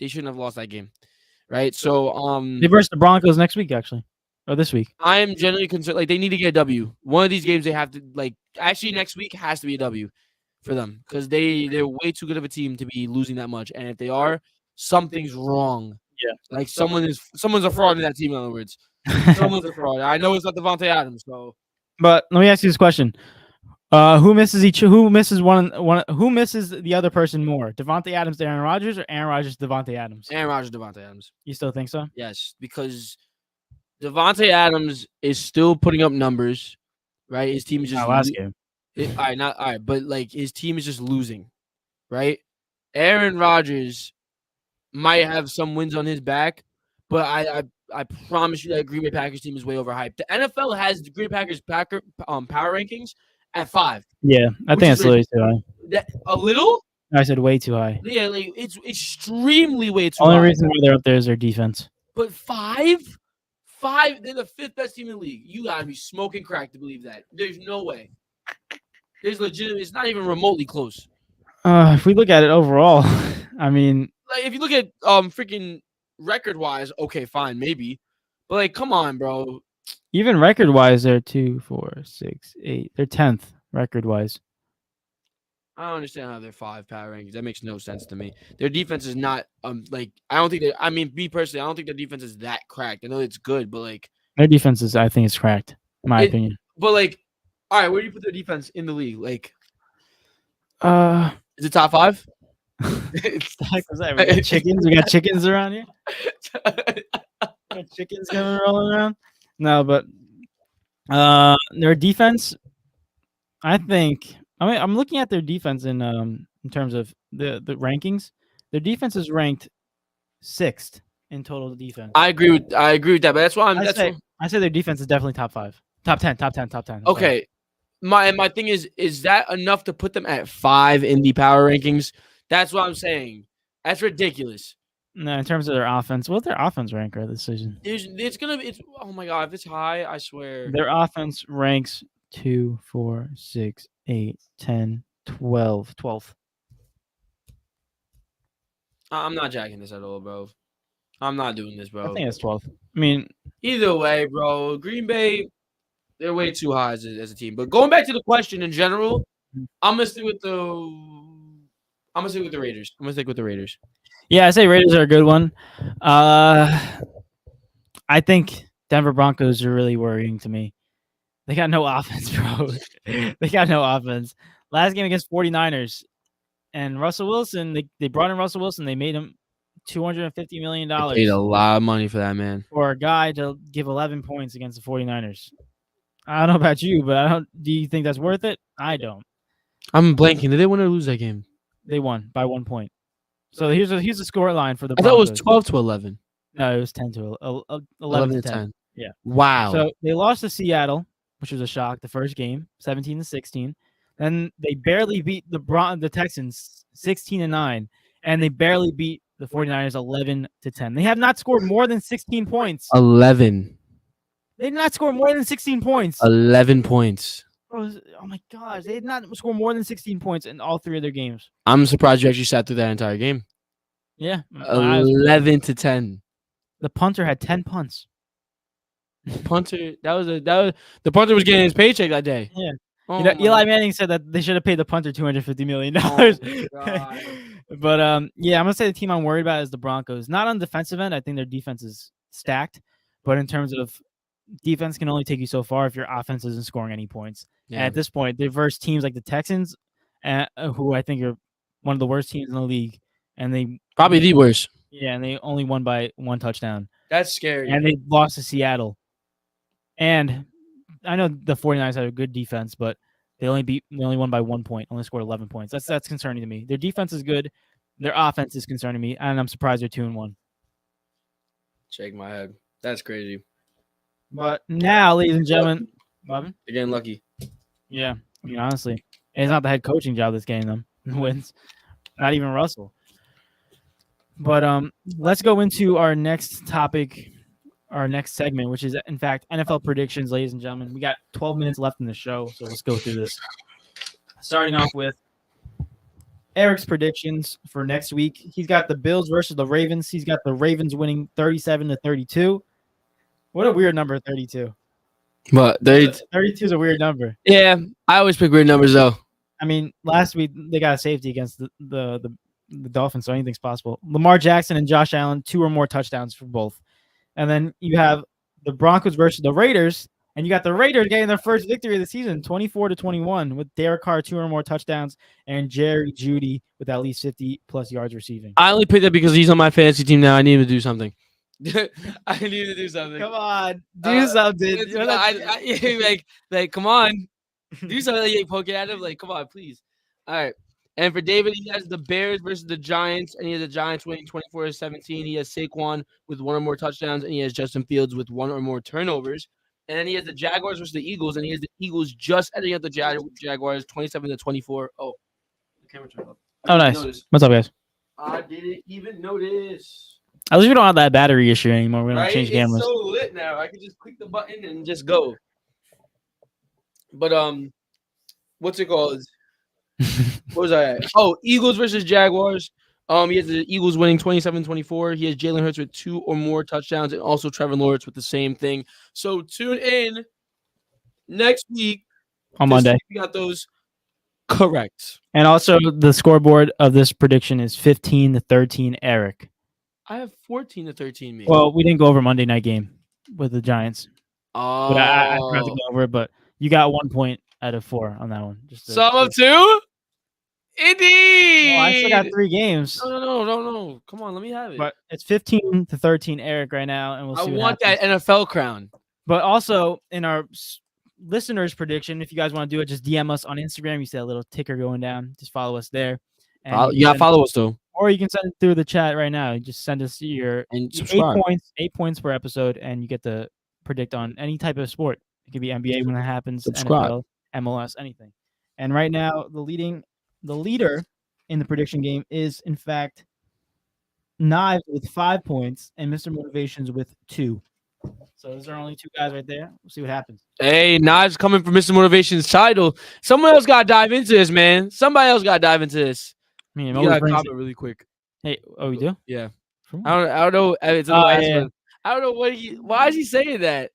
shouldn't have lost that game, right? So they versus the Broncos next week, actually, or this week. I am generally concerned. Like, they need to get a W. One of these games they have to actually next week has to be a W for them because they're way too good of a team to be losing that much, and if they are, something's wrong. Yeah, like someone's a fraud in that team. In other words, someone's a fraud. I know it's not Devontae Adams, so. But let me ask you this question: Who misses Who misses Who misses the other person more? Devontae Adams to Aaron Rodgers, or Aaron Rodgers to Devontae Adams? Aaron Rodgers, Devontae Adams. You still think so? Yes, because Devontae Adams is still putting up numbers, right? His team is just last game. All right, but like his team is just losing, right? Aaron Rodgers might have some wins on his back, but I promise you that Green Bay Packers team is way overhyped. The NFL has the Green Bay Packers power rankings at 5. Yeah, I think that's way too high. A little? I said way too high. Yeah, like it's extremely way too high. Only high. reason why they're up there is their defense. But 5? 5? They're the 5th best team in the league. You gotta be smoking crack to believe that. There's no way. There's legitimate. It's not even remotely close. If we look at it overall, I mean, like if you look at freaking record-wise, okay, fine, maybe. But like, come on, bro. Even record-wise, they're 2, 4, 6, 8. They're 10th record-wise. I don't understand how they're 5 power rankings. That makes no sense to me. Their defense is not like I don't think I mean, me personally, I don't think their defense is that cracked. I know it's good, but like their defense is, I think, it's cracked, in my opinion. But like, all right, where do you put their defense in the league? Like, is it top 5? We got chickens. We got chickens around here. Chickens coming rolling around. No, but their defense. I think. I mean, I'm looking at their defense in terms of the rankings. Their defense is ranked 6th in total defense. I agree with that, but that's why I say their defense is definitely top 5, top 10. Okay, my thing is that enough to put them at 5 in the power rankings? That's what I'm saying. That's ridiculous. No, in terms of their offense, what's their offense rank this season? It's oh my god, if it's high, I swear. Their offense ranks 2, 4, 6, 8, 10, 12. 12th. I'm not jacking this at all, bro. I'm not doing this, bro. I think it's 12th. I mean, either way, bro. Green Bay, they're way too high as a team. But going back to the question in general, I'm gonna stick with the Raiders. Yeah, I say Raiders are a good one. I think Denver Broncos are really worrying to me. They got no offense, bro. They got no offense. Last game against 49ers. And Russell Wilson, they brought in Russell Wilson. They made him $250 million. They paid a lot of money for that man. For a guy to give 11 points against the 49ers. I don't know about you, but do you think that's worth it? I don't. I'm blanking. Did they win or lose that game? They won by 1 point. So here's the score line for the Broncos. I thought it was 12-11. No, it was 11 to 10. Yeah. Wow. So they lost to Seattle, which was a shock, the first game, 17-16. Then they barely beat the Texans 16-9, and they barely beat the 49ers 11-10. They have not scored more than 16 points. 11. They did not score more than 16 points. 11 points. Oh my gosh, they did not score more than 16 points in all 3 of their games. I'm surprised you actually sat through that entire game. Yeah. 11-10. The punter had 10 punts. The punter was getting his paycheck that day. Yeah. Oh, Eli Manning said that they should have paid the punter $250 million. But yeah, I'm gonna say the team I'm worried about is the Broncos. Not on the defensive end. I think their defense is stacked, but in terms of defense can only take you so far if your offense isn't scoring any points. Yeah. And at this point, they verse teams like the Texans, who I think are one of the worst teams in the league, and they probably the worst. Yeah, and they only won by 1 touchdown. That's scary. And they lost to Seattle. And I know the 49ers had a good defense, but they only won by 1 point, only scored 11 points. That's concerning to me. Their defense is good. Their offense is concerning me, and I'm surprised they're 2-1. Shake my head. That's crazy. But now, ladies and gentlemen, they're getting lucky. Yeah, I mean, honestly, it's not the head coaching job that's getting them wins. Not even Russell. But let's go into our next topic, our next segment, which is, in fact, NFL predictions, ladies and gentlemen. We got 12 minutes left in the show, so let's go through this. Starting off with Eric's predictions for next week. He's got the Bills versus the Ravens. He's got the Ravens winning 37-32. What a weird number, 32. But 32 is a weird number. Yeah, I always pick weird numbers, though. I mean, last week they got a safety against the Dolphins, so anything's possible. Lamar Jackson and Josh Allen, 2 or more touchdowns for both. And then you have the Broncos versus the Raiders, and you got the Raiders getting their first victory of the season, 24-21, with Derek Carr 2 or more touchdowns and Jerry Jeudy with at least 50-plus yards receiving. I only picked that because he's on my fantasy team now. I need to do something. I need to do something. Come on, do something. Like, come on, do something. Like, poke at him. Like, come on, please. All right. And for David, he has the Bears versus the Giants, and he has the Giants winning 24-17. He has Saquon with 1 or more touchdowns, and he has Justin Fields with 1 or more turnovers. And then he has the Jaguars versus the Eagles, and he has the Eagles just ending up the Jaguars 27-24. Oh, the camera turned off. Oh, nice. What's up, guys? I didn't even notice. At least we don't have that battery issue anymore. We don't change cameras. It's so lit now. I can just click the button and just go. But what's it called? What was I at? Oh, Eagles versus Jaguars. He has the Eagles winning 27-24. He has Jalen Hurts with 2 or more touchdowns, and also Trevor Lawrence with the same thing. So tune in next week on Monday. We got those correct. And also the scoreboard of this prediction is 15-13. Eric. I have 14-13. Me. Well, we didn't go over Monday night game with the Giants. Oh, but I forgot to go over it. But you got 1 point out of 4 on that one. Some of 2. Indeed. Well, I still got 3 games. No. Come on, let me have it. But it's 15-13, Eric, right now, and we'll see. I want that NFL crown. But also in our listeners' prediction, if you guys want to do it, just DM us on Instagram. You see that little ticker going down. Just follow us there. And follow us though. Or you can send it through the chat right now. You just send us your And 8 subscribe. points, 8 points per episode, and you get to predict on any type of sport. It could be NBA when it happens, Subscribe. NFL, MLS, anything. And right now, the leader in the prediction game is, in fact, Knives with 5 points and Mr. Motivations with 2. So those are only 2 guys right there. We'll see what happens. Hey, Knives coming for Mr. Motivation's title. Someone else got to dive into this, man. Somebody else got to dive into this. I mean, You always got to brings comment it. really quick. Hey, oh, you do? Yeah. From I don't know. It's in the Oh, last yeah. one. I don't know why is he saying that?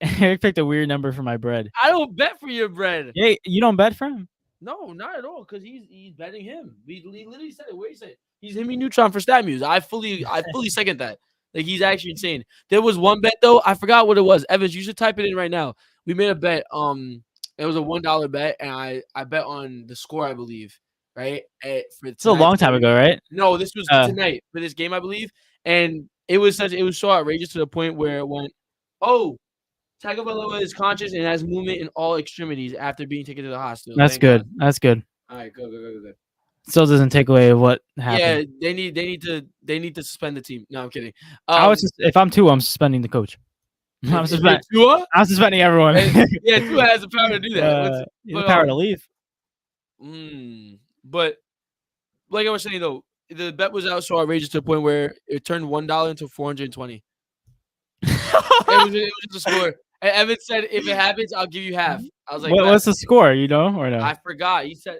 Eric picked a weird number for my bread. I don't bet for your bread. Hey, you don't bet for him? No, not at all. Because he's betting him. He literally said it. Where he said it? He's hitting me Neutron for stat muse. I fully second that. Like, he's actually insane. There was one bet though. I forgot what it was. Evans, you should type it in right now. We made a bet. It was a $1 bet, and I bet on the score, I believe. Right? It's a long time ago, right? No, this was tonight for this game, I believe. And it was so outrageous to the point where it went, oh, Tagovailoa is conscious and has movement in all extremities after being taken to the hospital. That's good. God. That's good. All right, good. Still doesn't take away what happened. Yeah, they need to suspend the team. No, I'm kidding. If I'm Tua, I'm suspending the coach. I'm suspending everyone. Yeah, Tua has the power to do that. The power to leave. But like I was saying though, the bet was out so outrageous to the point where it turned $1 into 420. It was just a score. And Evan said, "If it happens, I'll give you half." I was like, "What's the score? You know or no?" I forgot. He said,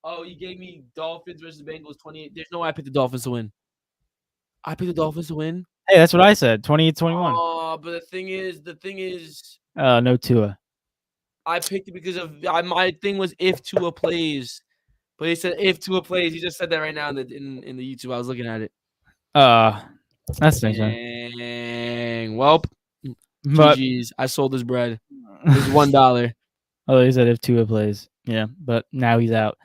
"Oh, he gave me Dolphins versus Bengals 28." There's no way I picked the Dolphins to win. I picked the Dolphins to win. Hey, that's what I said. 28-21. Oh, but the thing is. No Tua. I picked it because of my thing was if Tua plays, but he said if Tua plays. He just said that right now in the YouTube. I was looking at it. That's nice. Dang. Well, but GG's. I sold his bread. It's $1. Oh, he said if Tua plays. Yeah, but now he's out.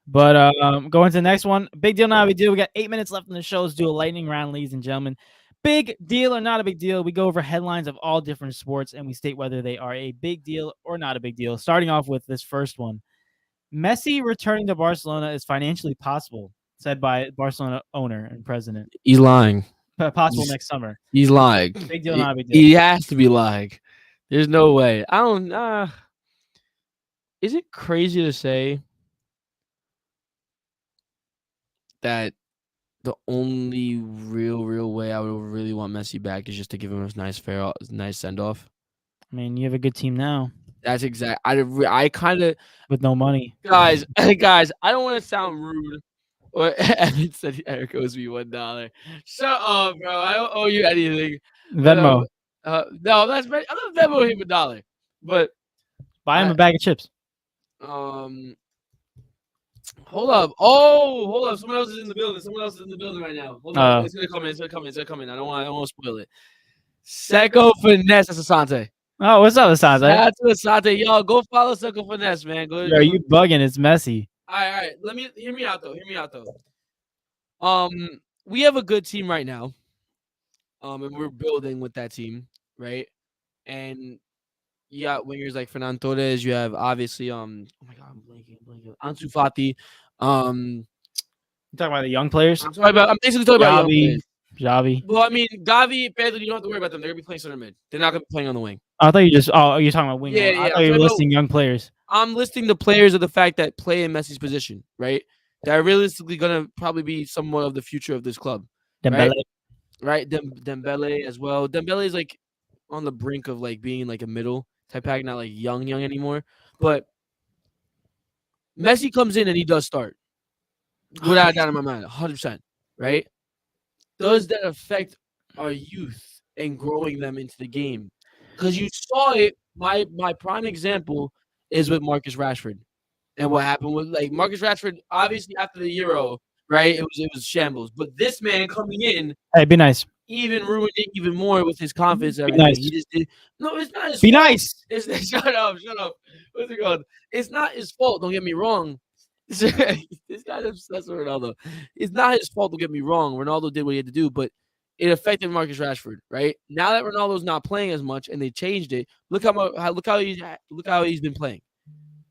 But going to the next one. Big deal, not a big deal. We got 8 minutes left in the show. Let's do a lightning round, ladies and gentlemen. Big deal or not a big deal? We go over headlines of all different sports, and we state whether they are a big deal or not a big deal. Starting off with this first one. Messi returning to Barcelona is financially possible, said by Barcelona owner and president. He's lying. Possible next summer. He's lying. Big deal, not a big deal. He has to be lying. There's no way. I don't. Is it crazy to say that the only real way I would really want Messi back is just to give him a nice send off? I mean, you have a good team now. That's exact. I kind of with no money, guys. I don't want to sound rude. Or Evan said Eric owes me $1. Shut up, bro. I don't owe you anything. Venmo. No, that's I'm not Venmo him $1. But buy him a bag of chips. Hold up. Oh, hold up. Someone else is in the building right now. Hold on. It's gonna come in. I don't want to spoil it. Seco Finesse. That's Asante. Oh, what's up, Asante? That's Asante. Yo, go follow Seco Finesse, man. Go. Yo, you bugging? It's Messi. All right. Hear me out though. We have a good team right now. And we're building with that team, right? And you got wingers like Fernando Torres. You have obviously oh my god, I'm blanking. Ansu Fati. You talking about the young players? I'm basically talking about young Javi. Well, I mean, Gavi, Pedro, you don't have to worry about them. They're gonna be playing center mid. They're not gonna be playing on the wing. I thought you're talking about wing. Yeah. I thought you were listing young players. I'm listing the players of the fact that play in Messi's position, right? That are realistically gonna probably be somewhat of the future of this club. Dembele. Right? Dembele as well. Dembele is like on the brink of like being like a middle type pack, not like young anymore. But Messi comes in and he does start. Without a doubt in my mind, 100%. Right? Does that affect our youth and growing them into the game? Because you saw it. My prime example is with Marcus Rashford, and what happened with like Marcus Rashford. Obviously, after the Euro, right? It was shambles. But this man coming in, hey, be nice. Even ruined it even more with his confidence. Be nice. He just did. No, it's not his fault. Nice. Shut up. What's it called? It's not his fault. Don't get me wrong. This guy's obsessed with Ronaldo. It's not his fault. Don't get me wrong. Ronaldo did what he had to do, but it affected Marcus Rashford. Right now that Ronaldo's not playing as much and they changed it, look how he's been playing.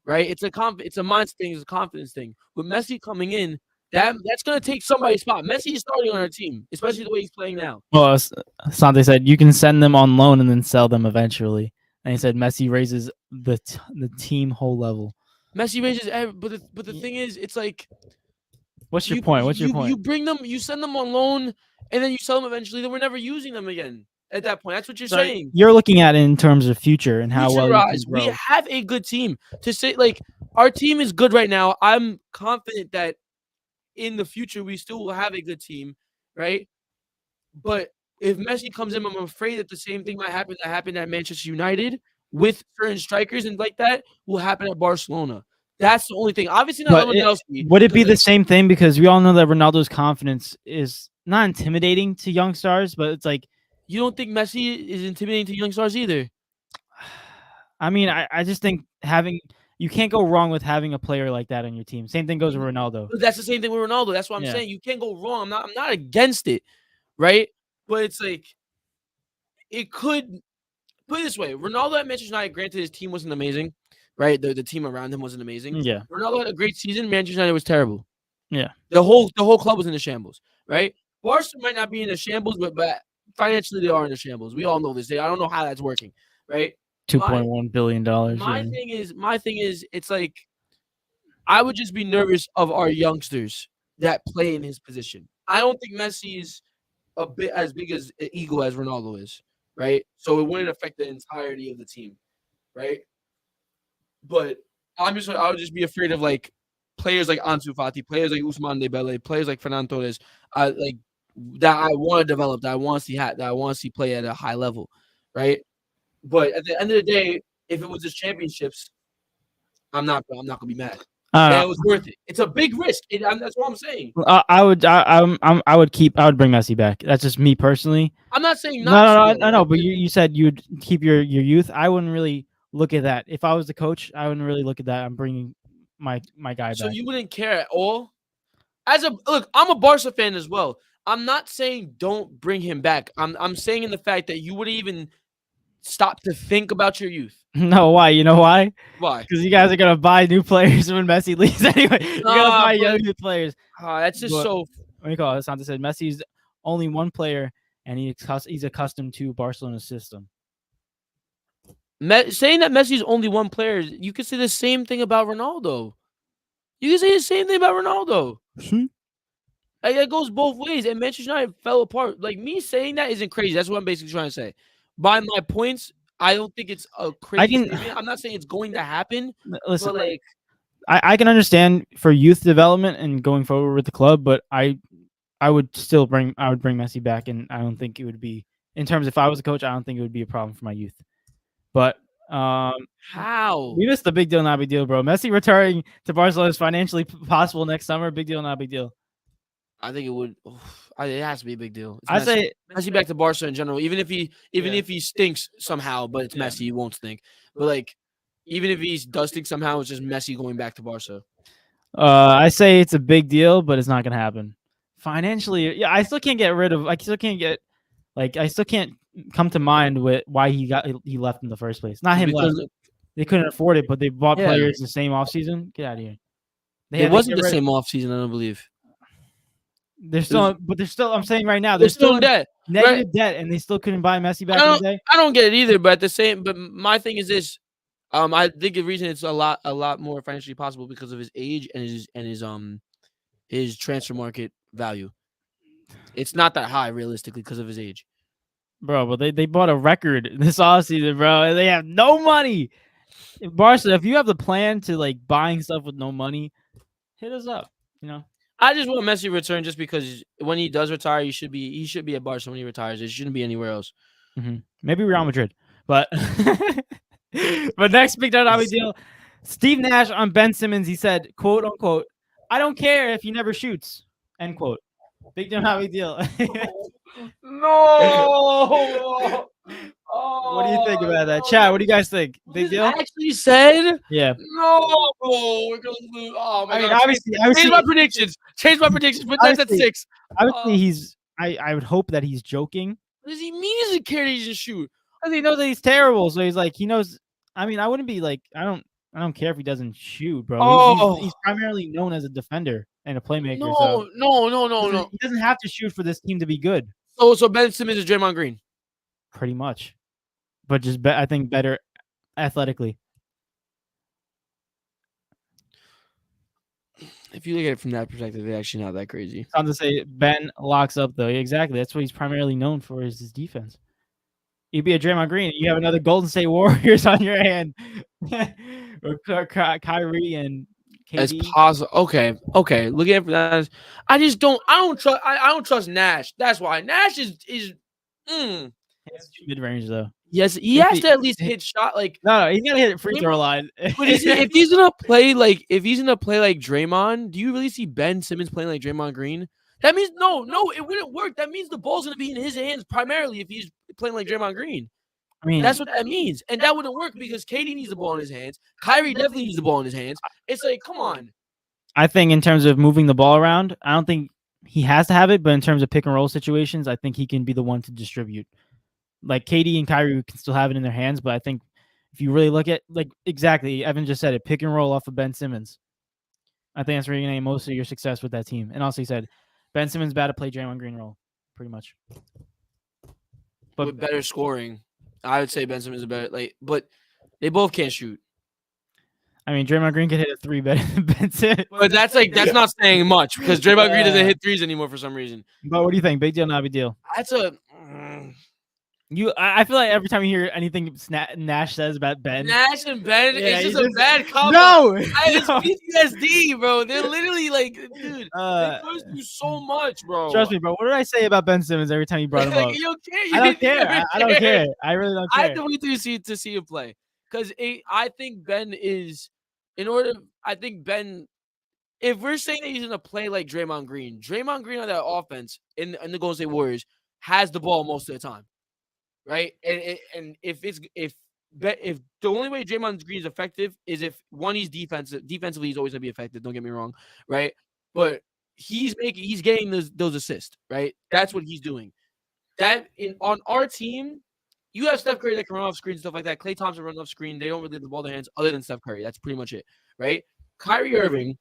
Right, it's a mindset thing. It's a confidence thing. With Messi coming in, That's going to take somebody's spot. Messi is starting on our team, especially the way he's playing now. Well, Sante said you can send them on loan and then sell them eventually. And he said Messi raises the team whole level. Messi raises, but the thing is, it's like, what's your point? What's your point? You bring them, you send them on loan, and then you sell them eventually. Then we're never using them again. At that point, that's what you're saying. You're looking at it in terms of future and how well you can grow. We have a good team. To say like our team is good right now, I'm confident that in the future we still will have a good team, right? But if Messi comes in, I'm afraid that the same thing might happen that happened at Manchester United with certain strikers and like that will happen at Barcelona. That's the only thing. Obviously not Lewandowski. Would it be the same thing? Because we all know that Ronaldo's confidence is not intimidating to young stars, but it's like, you don't think Messi is intimidating to young stars either? I mean, I just think you can't go wrong with having a player like that on your team. Same thing goes with Ronaldo. But that's the same thing with Ronaldo. That's what I'm saying. You can't go wrong. I'm not against it, right? But it's like it could put it this way. Ronaldo at Manchester United, granted his team wasn't amazing, right? The team around him wasn't amazing. Yeah. Ronaldo had a great season. Manchester United was terrible. Yeah. The whole club was in a shambles, right? Barca might not be in a shambles, but financially, they are in the shambles. We all know this. I don't know how that's working, right? $2.1 billion. My thing is, it's like I would just be nervous of our youngsters that play in his position. I don't think Messi is a bit as big as an ego as Ronaldo is, right? So it wouldn't affect the entirety of the team, right? But I would just be afraid of like players like Ansu Fati, players like Ousmane Dembele, players like Ferran Torres, that I want to develop, that I want to see play at a high level, right? But at the end of the day, if it was just championships, I'm not gonna be mad. It was worth it. It's a big risk. That's what I'm saying. I would bring Messi back. That's just me personally. I'm not saying no. But you said you'd keep your youth. I wouldn't really look at that. If I was the coach, I wouldn't really look at that. I'm bringing my guy back. So you wouldn't care at all? Look, I'm a Barca fan as well. I'm not saying don't bring him back. I'm saying in the fact that you wouldn't even stop to think about your youth. No, why? You know why? Why? Because you guys are gonna buy new players when Messi leaves anyway. You're gonna buy young new players. That's just so. What do you call it? Santa said Messi's only one player, and he's accustomed to Barcelona's system. Saying that Messi's only one player, you could say the same thing about Ronaldo. You can say the same thing about Ronaldo. Like, that goes both ways. And Manchester United fell apart. Like, me saying that isn't crazy. That's what I'm basically trying to say. By my points, I don't think it's a crazy statement. I'm not saying it's going to happen. Listen, but like, I can understand for youth development and going forward with the club, but I would bring Messi back, and I don't think it would be, in terms if I was a coach, I don't think it would be a problem for my youth. But how? We missed the big deal, not big deal, bro. Messi returning to Barcelona is financially possible next summer. Big deal, not big deal. I think it would. It has to be a big deal. I say Messi back to Barca in general. Even if he stinks somehow, but it's Messi, he won't stink. But like, even if he does stink somehow, it's just Messi going back to Barca. I say it's a big deal, but it's not gonna happen. Financially, yeah, I still can't come to mind with why he left in the first place. Not him left. They couldn't afford it, but they bought players the same offseason. Get out of here. It wasn't the same offseason, I don't believe. They're still. I'm saying right now, they're still in debt, negative debt, and they still couldn't buy Messi back in the day. I don't get it either. But but my thing is this: I think the reason it's a lot more financially possible because of his age and his transfer market value. It's not that high realistically because of his age, bro. But they bought a record this offseason, bro, and they have no money. Barca, if you have the plan to like buying stuff with no money, hit us up. You know. I just want Messi to return just because when he does retire, he should be at Barca when he retires. It shouldn't be anywhere else. Mm-hmm. Maybe Real Madrid, but next big deal, not big deal. Steve Nash on Ben Simmons. He said, "quote unquote, I don't care if he never shoots." End quote. Big deal, not big deal. No. What do you think about that, Chad? What do you guys think? Big deal? Actually said, yeah. No, we're gonna lose. Oh my God! Obviously, change my predictions. Put that at 6. Obviously, I would hope that he's joking. What does he mean? He doesn't care that he just shoot. Because he knows that he's terrible. So he's like, he knows. I mean, I wouldn't be like, I don't care if he doesn't shoot, bro. He's primarily known as a defender, and a playmaker. No. He doesn't have to shoot for this team to be good. So Ben Simmons is Draymond Green. Pretty much. But just I think better athletically. If you look at it from that perspective, it's actually not that crazy. I'm to say Ben locks up though. Exactly. That's what he's primarily known for is his defense. You'd be a Draymond Green. You have another Golden State Warriors on your hand. Or Kyrie and KD. As possible. Okay. Looking at that, I don't trust Nash. That's why Nash is mid range though. Yes, he has to at least hit shot like no, he's gotta hit it free throw line. But if he's gonna play like Draymond, do you really see Ben Simmons playing like Draymond Green? That means no, it wouldn't work. That means the ball's gonna be in his hands primarily if he's playing like Draymond Green. I mean, that's what that means, and that wouldn't work because KD needs the ball in his hands. Kyrie definitely needs the ball in his hands. It's like, come on. I think in terms of moving the ball around, I don't think he has to have it, but in terms of pick and roll situations, I think he can be the one to distribute. Like KD and Kyrie can still have it in their hands, but I think if you really look at exactly, Evan just said it, pick and roll off of Ben Simmons. I think that's where you're gonna get most of your success with that team. And also, he said Ben Simmons bad to play Draymond Green role, pretty much. But with better scoring, I would say Ben Simmons is better. But they both can't shoot. I mean, Draymond Green could hit a 3 better than Ben Simmons. But that's not saying much because Draymond Green doesn't hit 3s anymore for some reason. But what do you think? Big deal, not big deal? That's a. I feel like every time you hear anything Nash says about Ben, Nash and Ben, it's just a bad combo. No, it's PTSD, bro. They're literally like, dude, they first do so much, bro. Trust me, bro. What did I say about Ben Simmons every time you brought him up? You don't care. I don't care. I don't care. I really don't care. I have to wait to see him play because I think Ben is I think Ben. If we're saying that he's gonna play like Draymond Green on that offense in the Golden State Warriors has the ball most of the time. Right, and if the only way Draymond Green is effective is if one he's defensively he's always gonna be effective. Don't get me wrong, right? But he's getting those assists, right? That's what he's doing. On our team, you have Steph Curry that can run off screen and stuff like that. Klay Thompson runs off screen. They don't really have the ball in their hands other than Steph Curry. That's pretty much it, right? Kyrie Irving,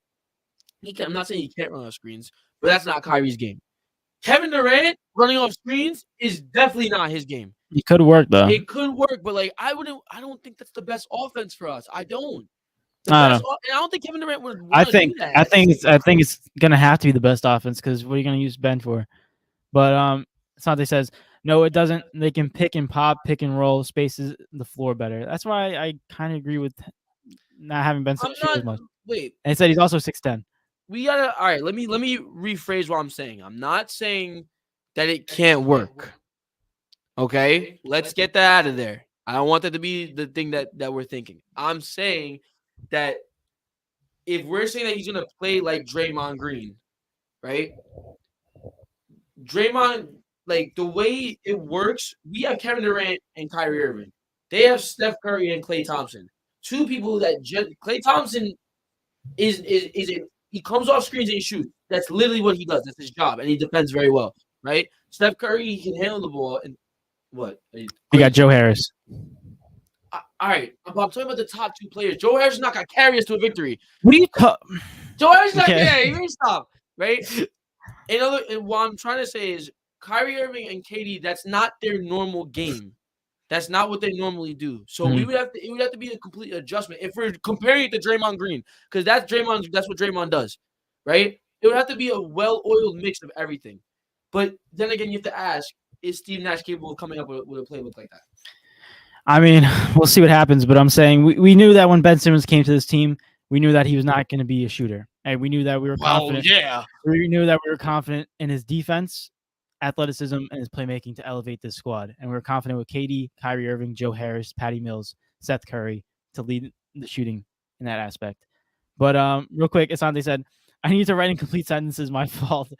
I'm not saying he can't run off screens, but that's not Kyrie's game. Kevin Durant running off screens is definitely not his game. It could work though. It could work, but I don't think that's the best offense for us. I don't. I don't think Kevin Durant would. I think it's gonna have to be the best offense because what are you gonna use Ben for? But Sante says no, it doesn't. They can pick and pop, pick and roll, spaces the floor better. That's why I kind of agree with not having Ben shoot as much. Wait, and he said he's also 6'10". We gotta. All right, let me rephrase what I'm saying. I'm not saying that it can't work. Okay, let's get that out of there. I don't want that to be the thing that we're thinking. I'm saying that if we're saying that he's gonna play like Draymond Green, right? Draymond, the way it works, we have Kevin Durant and Kyrie Irving. They have Steph Curry and Klay Thompson. Two people that Klay Thompson is he comes off screens and he shoots. That's literally what he does. That's his job, and he defends very well, right? Steph Curry, he can handle the ball. And what? You got Joe Harris. All right, I'm talking about the top two players. Joe Harris is not gonna carry us to a victory. What do you Joe Harris is not gonna stop, right? And what I'm trying to say is Kyrie Irving and KD, that's not their normal game. That's not what they normally do. So it would have to be a complete adjustment if we're comparing it to Draymond Green, because that's what Draymond does, right? It would have to be a well-oiled mix of everything. But then again, you have to ask, is Steve Nash capable of coming up with a playbook like that? I mean, we'll see what happens, but I'm saying we knew that when Ben Simmons came to this team, we knew that he was not going to be a shooter. And we knew that we were confident. Yeah. We knew that we were confident in his defense, athleticism, and his playmaking to elevate this squad. And we were confident with KD, Kyrie Irving, Joe Harris, Patty Mills, Seth Curry to lead the shooting in that aspect. But real quick, Asante said, I need to write in complete sentences. My fault.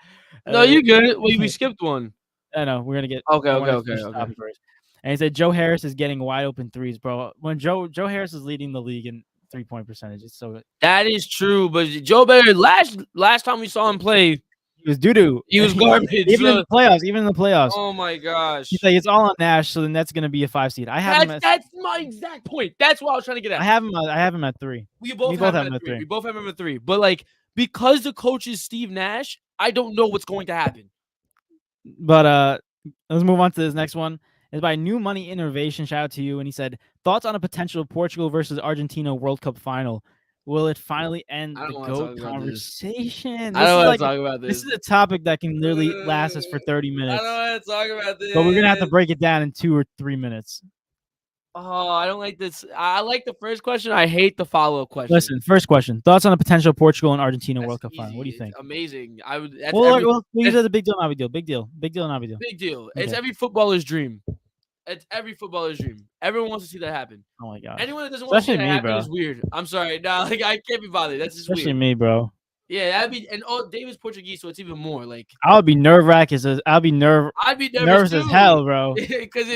No, you good. We skipped one. I know. We're going to get Okay. First. And he said Joe Harris is getting wide open threes, bro. When Joe Harris is leading the league in 3-point percentage, it's so good. That is true, but Joe Bear last time we saw him play, he was doo-doo. He was garbage. Even in the playoffs. Oh my gosh. He's like, it's all on Nash, so then that's gonna be a 5 seed. That's my exact point. That's what I was trying to get at. I have him at 3. We both have him at 3. We both have him at 3. But because the coach is Steve Nash, I don't know what's going to happen. But let's move on to this next one. It's by New Money Innovation. Shout out to you. And he said, thoughts on a potential Portugal versus Argentina World Cup final. Will it finally end the GOAT conversation? I don't want to talk about this is a topic that can literally last us for 30 minutes. I don't want to talk about this. But we're going to have to break it down in 2 or 3 minutes. Oh, I don't like this. I like the first question. I hate the follow-up question. Listen, first question. Thoughts on a potential Portugal and Argentina World Cup final. What do you think? It's amazing. Well, use it as a big deal, not a big deal. Big deal. Big deal, not a big deal. Big deal. Okay. It's every footballer's dream. It's every footballer's dream. Everyone wants to see that happen. Oh my god. Anyone that doesn't want to see that happen bro. Is weird. I'm sorry. Nah, like I can't be bothered. That's just Especially weird. me, bro. Yeah, that'd be David's Portuguese, so it's even more like I would be nerve-wracking. I'd be nervous too. as hell, bro. Because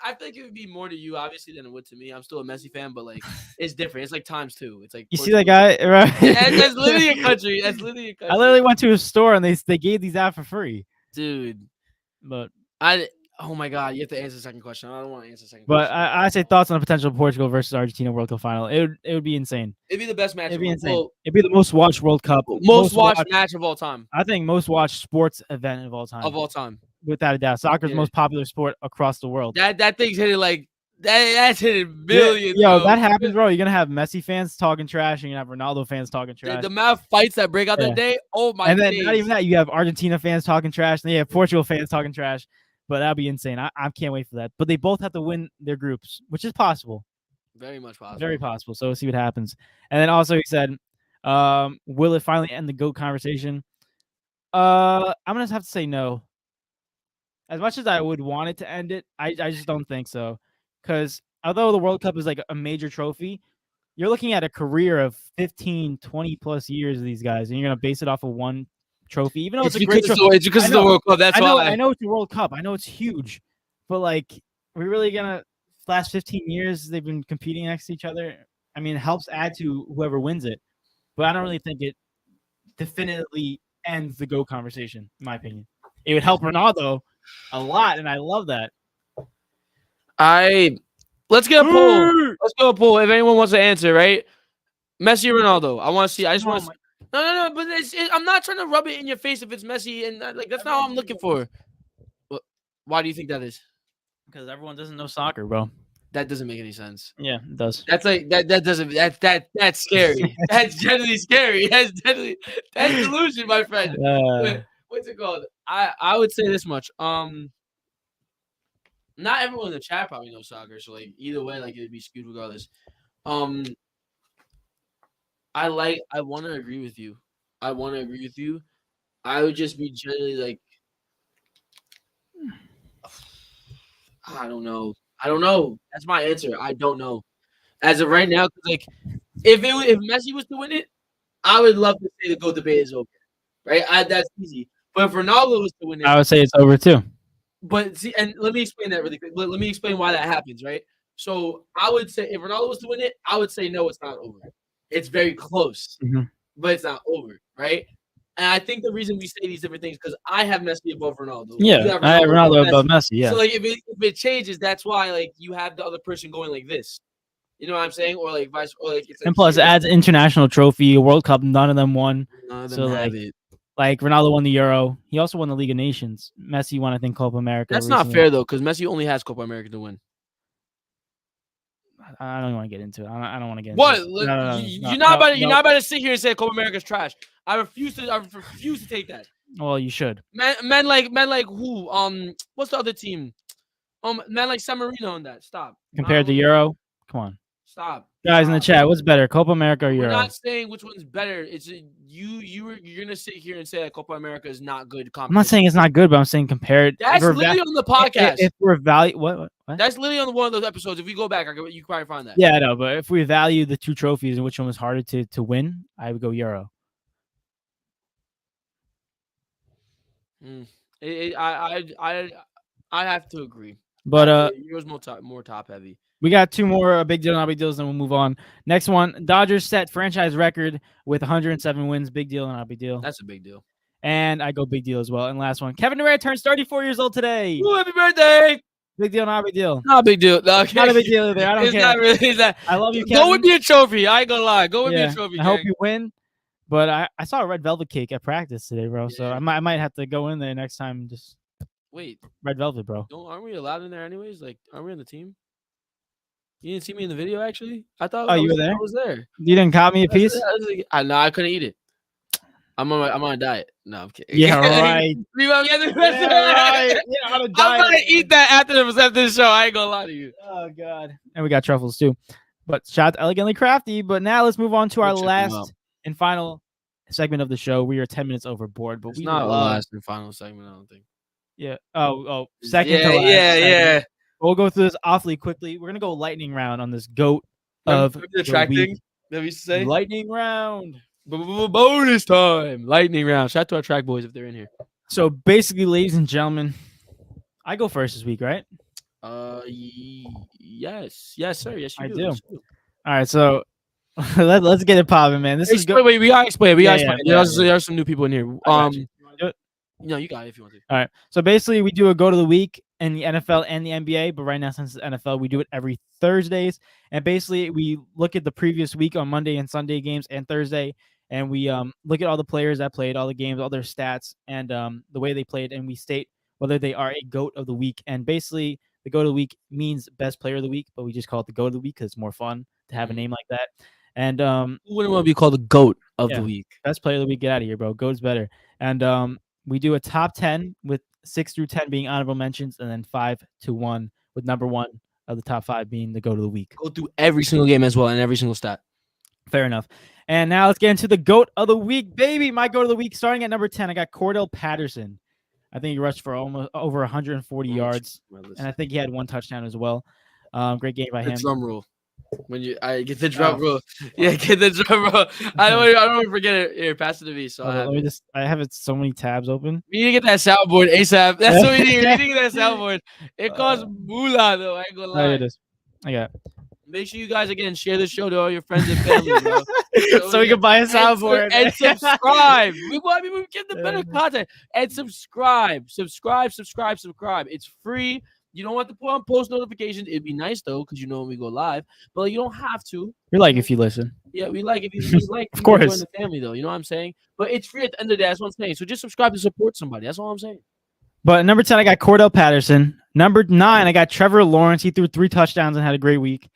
I think it would be more to you, obviously, than it would to me. I'm still a Messi fan, but like it's different. It's like times 2. It's like you see that guy, right? That's literally a country. That's literally a country. I literally went to a store and they gave these out for free, dude. But oh my god, you have to answer the second question. I don't want to answer the second question. But I say thoughts on a potential Portugal versus Argentina World Cup final. It would be insane. It'd be the best match. It'd be insane. It'd be the most watched World Cup. Most watched match of all time. I think most watched sports event of all time. Of all time. Without a doubt. Soccer's the most popular sport across the world. That thing's hitting like that's hitting millions. Yo, that happens, bro. You're gonna have Messi fans talking trash, and you're gonna have Ronaldo fans talking trash. The amount of fights that break out that day. Oh my god. And then not even that, you have Argentina fans talking trash, and you have Portugal fans talking trash. But that'd be insane. I can't wait for that. But they both have to win their groups, which is possible. Very much possible. Very possible. So we'll see what happens. And then also he said, will it finally end the GOAT conversation? I'm going to have to say no. As much as I would want it to end it, I just don't think so. Because although the World Cup is like a major trophy, you're looking at a career of 15, 20-plus years of these guys, and you're going to base it off of one trophy, even though it's a great trophy. It's because of the World Cup. That's why. I know it's the World Cup. I know it's huge, but like, we're really gonna last 15 years they've been competing next to each other. I mean, it helps add to whoever wins it, but I don't really think it definitively ends the GOAT conversation. In my opinion, it would help Ronaldo a lot, and I love that. Let's get a poll. Let's go a poll. If anyone wants to answer, right? Messi or Ronaldo? I want to see. I just want to. No. But I'm not trying to rub it in your face if it's Messi, and like that's not what I'm looking for. Why do you think that is? Because everyone doesn't know soccer, bro. That doesn't make any sense. Yeah, it does. That's like that doesn't that's scary. That's generally scary. That's delusion, my friend. What's it called? I would say this much. Not everyone in the chat probably knows soccer, so like either way, like it'd be skewed regardless. I want to agree with you. I would just be generally like, I don't know. That's my answer. I don't know. As of right now, like, if Messi was to win it, I would love to say the GOAT debate is over. Right? That's easy. But if Ronaldo was to win it, I would say it's over too. But see, and let me explain that really quick. Let me explain why that happens, right? So I would say if Ronaldo was to win it, I would say no, it's not over. It's very close, but it's not over, right? And I think the reason we say these different things because I have Messi above Ronaldo. Yeah, I have Ronaldo above Messi. Yeah. So like if it changes, that's why like you have the other person going like this. You know what I'm saying? Or like vice, or like. It's like, and plus, it adds an international trophy, a World Cup. None of them won. None of them have it. Like Ronaldo won the Euro. He also won the League of Nations. Messi won, I think, Copa America. That's not fair though, because Messi only has Copa America to win. I don't want to get into it. I don't want to get into what? it. No, you're not about to sit here and say Copa America's trash. I refuse to take that. Well, you should. Men like who? What's the other team? Men like San Marino on that. Stop. Compared to Euro, come on. Stop. Guys in the chat, what's better, Copa America or Euro? We're not saying which one's better. It's you're gonna sit here and say that Copa America is not good. I'm not saying it's not good, but I'm saying compared. That's literally on the podcast. If we're what? That's literally on one of those episodes. If we go back, you can probably find that. Yeah, I know. But if we value the two trophies and which one was harder to win, I would go Euro. I have to agree. But Euro's more top heavy. We got two more big deal, not big deals, then we'll move on. Next one, Dodgers set franchise record with 107 wins. Big deal, not big deal. That's a big deal. And I go big deal as well. And last one, Kevin Durant turns 34 years old today. Ooh, happy birthday! Big deal, not big deal. Not a big deal. No, okay. Not a big deal either. I don't care. Not really that. I love you, Kevin. Go with me a trophy. I ain't gonna lie. Go with me a trophy. I hope you win. But I saw a red velvet cake at practice today, bro. So I might have to go in there next time and just wait. Red velvet, bro. Aren't we allowed in there anyways? Like, aren't we on the team? You didn't see me in the video, actually? I thought you were there? I was there. You didn't cop me a piece? No, I couldn't eat it. I'm on a diet. No, I'm kidding. Yeah, right. Right. Yeah, on a diet. I'm gonna eat that after the show. I ain't gonna lie to you. Oh God. And we got truffles too. But shout out to Elegantly Crafty. But now let's move on to our last and final segment of the show. We are 10 minutes overboard, but it's not the last and final segment, I don't think. Yeah. Second to last. Yeah. We'll go through this awfully quickly. We're gonna go lightning round on this GOAT of the track thing that we used to say. Lightning round. Bonus time. Lightning round. Shout out to our track boys if they're in here. So basically, ladies and gentlemen, I go first this week, right? Yes, sir. Yes, you do. All right, so let's get it popping, man. This is good. Wait, we gotta explain. There are some new people in here. You want to do it? No, you got it if you want to. All right. So basically, we do a go to the week in the NFL and the NBA, but right now, since it's NFL, we do it every Thursdays. And basically, we look at the previous week on Monday and Sunday games and Thursday, and we look at all the players that played, all the games, all their stats, and the way they played, and we state whether they are a GOAT of the week. And basically, the GOAT of the week means best player of the week, but we just call it the GOAT of the week because it's more fun to have a name like that. And who wouldn't want to be called the GOAT of the week? Best player of the week. Get out of here, bro. GOAT's better. And we do a top 10 with 6 through 10 being honorable mentions, and then 5 to 1 with number 1 of the top 5 being the GOAT of the week. Go through every single game as well and every single stat. Fair enough. And now let's get into the GOAT of the week, baby. My GOAT of the week, starting at number 10, I got Cordell Patterson. I think he rushed for almost over 140 yards, and I think he had 1 touchdown as well. Great game by him. Drum roll. When I get the drum roll, get the drum roll. I don't want to forget it. Here, pass it to me. So I have it so many tabs open. We need to get that soundboard ASAP. That's what we need. We need to get that soundboard. It costs moolah though. I ain't gonna lie. There it is. I got it. Make sure you guys again share the show to all your friends and family, bro. So we can buy a soundboard and subscribe. We get the better content and subscribe. It's free. You don't have to put on post notifications. It'd be nice though, because you know when we go live. But you don't have to. We like if you listen. Yeah, we like if you like. Of course. Join the family though. You know what I'm saying? But it's free at the end of the day. That's what I'm saying. So just subscribe to support somebody. That's all I'm saying. But number 10, I got Cordell Patterson. Number 9, I got Trevor Lawrence. He threw 3 touchdowns and had a great week.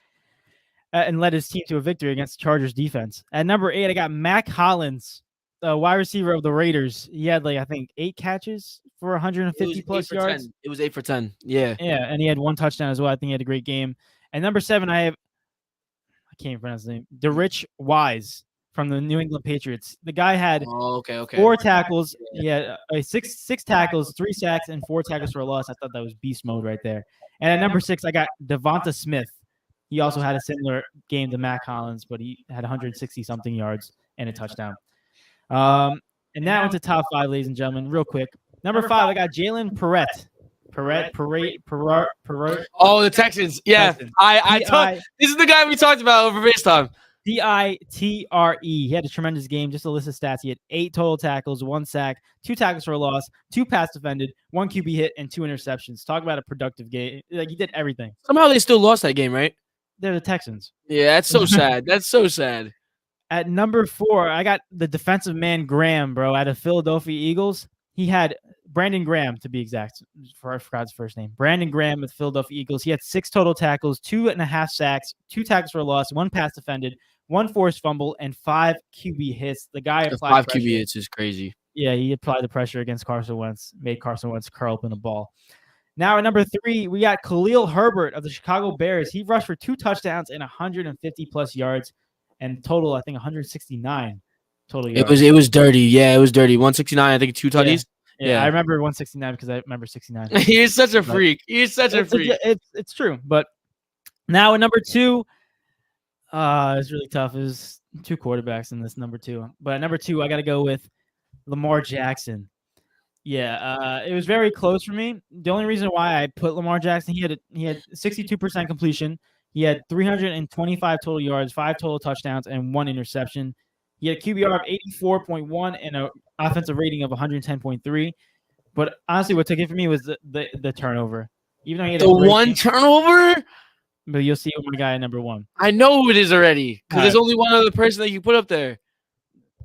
And led his team to a victory against the Chargers defense. At number 8, I got Mac Hollins, the wide receiver of the Raiders. He had I think 8 catches for 150 plus yards. 10. It was 8 for 10. Yeah. Yeah, and he had 1 touchdown as well. I think he had a great game. And number 7, I can't even pronounce his name. DeRich Wise from the New England Patriots. The guy had 4 tackles. He had 6 tackles, 3 sacks, and 4 tackles for a loss. I thought that was beast mode right there. And at number 6, I got Devonta Smith. He also had a similar game to Mac Hollins, but he had 160-something yards and a touchdown. And that went to top 5, ladies and gentlemen, real quick. Number 5, I got Jalen Perrette. Oh, the Texans. Yeah. This is the guy we talked about over FaceTime. Ditre. He had a tremendous game. Just a list of stats. He had 8 total tackles, 1 sack, 2 tackles for a loss, 2 pass defended, 1 QB hit, and 2 interceptions. Talk about a productive game. He did everything. Somehow they still lost that game, right? They're the Texans. Yeah, that's so sad. That's so sad. At number 4, I got the defensive man Graham, bro, out of Philadelphia Eagles. He had Brandon Graham, to be exact. I forgot his first name. Brandon Graham with Philadelphia Eagles. He had 6 total tackles, 2.5 sacks, 2 tackles for a loss, 1 pass defended, 1 forced fumble, and 5 QB hits. The guy applied 5 QB hits is crazy. Yeah, he applied the pressure against Carson Wentz, made Carson Wentz curl up in the ball. Now at number 3, we got Khalil Herbert of the Chicago Bears. He rushed for 2 touchdowns and 150-plus yards, and total, I think, 169 total yards. It was dirty. Yeah, it was dirty. 169, I think, 2 tutties. Yeah, I remember 169 because I remember 69. He's such a freak. He's such a freak. It's true. But now at number 2, it's really tough. There's 2 quarterbacks in this number 2. But at number 2, I got to go with Lamar Jackson. Yeah, it was very close for me. The only reason why I put Lamar Jackson, he had 62% completion. He had 325 total yards, 5 total touchdowns, and 1 interception. He had a QBR of 84.1 and an offensive rating of 110.3. But honestly, what took it for me was the turnover. Even though he had the 1 turnover? But you'll see my guy at number 1. I know who it is already because there's only one other person that you put up there.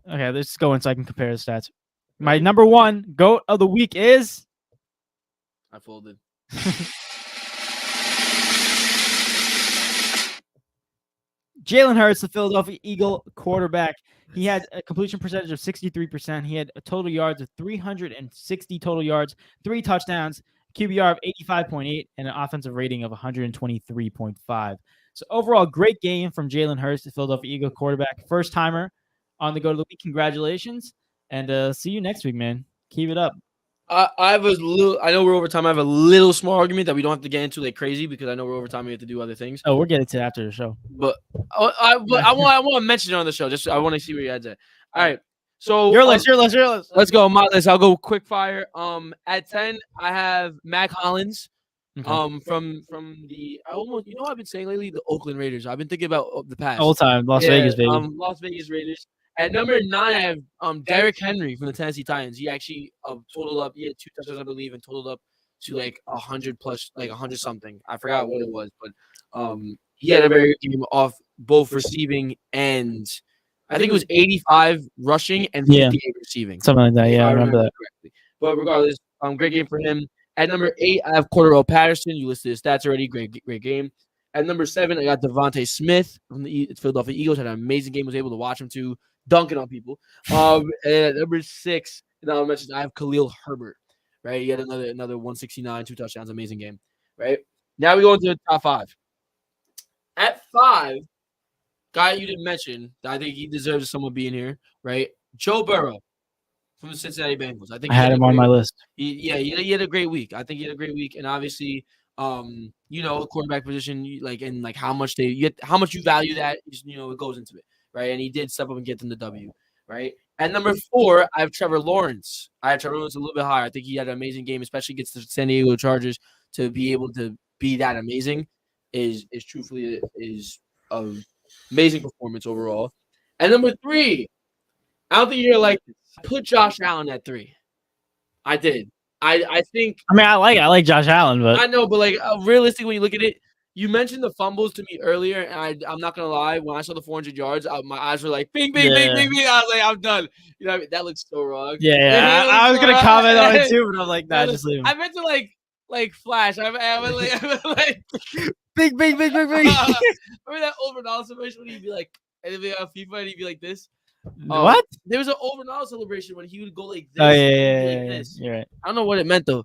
Okay, let's go in so I can compare the stats. My number 1 GOAT of the week is. I folded. Jalen Hurts, the Philadelphia Eagle quarterback. He had a completion percentage of 63%. He had a total yards of 360 total yards, 3 touchdowns, QBR of 85.8, and an offensive rating of 123.5. So overall, great game from Jalen Hurts, the Philadelphia Eagle quarterback. First timer on the Go to the Week. Congratulations. And see you next week, man. Keep it up. I have a little. I know we're over time. I have a little small argument that we don't have to get into like crazy because I know we're over time. We have to do other things. Oh, we'll get into it after the show. But I want to mention it on the show. Just I want to see where your head's at. All right. So Your list. Let's go. My list. I'll go quick fire. At 10, I have Mac Hollins. Okay. From the I've been saying lately the Oakland Raiders. I've been thinking about the past. Old time, Las Vegas, baby. Las Vegas Raiders. At number 9, I have Derrick Henry from the Tennessee Titans. He actually totaled up. He had 2 touchdowns, I believe, and totaled up to like 100 plus, like 100 something. I forgot what it was, but he had a very good game off both receiving and I think it was 85 rushing and 58 receiving. Something like that. Yeah, I remember that. Correctly. But regardless, great game for him. At number 8, I have Cordero Patterson. You listed his stats already. Great game. At number 7, I got Devontae Smith from the Philadelphia Eagles. Had an amazing game. Was able to watch him too, dunking on people. And at number 6, and I'll mention I have Khalil Herbert. Right, he had another 169, 2 touchdowns, amazing game. Right now we go into the top 5. At 5, guy you didn't mention, I think he deserves someone being here. Right, Joe Burrow from the Cincinnati Bengals. I think I had him on my list. He had a great week. I think he had a great week, and obviously, the quarterback position, how much you value that, it goes into it, right? And he did step up and get them the W, right? At number 4, I have Trevor Lawrence. I have Trevor Lawrence a little bit higher. I think he had an amazing game, especially against the San Diego Chargers. To be able to be that amazing is truthfully an amazing performance overall. At number 3, I don't think you're like this. I put Josh Allen at 3. I did. I think. I mean, I like Josh Allen, but I know, but realistically, when you look at it, you mentioned the fumbles to me earlier, and I'm not gonna lie. When I saw the 400 yards, my eyes were like, bing, bing, bing, bing, bing. I was like, I'm done. You know what I mean? That looks so wrong. Yeah. I was gonna comment on it too, but I'm like, nah, just leave him. I meant to flash. I went like big. Remember that over Ronaldo celebration when he'd be like, and he'd be on FIFA and he'd be like this. What? There was an over Ronaldo celebration when he would go like this. Oh yeah. Like this. You're right. I don't know what it meant though.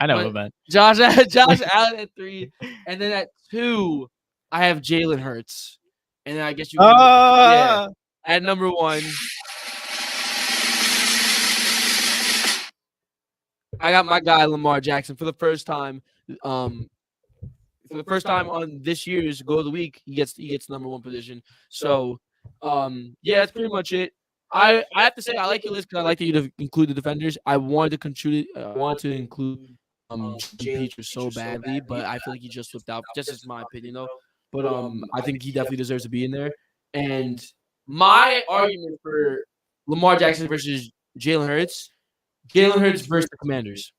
I know what it meant. Josh Allen at 3, and then at 2, I have Jalen Hurts, and then I guess you. At number 1, I got my guy Lamar Jackson for the first time. On this year's Go of the Week, he gets number 1 position. So, that's pretty much it. I have to say I like your list because I like that you include the defenders. I wanted to include Patriots so badly, but I feel like he just slipped out. Just as my opinion, though. But I think he definitely deserves to be in there. And my argument for Lamar Jackson versus Jalen Hurts versus the Commanders.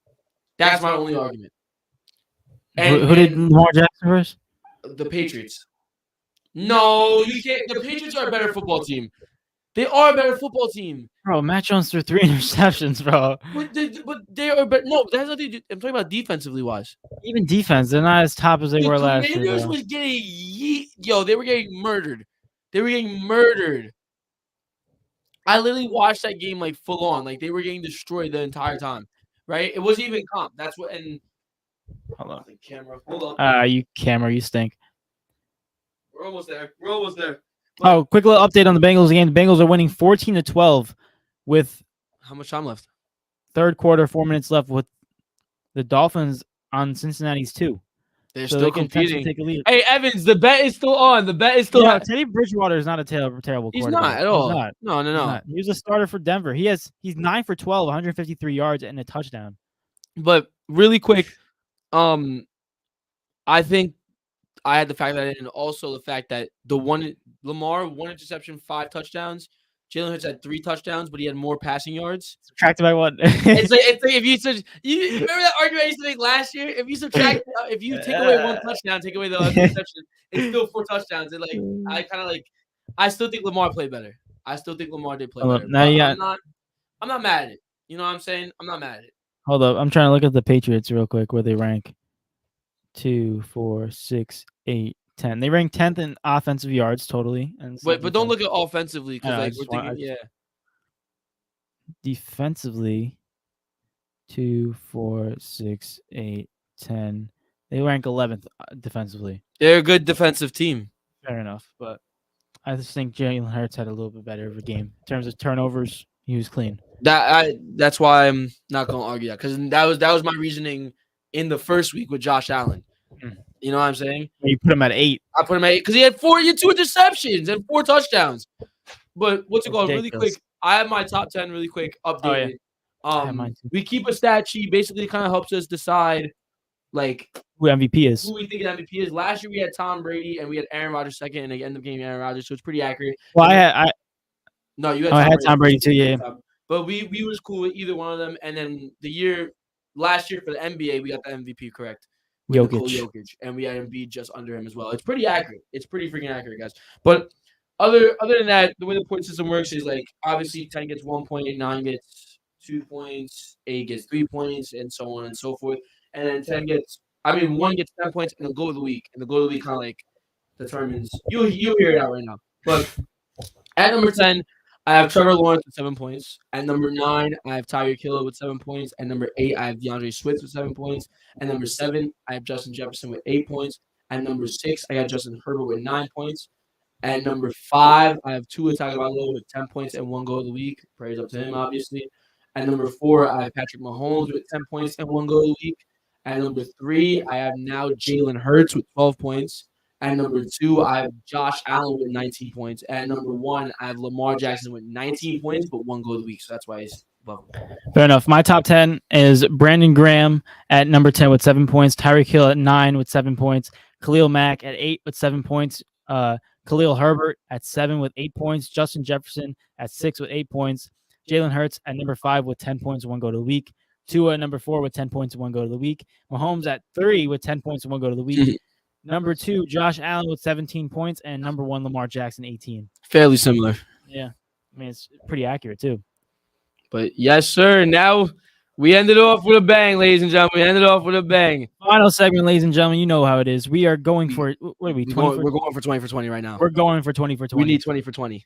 That's my only argument. And who did Lamar Jackson versus? The Patriots. No, you can't. The Patriots are a better football team. They are a better football team. Bro, Matt Jones threw 3 interceptions, bro. But they are better. No, that's nothing to do. I'm talking about defensively wise. Even defense, they're not as top as they were last year. The Commanders was getting they were getting murdered. They were getting murdered. I literally watched that game full on. They were getting destroyed the entire time. Right? It wasn't even comp. That's what. And hold on, camera. Hold on. You stink. We're almost there. Oh, quick little update on the Bengals game. The Bengals are winning 14-12 with how much time left? Third quarter, 4 minutes left with the Dolphins on Cincinnati's 2. They're still competing. Take a lead. Hey, Evans, the bet is still on. The bet is still on. Teddy Bridgewater is not a terrible quarterback. He's not at all. He's not. No. He was a starter for Denver. He's 9 for 12, 153 yards and a touchdown. But really quick, I think I had to factor that in, and also the fact that Lamar 1 interception, 5 touchdowns. Jalen Hurts had 3 touchdowns, but he had more passing yards. Subtracted by what? it's like if you remember that argument I used to make last year. If you take away 1 touchdown, take away the interception, it's still 4 touchdowns. And I still think Lamar played better. I still think Lamar did play Hold up. better. Now But you got. I'm not mad at it. You know what I'm saying? I'm not mad at it. Hold up. I'm trying to look at the Patriots real quick where they rank. 2, 4, 6, 8, 10. They rank 10th in offensive yards totally. And But don't look at offensively because like we're thinking, defensively, 2, 4, 6, 8, 10. They rank 11th defensively. They're a good defensive team. Fair enough, but I just think Jalen Hurts had a little bit better of a game in terms of turnovers. He was clean. That's why I'm not gonna argue that because that was my reasoning in the first week with Josh Allen. You know what I'm saying? You put him at 8. I put him at 8 because he had 2 interceptions and 4 touchdowns. But what's it called? Really quick, I have my top 10 really quick updated. We keep a stat sheet. Basically, kind of helps us decide like who MVP is. Who we think MVP is. Last year we had Tom Brady and we had Aaron Rodgers second, and they ended up getting Aaron Rodgers, so it's pretty accurate. Well, you had Tom Brady too, yeah. But we was cool with either one of them. And then last year for the NBA, we got the MVP correct. Jokic, and we had Embiid just under him as well. It's pretty accurate. It's pretty freaking accurate, guys. But other than that, the way the point system works is like obviously 10 gets 1 point, 9 gets 2 points, 8 gets 3 points, and so on and so forth. And then 1 gets 10 points, and the goal of the week. And the goal of the week kind of like determines you'll hear it out right now. But at number 10, I have Trevor Lawrence with 7 points. At number 9, I have Tyreek Hill with 7 points. At number 8, I have DeAndre Swift with 7 points. At number 7, I have Justin Jefferson with 8 points. At number 6, I got Justin Herbert with 9 points. At number 5, I have Tua Tagovailoa with 10 points and 1 goal of the week. Praise up to him, obviously. At number 4, I have Patrick Mahomes with 10 points and 1 goal of the week. At number 3, I have now Jalen Hurts with 12 points. At number 2, I have Josh Allen with 19 points. At number 1, I have Lamar Jackson with 19 points, but 1 goal of the week. So that's why he's above him. Fair enough. My top 10 is Brandon Graham at number 10 with 7 points. Tyreek Hill at 9 with 7 points. Khalil Mack at 8 with 7 points. Khalil Herbert at 7 with 8 points. Justin Jefferson at 6 with 8 points. Jalen Hurts at number 5 with 10 points and 1 goal of the week. Tua at number 4 with 10 points and 1 goal of the week. Mahomes at 3 with 10 points and 1 goal of the week. Number 2, Josh Allen with 17 points. And number 1, Lamar Jackson, 18. Fairly similar. Yeah. I mean, it's pretty accurate, too. But yes, sir. Now we ended off with a bang, ladies and gentlemen. We ended off with a bang. Final segment, ladies and gentlemen. You know how it is. We are going for, what are we, 20 We're going for 20 for 20 right now. We're going for 20 for 20. We need 20 for 20.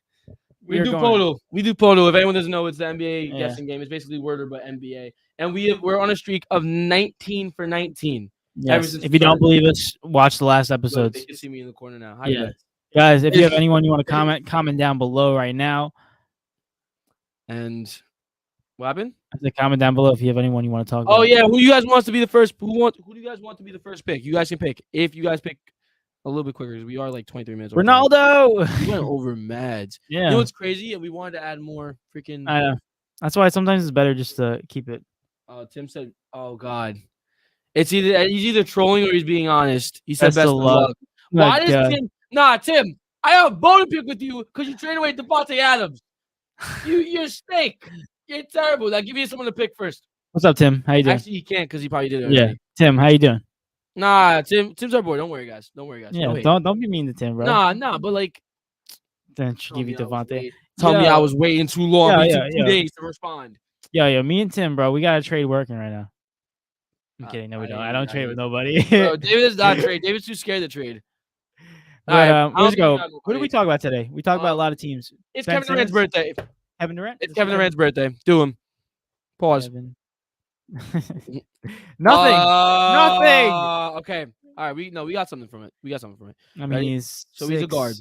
We do Poto. If anyone doesn't know, it's the NBA guessing game. It's basically Worded but NBA. And we're on a streak of 19 for 19. Yes. If you don't believe us, watch the last episodes. They can see me in the corner now. Hi, guys, if you have anyone you want to comment down below right now. And what happened? Comment down below if you have anyone you want to talk about. Oh yeah, who you guys want to be the first? Who do you guys want to be the first pick? You guys can pick. If you guys pick a little bit quicker, because we are like 23 minutes. Ronaldo. We went over mad. Yeah. You know what's crazy? And we wanted to add more freaking. I know. That's why sometimes it's better just to keep it. Tim said, "Oh God, he's either trolling or he's being honest." He said, "Best of luck." Why does Tim? Nah, Tim. I have a bone to pick with you because you traded away Devontae Adams. You're stink. You're terrible. Now give me someone to pick first. What's up, Tim? How you doing? Actually, he can't because he probably did it already. Yeah, Tim. How you doing? Nah, Tim's our boy. Don't worry, guys. Yeah, don't be mean to Tim, bro. Nah, but like, then she give you Devontae. Tell me I was waiting too long. It took 2 days to respond. Yo, me and Tim, bro, we got a trade working right now. I'm kidding. No, we don't. I don't trade with nobody. Bro, David is not trade. David's too scared to trade. All right, let's go. Who did we talk about today? We talked about a lot of teams. It's Kevin Durant's birthday. Kevin Durant? It's Kevin Durant's birthday. Do him. Pause. Nothing. Okay. All right. We got something from it. I mean, he's a guard.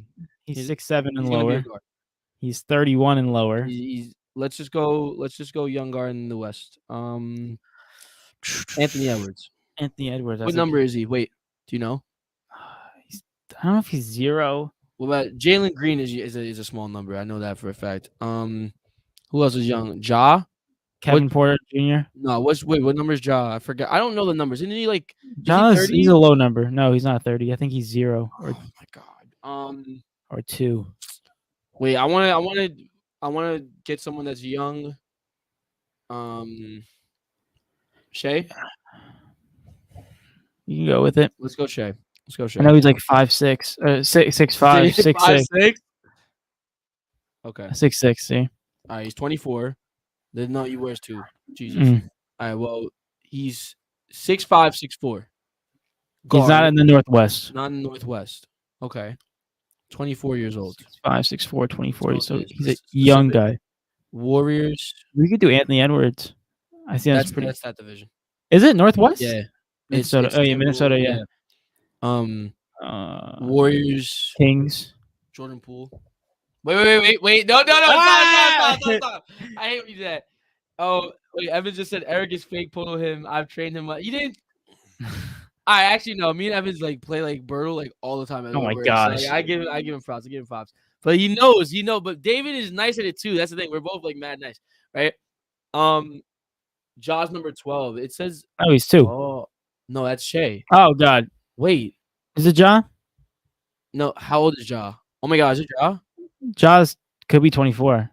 He's 6'7" and lower. He's 31 and lower. Let's just go young guard in the West. Anthony Edwards. What number is he? Wait, do you know? I don't know if he's 0. What about Jalen Green? Is a small number. I know that for a fact. Who else is young? Ja. Kevin Porter Jr. No, what number is Ja? I forgot. I don't know the numbers. Isn't he like? He's a low number. No, he's not 30. I think he's 0. Oh my god. Or 2. Wait, I want to get someone that's young. Shea. You can go with it. Let's go, Shea. I know he's like 5'6", 6'5", 6'6". Okay. 6'6". See. All right, he's 24. No, he wears 2. Jesus. All right, well, he's 6'5", 6'4". He's not in the Northwest. Not in the Northwest. Okay. 24 years old. 6'5", 6'4", 24. So he's a Specific. young guy. Warriors. We could do Anthony Edwards. I see that's pretty. That's that division. Is it Northwest? Yeah. Minnesota. Minnesota. Yeah. Warriors. Kings. Jordan Poole. Wait. No. Stop. I hate when you do that. Oh, wait. Evans just said Eric is fake. Pull him. I've trained him. You didn't. I actually know. Me and Evans play Birtle all the time. Oh my gosh. So, I give him props. But he knows. But David is nice at it too. That's the thing. We're both mad nice, right? Ja's number 12. It says. Oh, he's 2. Oh no, that's Shea. Oh God. Wait. Is it Ja? No. How old is Ja? Oh my God, is it Ja? Ja's could be 24.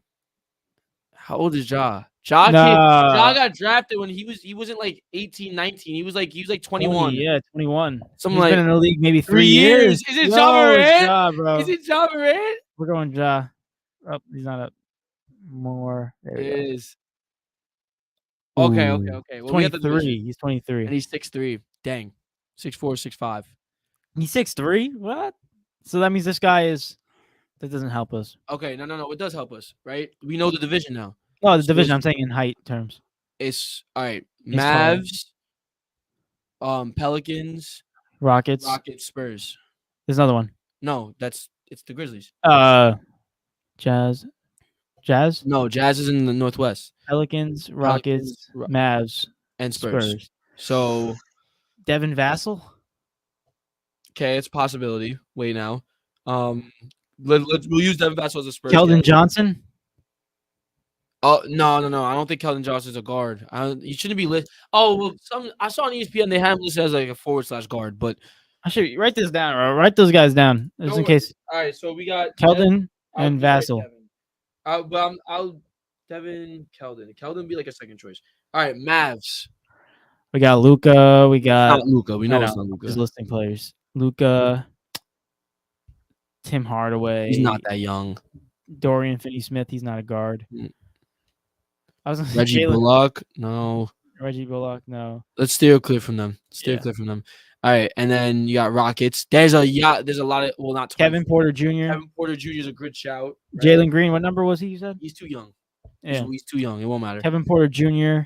How old is Ja? Ja got drafted when he wasn't 18, 19. He was 21. 20, yeah, 21. He's been in the league maybe 3 years. Is it Ja Morant? Ja, bro. Is it Ja Morant? We're going Ja. Oh, he's not up. More. There we It go. is. Okay. Well, 23. He's 23. And he's 6'3". Dang. 6'4", 6'5". He's 6'3"? What? So that means this guy is. That doesn't help us. Okay, no. It does help us, right? We know the division now. Oh, the division. I'm saying in height terms. It's all right. He's Mavs, Pelicans, Rockets, Spurs. There's another one. No, it's the Grizzlies. Jazz. No, Jazz is in the Northwest. Pelicans, Rockets, Mavs, and Spurs. So Devin Vassell. Okay, it's a possibility. Wait now. We'll use Devin Vassell as a Spurs. Keldon Johnson. Oh no! I don't think Keldon Johnson's a guard. He shouldn't be listed. Oh well, I saw on ESPN they have him listed as a /guard, but I should write this down. Bro. Write those guys down just in case. All right, so we got Keldon and Vassell. I'll Devin Keldon. Keldon be a second choice. All right, Mavs. We got Luka. We got not Luka. We know it's not Luka. Just listing players. Luka. Tim Hardaway. He's not that young. Dorian Finney-Smith. He's not a guard. I was Reggie Bullock. No. Reggie Bullock. No. Let's steer clear from them. All right, and then you got Rockets. There's a lot of not 20. Kevin Porter Jr. Kevin Porter Jr. is a good shout. Right? Jalen Green. What number was he? You said he's too young. Yeah, he's too young. It won't matter. Kevin Porter Jr.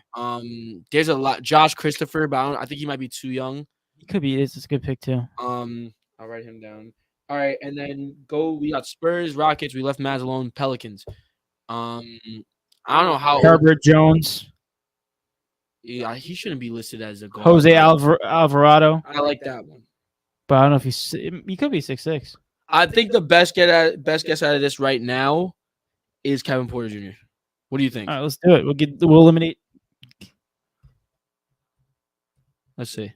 There's a lot. Josh Christopher, but I think he might be too young. He could be. It's a good pick too. I'll write him down. All right, and then we got Spurs, Rockets. We left Mavs alone. Pelicans. I don't know how. Herbert Jones. Yeah, he shouldn't be listed as a guard. Jose Alvarado. I like that one. But I don't know if he could be 6'6". I think the best guess out of this right now is Kevin Porter Jr. What do you think? All right, let's do it. We'll eliminate. Let's see.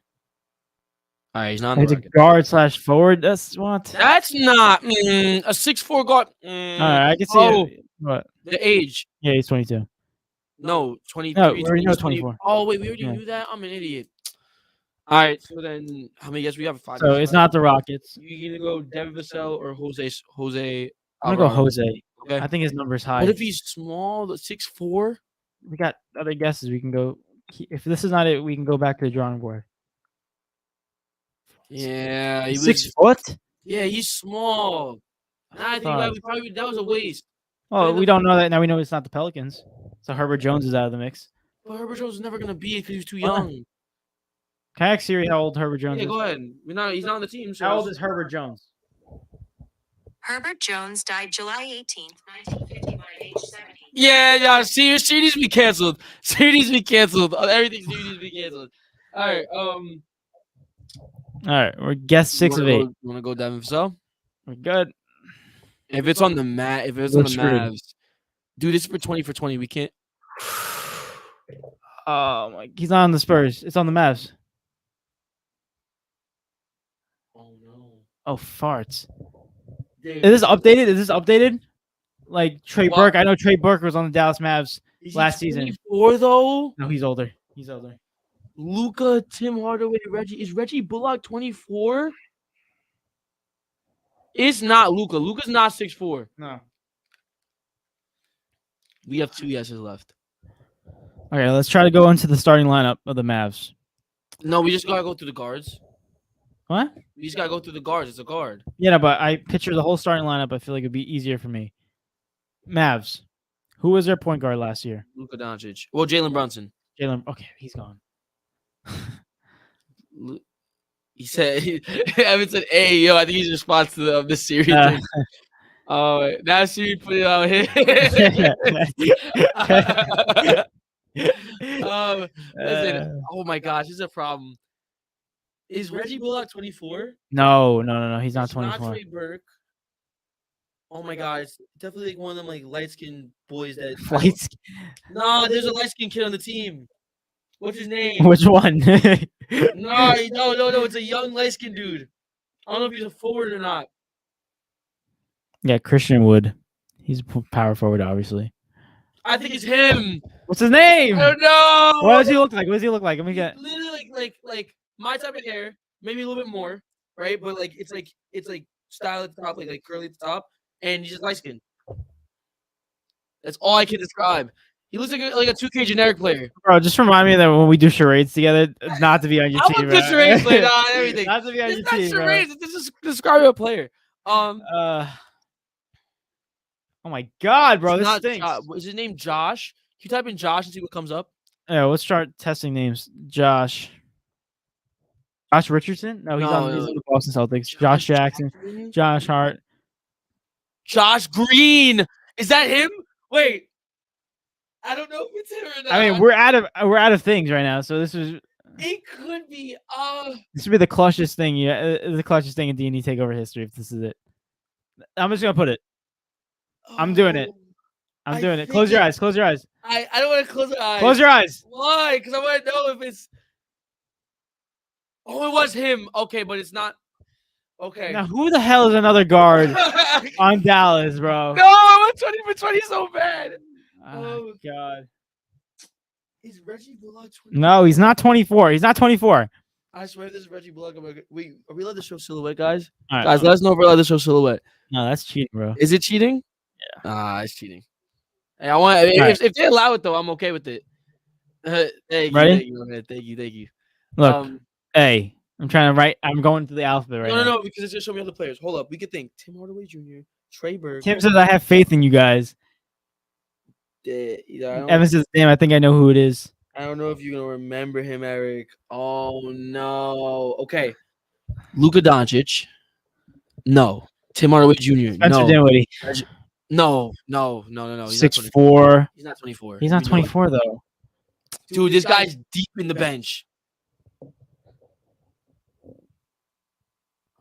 All right, he's not. He's a guard/forward. That's what. That's not a 6'4" guard. All right, I can see it. What? The age. Yeah, he's 22. No, 23. No, we already know 24. Oh wait, we already knew that. I'm an idiot. All right, so then how many guesses we have? 5. So it's not the Rockets. You either go Devin Vassell or Jose. I'm gonna go Jose. Okay. I think his number's high. What if he's small? 6'4"? We got other guesses. We can go. If this is not it, we can go back to the drawing board. Yeah, he was 6 foot. Yeah, he's small. I think that was a waste. Oh, we don't know that now. We know it's not the Pelicans. So Herbert Jones is out of the mix. But Herbert Jones is never gonna be it because he's too young. Can I ask Siri how old Herbert Jones is? Yeah, go ahead. He's not on the team. So how old is Herbert Jones? Herbert Jones died July 18th, 1951 at age 70. Yeah. She needs to be canceled. She needs to be canceled. Everything needs to be canceled. All right. All right. We're guess 6 of 8. You want to go Devin Vassell? We're good. If it's on the Mavs, dude, this is for 20 for 20. We can't. Oh my! He's not on the Spurs. It's on the Mavs. Oh no! Oh farts! Is this updated? Like Trey Burke. I know Trey Burke was on the Dallas Mavs last season. 24 though? No, he's older. Luka, Tim Hardaway, Reggie. Is Reggie Bullock 24? It's not Luka. Luka's not 6'4". No. We have 2 yeses left. Okay, let's try to go into the starting lineup of the Mavs. No, we just gotta go through the guards. What? We just gotta go through the guards. It's a guard. Yeah, but I picture the whole starting lineup. I feel like it'd be easier for me. Mavs. Who was their point guard last year? Luka Doncic. Well, Jalen Brunson. Jalen. Okay, he's gone. He said, Evan said, "Hey, yo, I think he's in response to the series." Oh, now Siri put it out here. Listen, oh my gosh, this is a problem. Is Reggie Bullock 24? No. He's not It's 24. not Trey Burke. Oh my god, it's definitely like one of them like light skinned boys that No, there's a light skinned kid on the team. What's his name? Which one? No, it's a young light skinned dude. I don't know if he's a forward or not. Yeah, Christian Wood. He's a power forward, obviously. I think it's him. What's his name? I don't know. What does he look like? Let me get. Literally like my type of hair, maybe a little bit more, right? But like it's like style at the top, like curly at the top, and he's just light skinned. That's all I can describe. He looks like a 2K generic player. Bro, just remind me that when we do charades together, not to be on your team. I'm a good charades player on everything. Not to be on your team. It's not charades. It's just describing a player. Oh my god, bro, this stinks. Is his name Josh? Can you type in Josh and see what comes up? Yeah, let's start testing names. Josh Richardson? No, he's on the Boston Celtics. Josh Jackson. Josh Hart. Josh Green. Is that him? Wait. I don't know if it's him or not. I mean, we're out of things right now, so this is. It could be. This would be the clutchest thing. Yeah, the clutchest thing in D&E Takeover history. If this is it, I'm just gonna put it. I'm doing it. I'm doing it. Close your eyes. Close your eyes. I don't want to close my eyes. Close your eyes. Why? Because I want to know if it's. Oh, it was him. Okay, but it's not. Okay. Now, who the hell is another guard on Dallas, bro? No, I want 20 for 20 so bad. Oh, God. Is Reggie Bullock 24? No, he's not 24. He's not 24. I swear this is Reggie Bullock. Wait, are we allowed to show silhouette, guys? All right, guys, let us know if we're allowed to show silhouette. No, that's cheating, bro. Is it cheating? Yeah. It's cheating. Hey, I want. If they allow it though, I'm okay with it. Thank you. Look, hey, I'm trying to write. I'm going to the alphabet right now. No, because it's just show me other players. Hold up, we could think Tim Hardaway Jr., Trey Burke. Tim says I have faith in you guys. Evan says, "Damn, I think I know who it is." I don't know if you're gonna remember him, Eric. Oh no. Okay, Luka Doncic. No. Tim Hardaway Jr. Spencer Dinwiddie. No. He's 6'4". He's not 24. He's not 24 though. Dude, this guy's deep in the bench.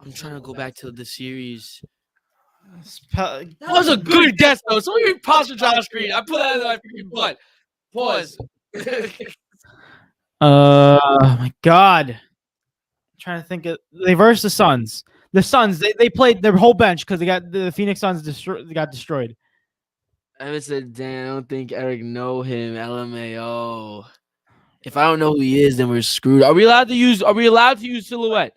I'm trying to go back to the series. That was a good guess, though. Somebody pause for Josh Green. I put that in my freaking butt. Pause. Oh my God. I'm trying to think of. They versed the Suns. The Suns. They played their whole bench because they got the Phoenix Suns got destroyed. Evan said, "Damn, I don't think Eric know him." LMAO. If I don't know who he is, then we're screwed. Are we allowed to use silhouette?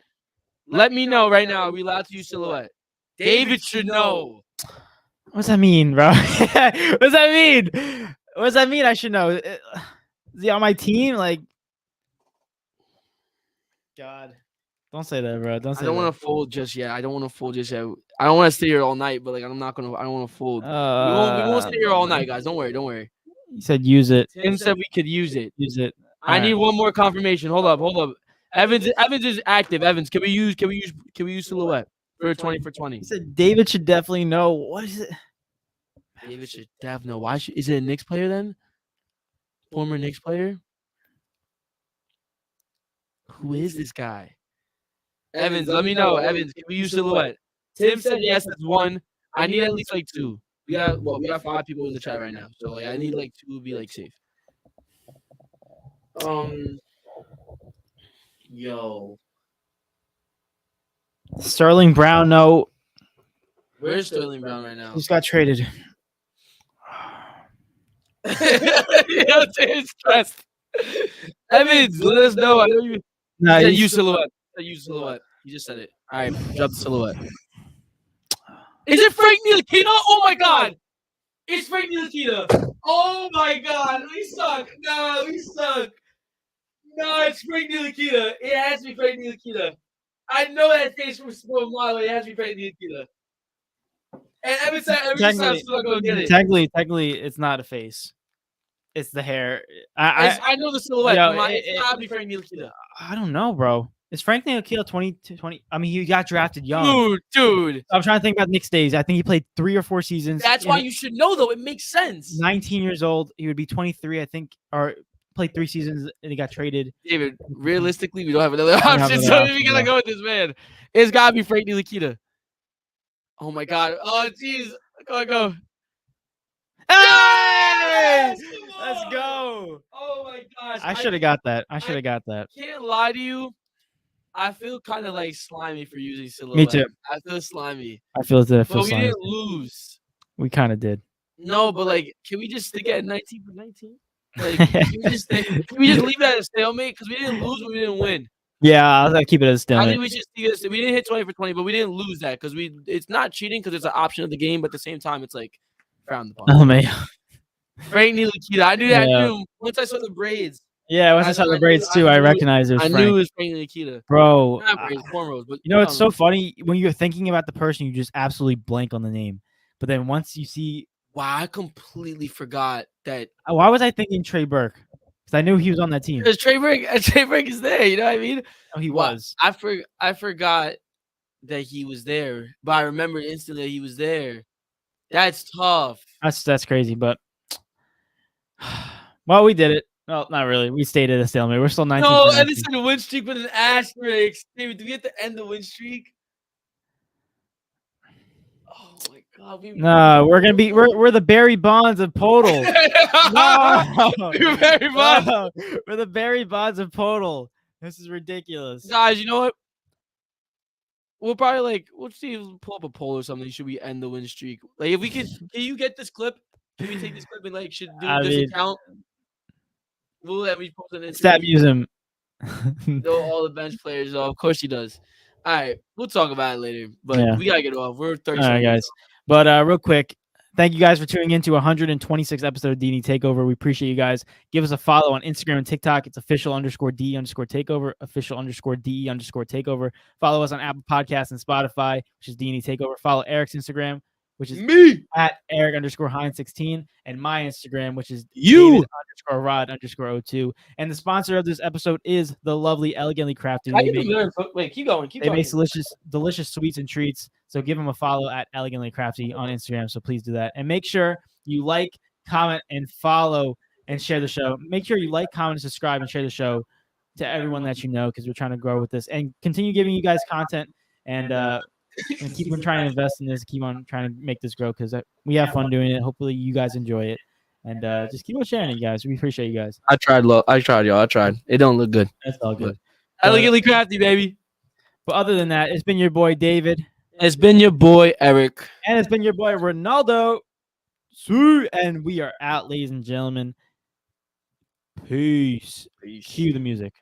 Let me know right now. Are we allowed to use silhouette? David should know. What's that mean, bro? What's that mean? What's that mean? I should know. Is he on my team? Like, God, don't say that, bro. Don't say that. I don't want to fold just yet. I don't want to stay here all night, but like I don't want to fold. We won't stay here all night, guys. Don't worry. You said use it. Tim said we could use it. Use it. I need one more confirmation. Hold up. Evans is active. Evans, can we use silhouette for 20 for 20? He said David should definitely know. What is it? David should definitely know. Why is it a Knicks player then? Former Knicks player? Who is this guy? Evans, let me know. Evans, can we use silhouette? Tim said yes, that's one. I need at least like two. We got 5 people in the chat right now. So like I need like 2 to be like safe. Yo. Sterling Brown, no. Where's Sterling Brown right now? Just got traded. Yo, Tim's stressed. Evans, let us know. I know you. No, said use silhouette. Use silhouette. You just said it. All right, drop the silhouette. Is it Frank Ntilikina? Oh my God! It's Frank Ntilikina. Oh my God, we suck. No, we suck. No, it's Frank Ntilikina. It has to be Frank Ntilikina. I know that face from Sport Model. It has to be Frank Ntilikina. And every time I'm still going to get it. Technically, it's not a face. It's the hair. I know the silhouette. Yo, Come on, it's got to be Frank Ntilikina. I don't know, bro. Is Frank Ntilikina 20? I mean, he got drafted young. Dude. I'm trying to think about Nick Stays. I think he played 3 or 4 seasons. That's why you should know, though. It makes sense. 19 years old. He would be 23, I think, or played 3 seasons and he got traded. David, realistically, we don't have another option, so we gotta go with this man. It's gotta be Frank Ntilikina. Oh my God! Oh jeez! Go! Hey! Let's go! Oh my gosh! I should have got that. Can't lie to you. I feel kind of like slimy for using silhouette. Me too. I feel slimy. I feel But we slimy. didn't lose. We kind of did. No, but like, can we just stick at 19 for 19? Like, can we just leave that as stalemate? Because we didn't lose, but we didn't win. Yeah, I'll keep it as I stalemate. think we just see this. We didn't hit 20 for 20, but we didn't lose that because it's not cheating because it's an option of the game, but at the same time, it's like frowned upon. Oh man. Frank Ntilikina. I knew that. Yeah. I knew once I saw the braids. Yeah, once I saw the braids too, I recognized it was Frank. I knew it was Frank Ntilikina. Bro, not braids, cornrows, but you know it's so funny when you're thinking about the person, you just absolutely blank on the name. But then once you see, wow, I completely forgot that. Why was I thinking Trey Burke? Because I knew he was on that team. Because Trey Burke is there. You know what I mean? Oh, he was. I forgot that he was there, but I remembered instantly that he was there. That's tough. That's crazy, but well, we did it. Well, not really. We stayed at a stalemate. We're still 19. No, and it's a win streak with an asterisk. David, do we have to end the win streak? Oh my God! No, we're gonna be. We're the Barry Bonds of Podal. No, Barry Bonds. No. We're the Barry Bonds of Podal. This is ridiculous, guys. You know what? We'll probably we'll see if we pull up a poll or something. Should we end the win streak? Like, if we can you get this clip? Can we take this clip and should do this account? We'll let me post it. Stat Museum. All the bench players. Of course he does. All right, we'll talk about it later. But we gotta get off. We're 30 seconds. All right, guys. But real quick, thank you guys for tuning in to 126 episode of D&E TakeOver. We appreciate you guys. Give us a follow on Instagram and TikTok. It's official_D_takeover, official_DE_takeover. Follow us on Apple Podcasts and Spotify, which is D&E TakeOver. Follow Eric's Instagram, which is me at Eric_Hines16, and my Instagram, which is David_Rod_02. And the sponsor of this episode is the lovely Elegantly Crafted. Wait, keep going. They make delicious sweets and treats. So give them a follow at Elegantly Crafty on Instagram. So please do that. And make sure you like, comment, and follow and share the show. Make sure you like, comment, and subscribe and share the show to everyone that you know, because we're trying to grow with this and continue giving you guys content and keep on trying to invest in this, keep on trying to make this grow because we have fun doing it. Hopefully you guys enjoy it. And just keep on sharing it, guys. We appreciate you guys. I tried, y'all. I tried. It don't look good. That's all good. Elegantly Crafty, baby. But other than that, it's been your boy, David. It's been your boy, Eric. And it's been your boy, Ronaldo. And we are out, ladies and gentlemen. Peace. Cue the music.